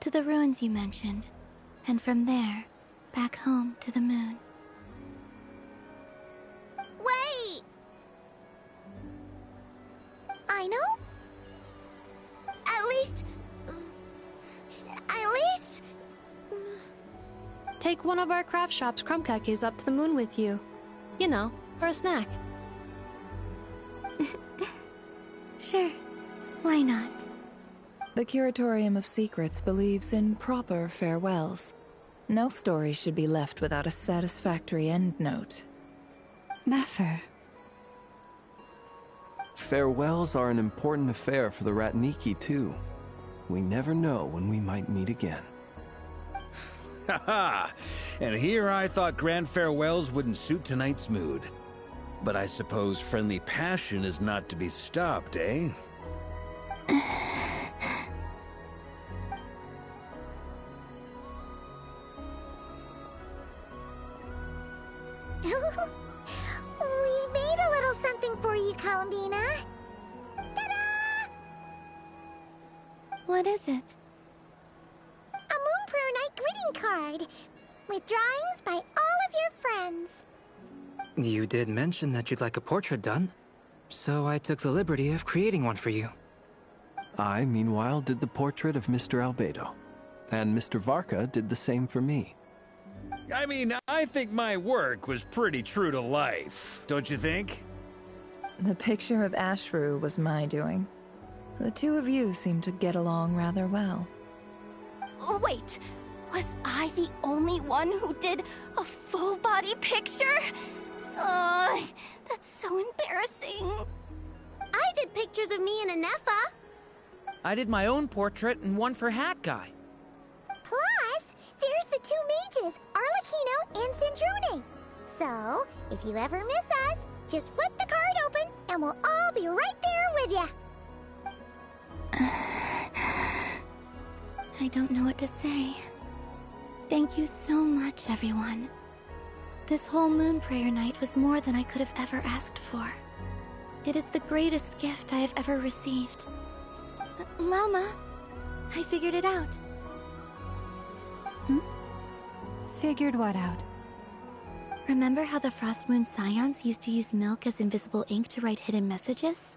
to the ruins you mentioned. And from there, back home to the moon. Wait! I know? At least... Take one of our craft shop's crumb cookies up to the moon with you. You know, for a snack. Sure, why not? The Curatorium of Secrets believes in proper farewells. No story should be left without a satisfactory endnote. Never. Farewells are an important affair for the Ratniki, too. We never know when we might meet again. Haha! And here I thought grand farewells wouldn't suit tonight's mood. But I suppose friendly passion is not to be stopped, eh? We made a little something for you, Columbina. Ta-da! What is it? A Moon Prayer Night greeting card with drawings by all of your friends. You did mention that you'd like a portrait done, so I took the liberty of creating one for you. I, meanwhile, did the portrait of Mr. Albedo. And Mr. Varka did the same for me. I mean, I think my work was pretty true to life, don't you think? The picture of Ashru was my doing. The two of you seem to get along rather well. Wait, was I the only one who did a full-body picture? That's so embarrassing. I did pictures of me and Anefa. I did my own portrait and one for Hat Guy. Plus, there's the two mages, Arlecchino and Sandrone. So, if you ever miss us, just flip the card open and we'll all be right there with you. I don't know what to say. Thank you so much, everyone. This whole moon prayer night was more than I could have ever asked for. It is the greatest gift I have ever received. Llama, I figured it out. Figured what out? Remember how the Frost Moon Scions used to use milk as invisible ink to write hidden messages?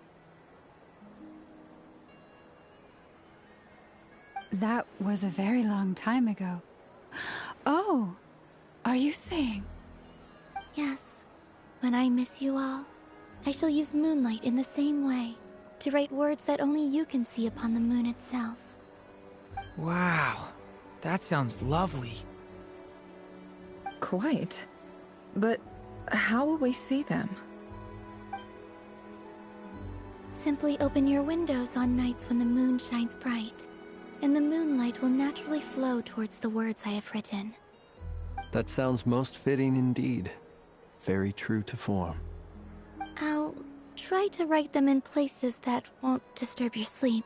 That was a very long time ago. Oh, are you saying? Yes. When I miss you all, I shall use moonlight in the same way, to write words that only you can see upon the moon itself. Wow, that sounds lovely. Quite. But how will we see them? Simply open your windows on nights when the moon shines bright, and the moonlight will naturally flow towards the words I have written. That sounds most fitting indeed. Very true to form. I'll try to write them in places that won't disturb your sleep.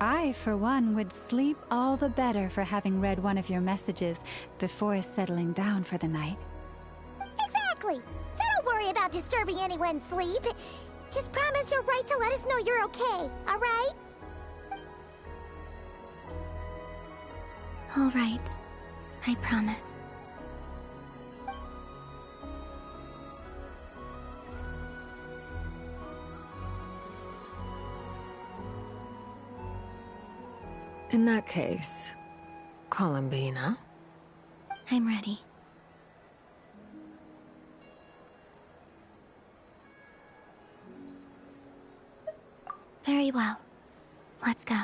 I, for one, would sleep all the better for having read one of your messages before settling down for the night. Exactly. So don't worry about disturbing anyone's sleep. Just promise you'll write to let us know you're okay, alright? All right. I promise. In that case, Columbina. I'm ready. Very well. Let's go.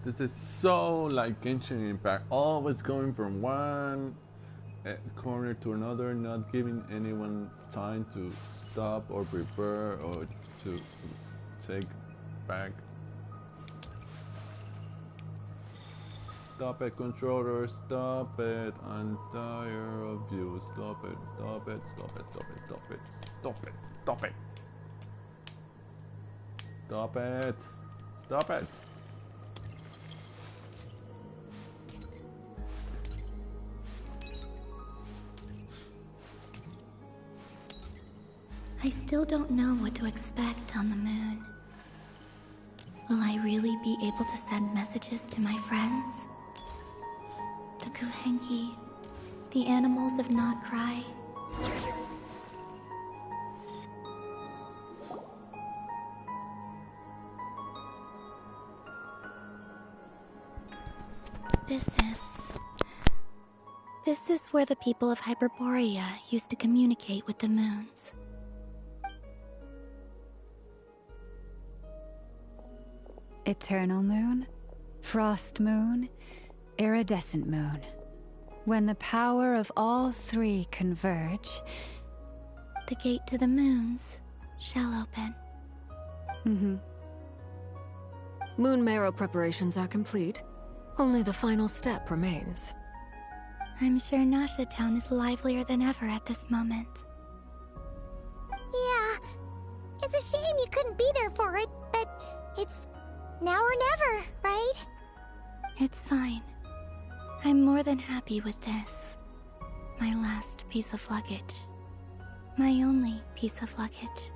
This is so like Genshin Impact, always going from one corner to another, not giving anyone time to stop or prepare or to take back. Stop it, controller, stop it. I'm tired of you. Stop it, stop it, stop it, stop it, stop it, stop it, stop it. Stop it, stop it. I still don't know what to expect on the moon. Will I really be able to send messages to my friends? The Kuhenki, the animals of Not Cry. This is where the people of Hyperborea used to communicate with the moons. Eternal moon, frost moon, iridescent moon. When the power of all three converge, the gate to the moons shall open. Moon marrow preparations are complete. Only the final step remains. I'm sure Nasha Town is livelier than ever at this moment. Yeah, it's a shame you couldn't be there for it, but it's now or never, right? It's fine. I'm more than happy with this. My last piece of luggage. My only piece of luggage.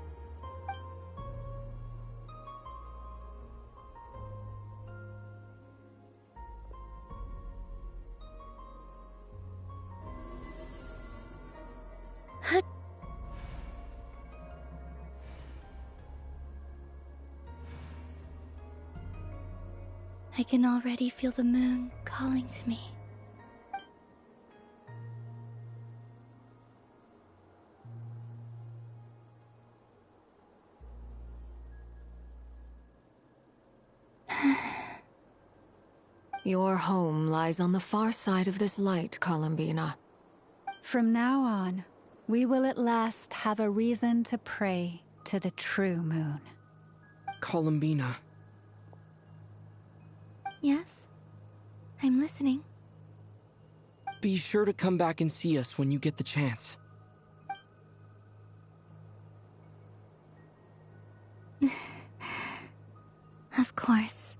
I can already feel the moon calling to me. Your home lies on the far side of this light, Columbina. From now on, we will at last have a reason to pray to the true moon. Columbina. Yes? I'm listening. Be sure to come back and see us when you get the chance. Of course.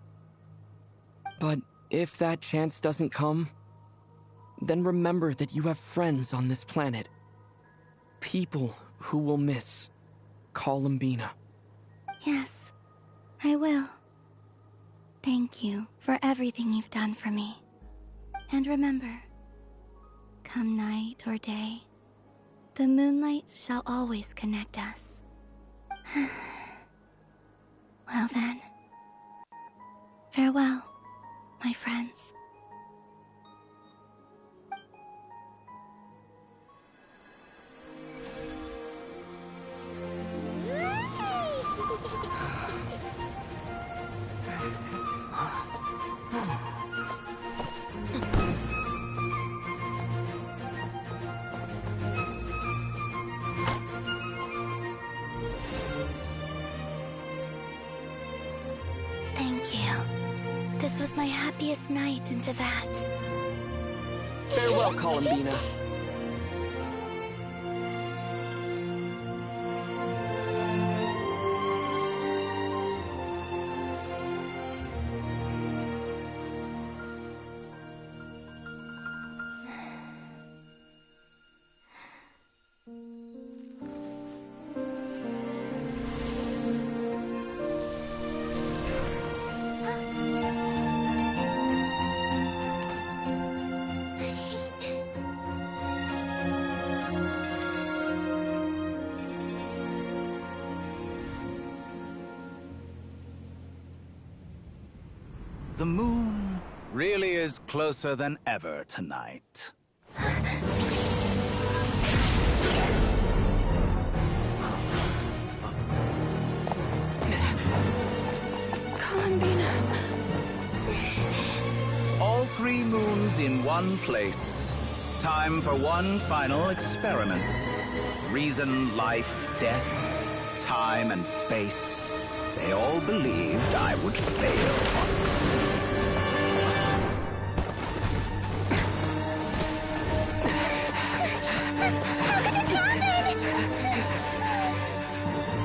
But if that chance doesn't come, then remember that you have friends on this planet. People who will miss Columbina. Yes, I will. Thank you for everything you've done for me. And remember, come night or day, the moonlight shall always connect us. Well then, farewell, my friends. Thank you. This was my happiest night in Tevat. Farewell, Columbina. The moon really is closer than ever tonight. Columbina. All 3 moons in one place. Time for one final experiment. Reason, life, death, time and space. They all believed I would fail.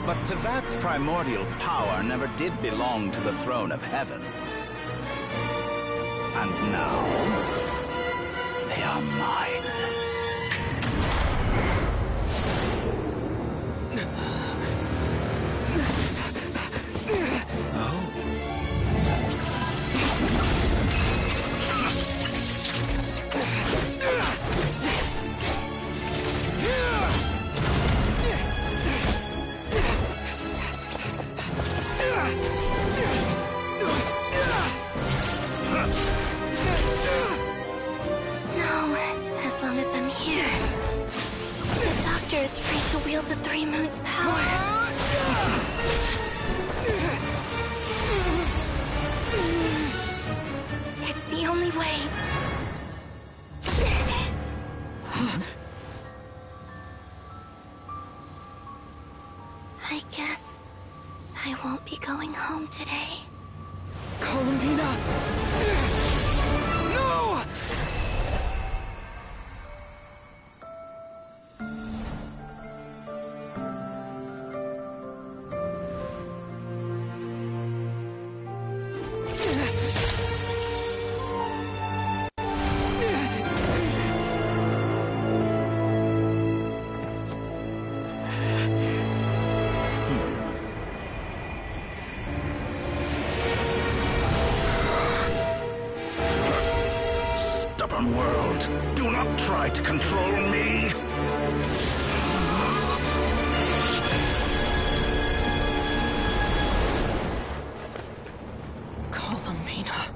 But Tevat's primordial power never did belong to the throne of heaven. And now, they are mine. No, as long as I'm here. The Doctor is free to wield the 3 moons' power. It's the only way. I guess I won't be going home today. Columbina! No! Saffron world. Do not try to control me. Columbina.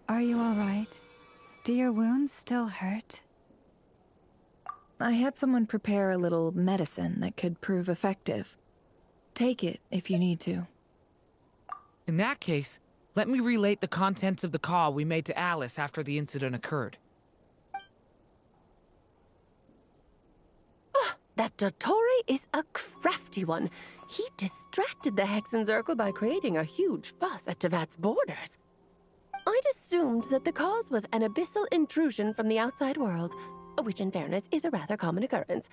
Are you all right? Do your wounds still hurt? I had someone prepare a little medicine that could prove effective. Take it if you need to. In that case, let me relate the contents of the call we made to Alice after the incident occurred. That Dottore is a crafty one. He distracted the Hexenzirkel by creating a huge fuss at Tevat's borders. I'd assumed that the cause was an abyssal intrusion from the outside world, which in fairness is a rather common occurrence.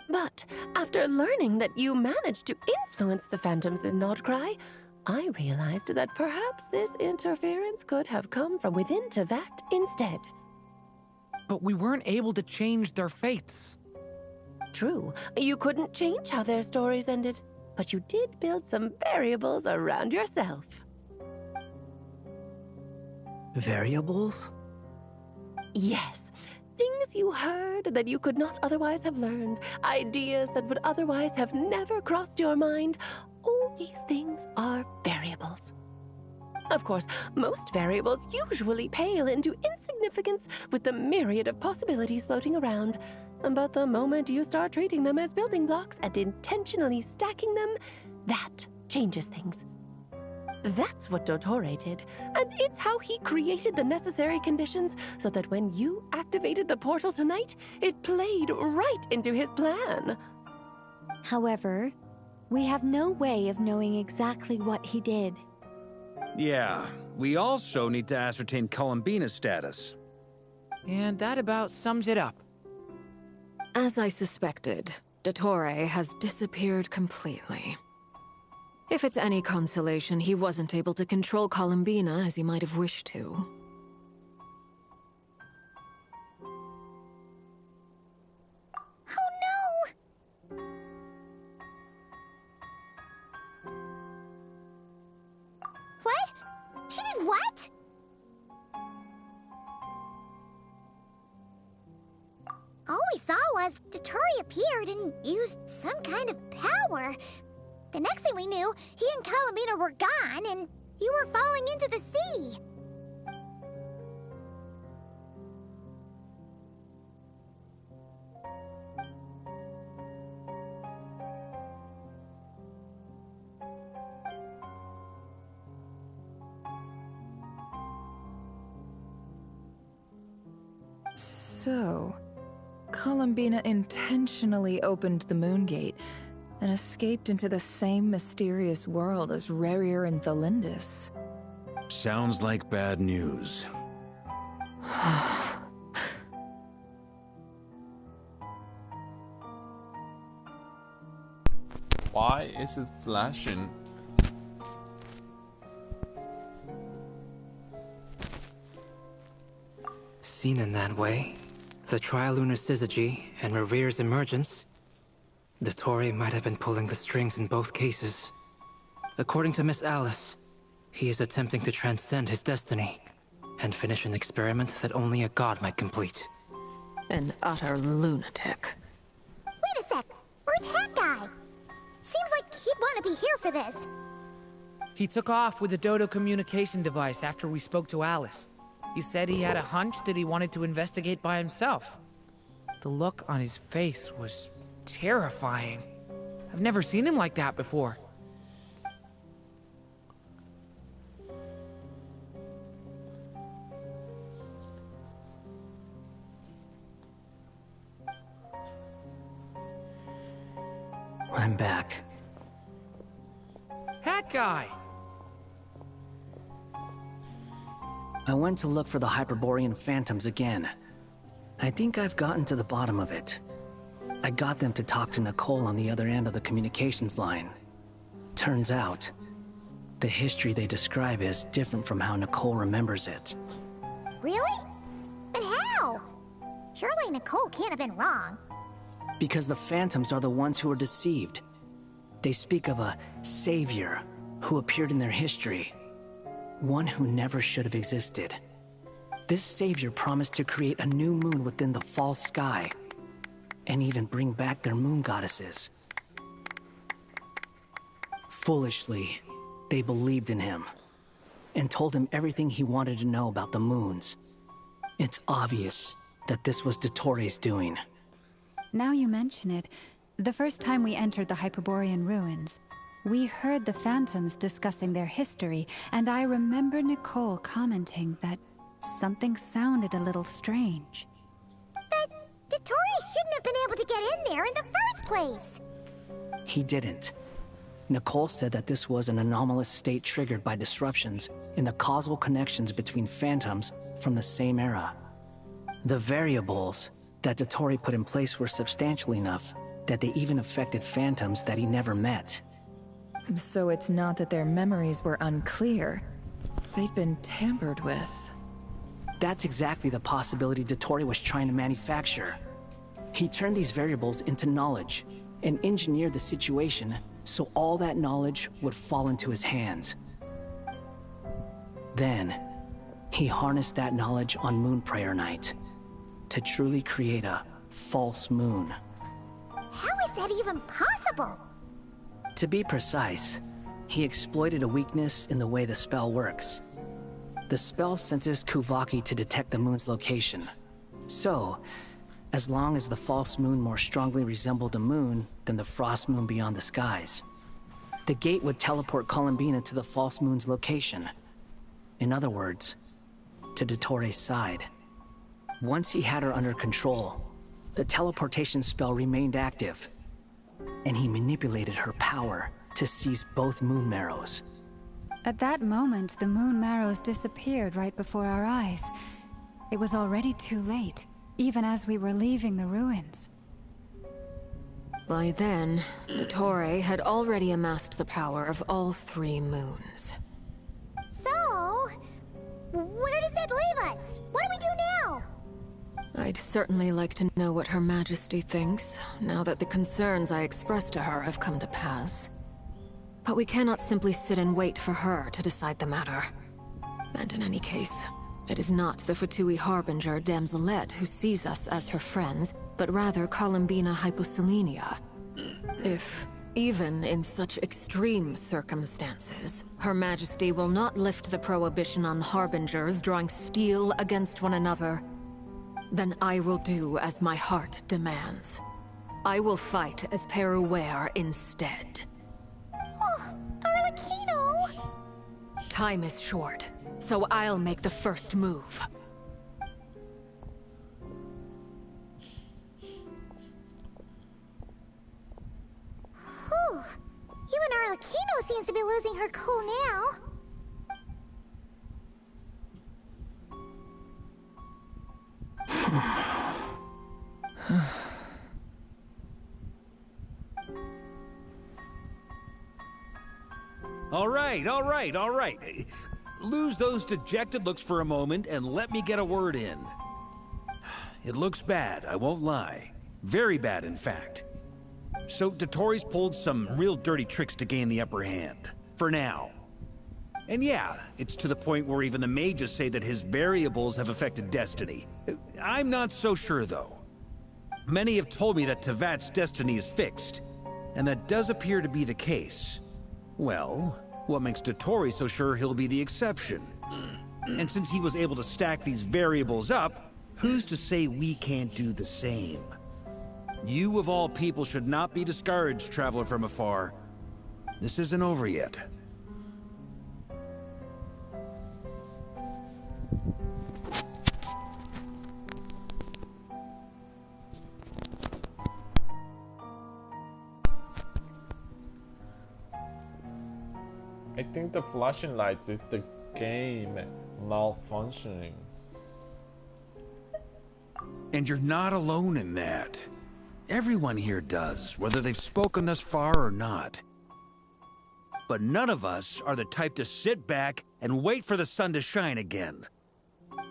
But after learning that you managed to influence the phantoms in Nordcry, I realized that perhaps this interference could have come from within Tevat instead. But we weren't able to change their fates. True, you couldn't change how their stories ended, but you did build some variables around yourself. Variables? Yes. Things you heard that you could not otherwise have learned. Ideas that would otherwise have never crossed your mind. All these things are variables. Of course, most variables usually pale into insignificance with the myriad of possibilities floating around. But the moment you start treating them as building blocks and intentionally stacking them, that changes things. That's what Dottore did, and it's how he created the necessary conditions so that when you activated the portal tonight, it played right into his plan. However, we have no way of knowing exactly what he did. Yeah, we also need to ascertain Columbina's status. And that about sums it up. As I suspected, Dottore has disappeared completely. If it's any consolation, he wasn't able to control Columbina as he might have wished to. Oh no! What? She did what? All we saw was Dottore appeared and used some kind of power. The next thing we knew, he and Columbina were gone, and you were falling into the sea. So, Columbina intentionally opened the Moongate and escaped into the same mysterious world as Rerir and Thalindis. Sounds like bad news. Why is it flashing? Seen in that way, the Trilunar Syzygy and Rerir's emergence, Dottore might have been pulling the strings in both cases. According to Miss Alice, he is attempting to transcend his destiny and finish an experiment that only a god might complete. An utter lunatic. Wait a sec, where's Hat Guy? Seems like he'd want to be here for this. He took off with a Dodo communication device after we spoke to Alice. He said he had a hunch that he wanted to investigate by himself. The look on his face was terrifying. I've never seen him like that before. I'm back. Hat guy! I went to look for the Hyperborean phantoms again. I think I've gotten to the bottom of it. I got them to talk to Nicole on the other end of the communications line. Turns out, the history they describe is different from how Nicole remembers it. Really? But how? Surely Nicole can't have been wrong. Because the phantoms are the ones who are deceived. They speak of a savior who appeared in their history. One who never should have existed. This savior promised to create a new moon within the false sky, and even bring back their moon goddesses. Foolishly, they believed in him, and told him everything he wanted to know about the moons. It's obvious that this was Dottoro's doing. Now you mention it, the first time we entered the Hyperborean ruins, we heard the phantoms discussing their history, and I remember Nicole commenting that something sounded a little strange. But Dottore shouldn't have been able to get in there in the first place! He didn't. Nicole said that this was an anomalous state triggered by disruptions in the causal connections between phantoms from the same era. The variables that Dottore put in place were substantial enough that they even affected phantoms that he never met. So it's not that their memories were unclear. They'd been tampered with. That's exactly the possibility Dottore was trying to manufacture. He turned these variables into knowledge and engineered the situation so all that knowledge would fall into his hands. Then, he harnessed that knowledge on Moon Prayer Night to truly create a false moon. How is that even possible? To be precise, he exploited a weakness in the way the spell works. The spell senses Kuvaki to detect the moon's location. So, as long as the false moon more strongly resembled the moon than the frost moon beyond the skies, the gate would teleport Columbina to the false moon's location. In other words, to Dottoro's side. Once he had her under control, the teleportation spell remained active, and he manipulated her power to seize both moon marrows. At that moment, the moon marrows disappeared right before our eyes. It was already too late, even as we were leaving the ruins. By then, Dottore had already amassed the power of all 3 moons. So, where does that leave us? What do we do now? I'd certainly like to know what Her Majesty thinks, now that the concerns I expressed to her have come to pass. But we cannot simply sit and wait for her to decide the matter. And in any case, it is not the Fatui Harbinger Damselette who sees us as her friends, but rather Columbina Hyposelenia. If, even in such extreme circumstances, Her Majesty will not lift the prohibition on Harbingers drawing steel against one another, then I will do as my heart demands. I will fight as Peruware instead. Oh, Arlecchino! Time is short, so I'll make the first move. Whew. Even Arlecchino seems to be losing her cool now. All right. Lose those dejected looks for a moment and let me get a word in. It looks bad, I won't lie. Very bad, in fact. So Dottori's pulled some real dirty tricks to gain the upper hand. For now. And yeah, it's to the point where even the mages say that his variables have affected destiny. I'm not so sure, though. Many have told me that Tevat's destiny is fixed, and that does appear to be the case. Well, what makes Dottori so sure he'll be the exception? And since he was able to stack these variables up, who's to say we can't do the same? You of all people should not be discouraged, traveler from afar. This isn't over yet. I think the flashing lights is the game malfunctioning. And you're not alone in that. Everyone here does, whether they've spoken thus far or not. But none of us are the type to sit back and wait for the sun to shine again.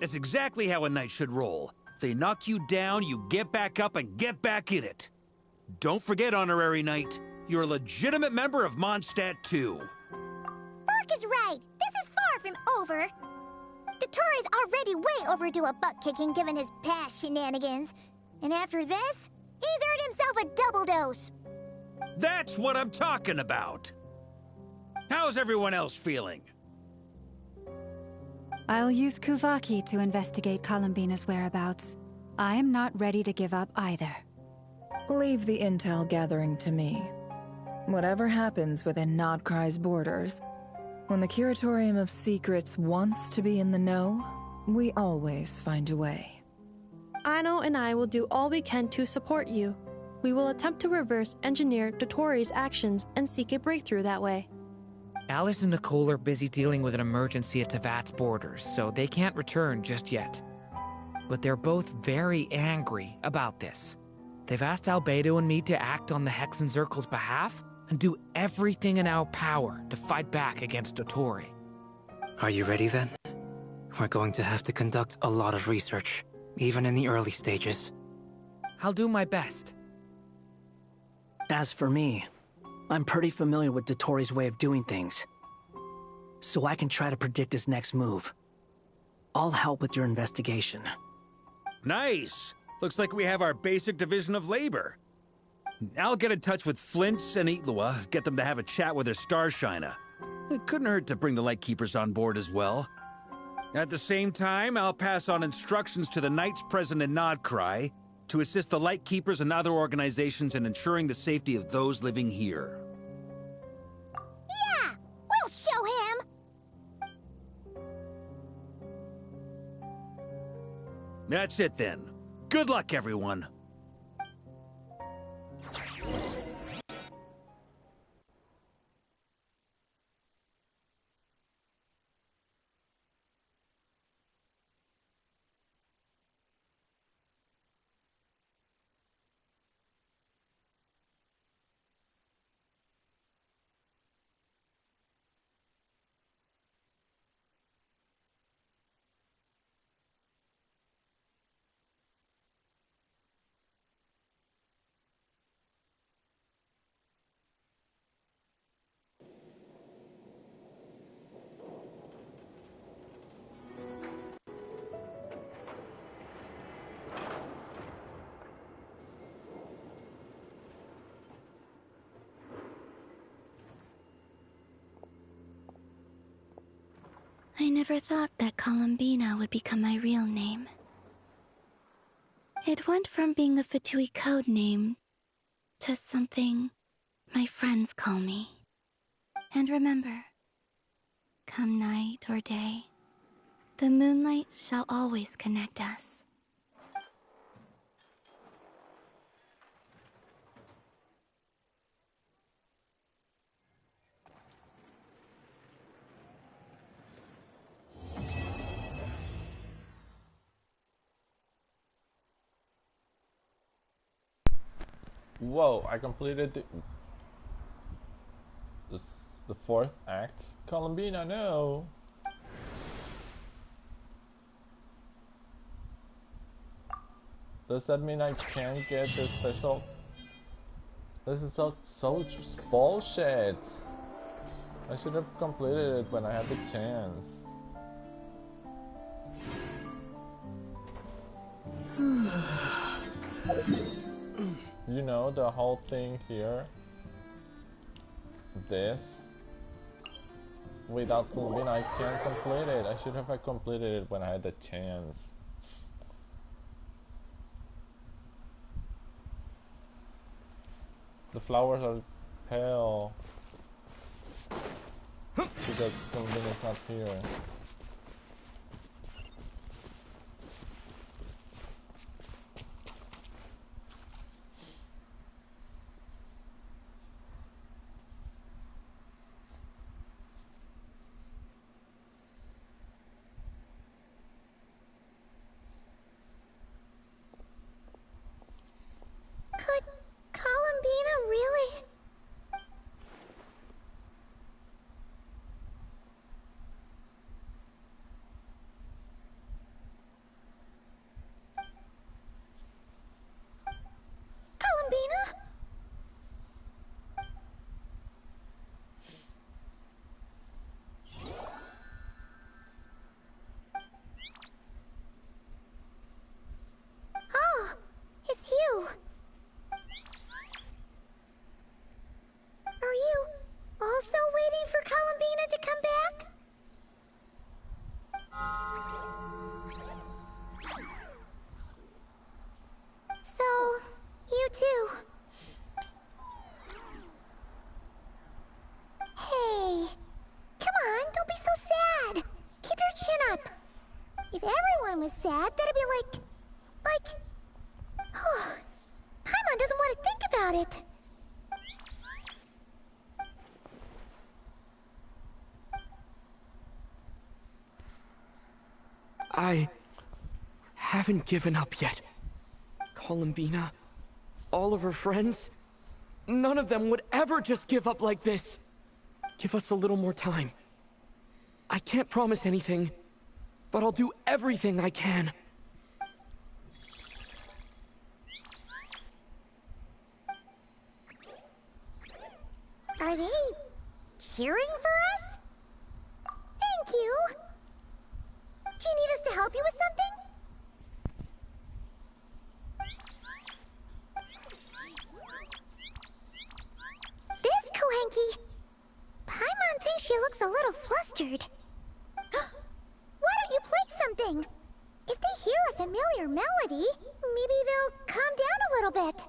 That's exactly how a knight should roll. If they knock you down, you get back up and get back in it. Don't forget, Honorary Knight, you're a legitimate member of Mondstadt too. Fork is right. This is far from over. Dottoro's already way overdue a butt-kicking given his past shenanigans. And after this, he's earned himself a double dose. That's what I'm talking about. How's everyone else feeling? I'll use Kuvaki to investigate Columbina's whereabouts. I'm not ready to give up either. Leave the intel gathering to me. Whatever happens within Nodcry's borders, when the Curatorium of Secrets wants to be in the know, we always find a way. Aino and I will do all we can to support you. We will attempt to reverse engineer Dotori's actions and seek a breakthrough that way. Alice and Nicole are busy dealing with an emergency at Tevat's borders, so they can't return just yet. But they're both very angry about this. They've asked Albedo and me to act on the Hex and Circle's behalf and do everything in our power to fight back against Dottori. Are you ready then? We're going to have to conduct a lot of research, even in the early stages. I'll do my best. As for me, I'm pretty familiar with Dottori's way of doing things, so I can try to predict his next move. I'll help with your investigation. Nice! Looks like we have our basic division of labor. I'll get in touch with Flints and Itlua, get them to have a chat with their Starshiner. It couldn't hurt to bring the Lightkeepers on board as well. At the same time, I'll pass on instructions to the Knights present in Nodcry to assist the Lightkeepers and other organizations in ensuring the safety of those living here. Yeah! We'll show him! That's it then. Good luck, everyone. I never thought that Columbina would become my real name. It went from being a Fatui code name to something my friends call me. And remember, come night or day, the moonlight shall always connect us. Whoa, I completed the fourth act. Columbina, no! Does that mean I can't get the special? This is so bullshit! I should have completed it when I had the chance. You know, the whole thing here, this, without Columbina I can't complete it. I should have completed it when I had the chance. The flowers are pale because Columbine is not here. Could Columbina really? Columbina? Oh, it's you. Are you also waiting for Columbina to come back? So, you too. Hey, come on, don't be so sad. Keep your chin up. If everyone was sad, that'd be like... Paimon doesn't want to think about it. I haven't given up yet. Columbina, all of her friends, none of them would ever just give up like this. Give us a little more time. I can't promise anything, but I'll do everything I can. Are they cheering for us? Thank you. Do you need us to help you with something? This Kohenki. Paimon thinks she looks a little flustered. Why don't you play something? If they hear a familiar melody, maybe they'll calm down a little bit.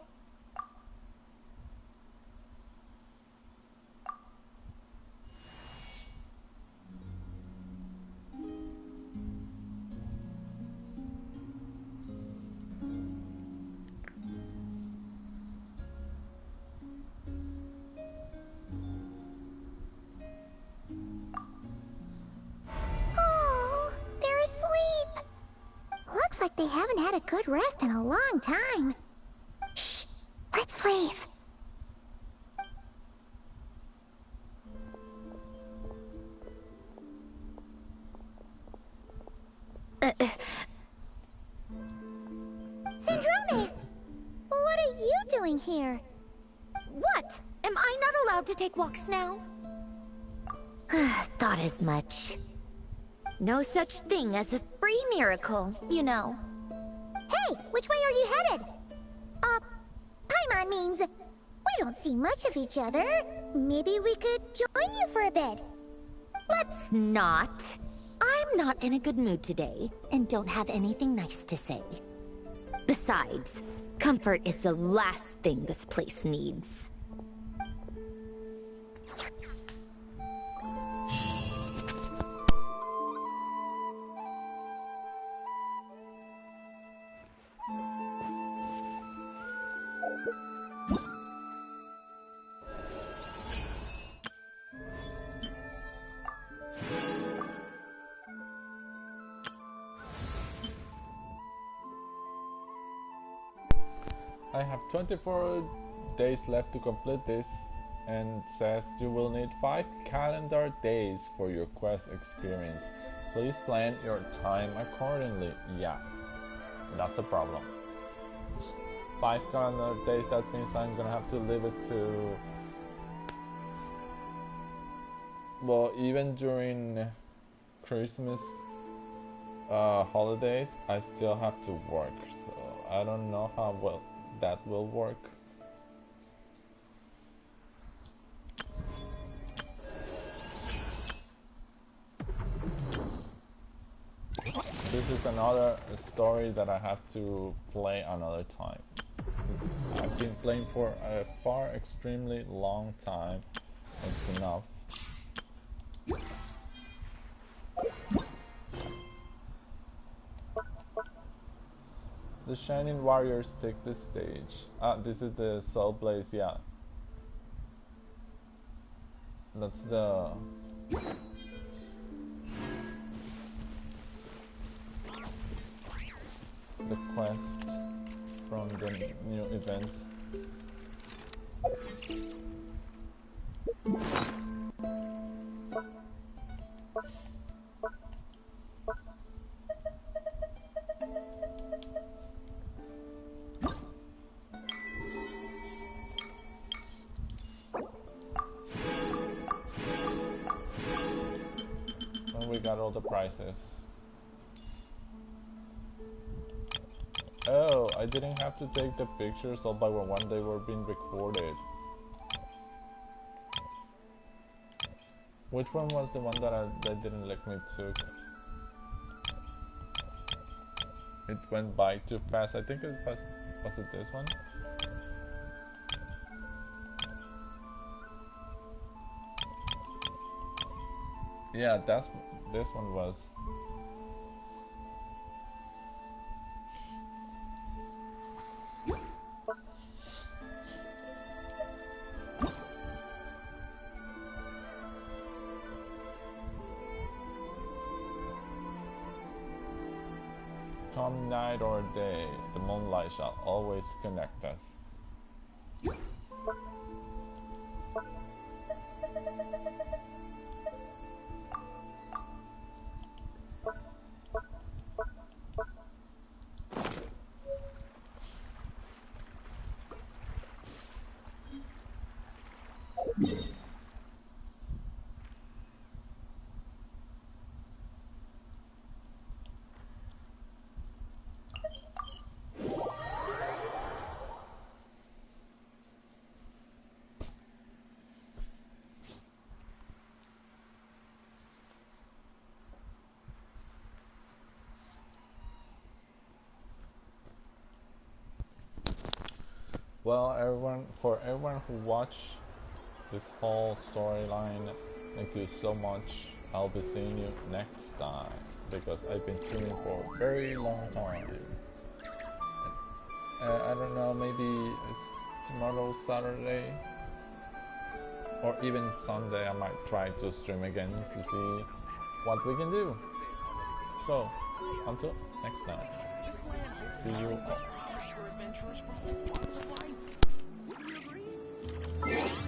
Oh, they're asleep. Looks like they haven't had a good rest in a long time. Shh, let's leave. Syndrome! What are you doing here? What? Am I not allowed to take walks now? Thought as much. No such thing as a free miracle, you know. Hey, which way are you headed? Paimon means we don't see much of each other. Maybe we could join you for a bit. Let's not. I'm not in a good mood today, and don't have anything nice to say. Besides, comfort is the last thing this place needs. I have 24 days left to complete this, and says you will need 5 calendar days for your quest experience. Please plan your time accordingly. Yeah, that's a problem. 5 calendar days, that means I'm gonna have to leave it to... Well, even during Christmas holidays, I still have to work, so I don't know how well that will work. This is another story that I have to play another time. I've been playing for a extremely long time. It's enough. The Shining Warriors take the stage. Ah, this is the Soul Blaze, yeah. That's the... the quest from the new event. And we got all the prizes. Oh, I didn't have to take the pictures all by one they were being recorded. Which one was the one that didn't let me took? It went by too fast. I think it was it this one? Yeah, this one was. Come night or day, the moonlight shall always connect us. Well, for everyone who watched this whole storyline, thank you so much. I'll be seeing you next time, because I've been streaming for a very long time. I don't know, maybe it's tomorrow, Saturday, or even Sunday. I might try to stream again to see what we can do. So, until next time, see you all. Adventurers from all walks of life. Would you agree?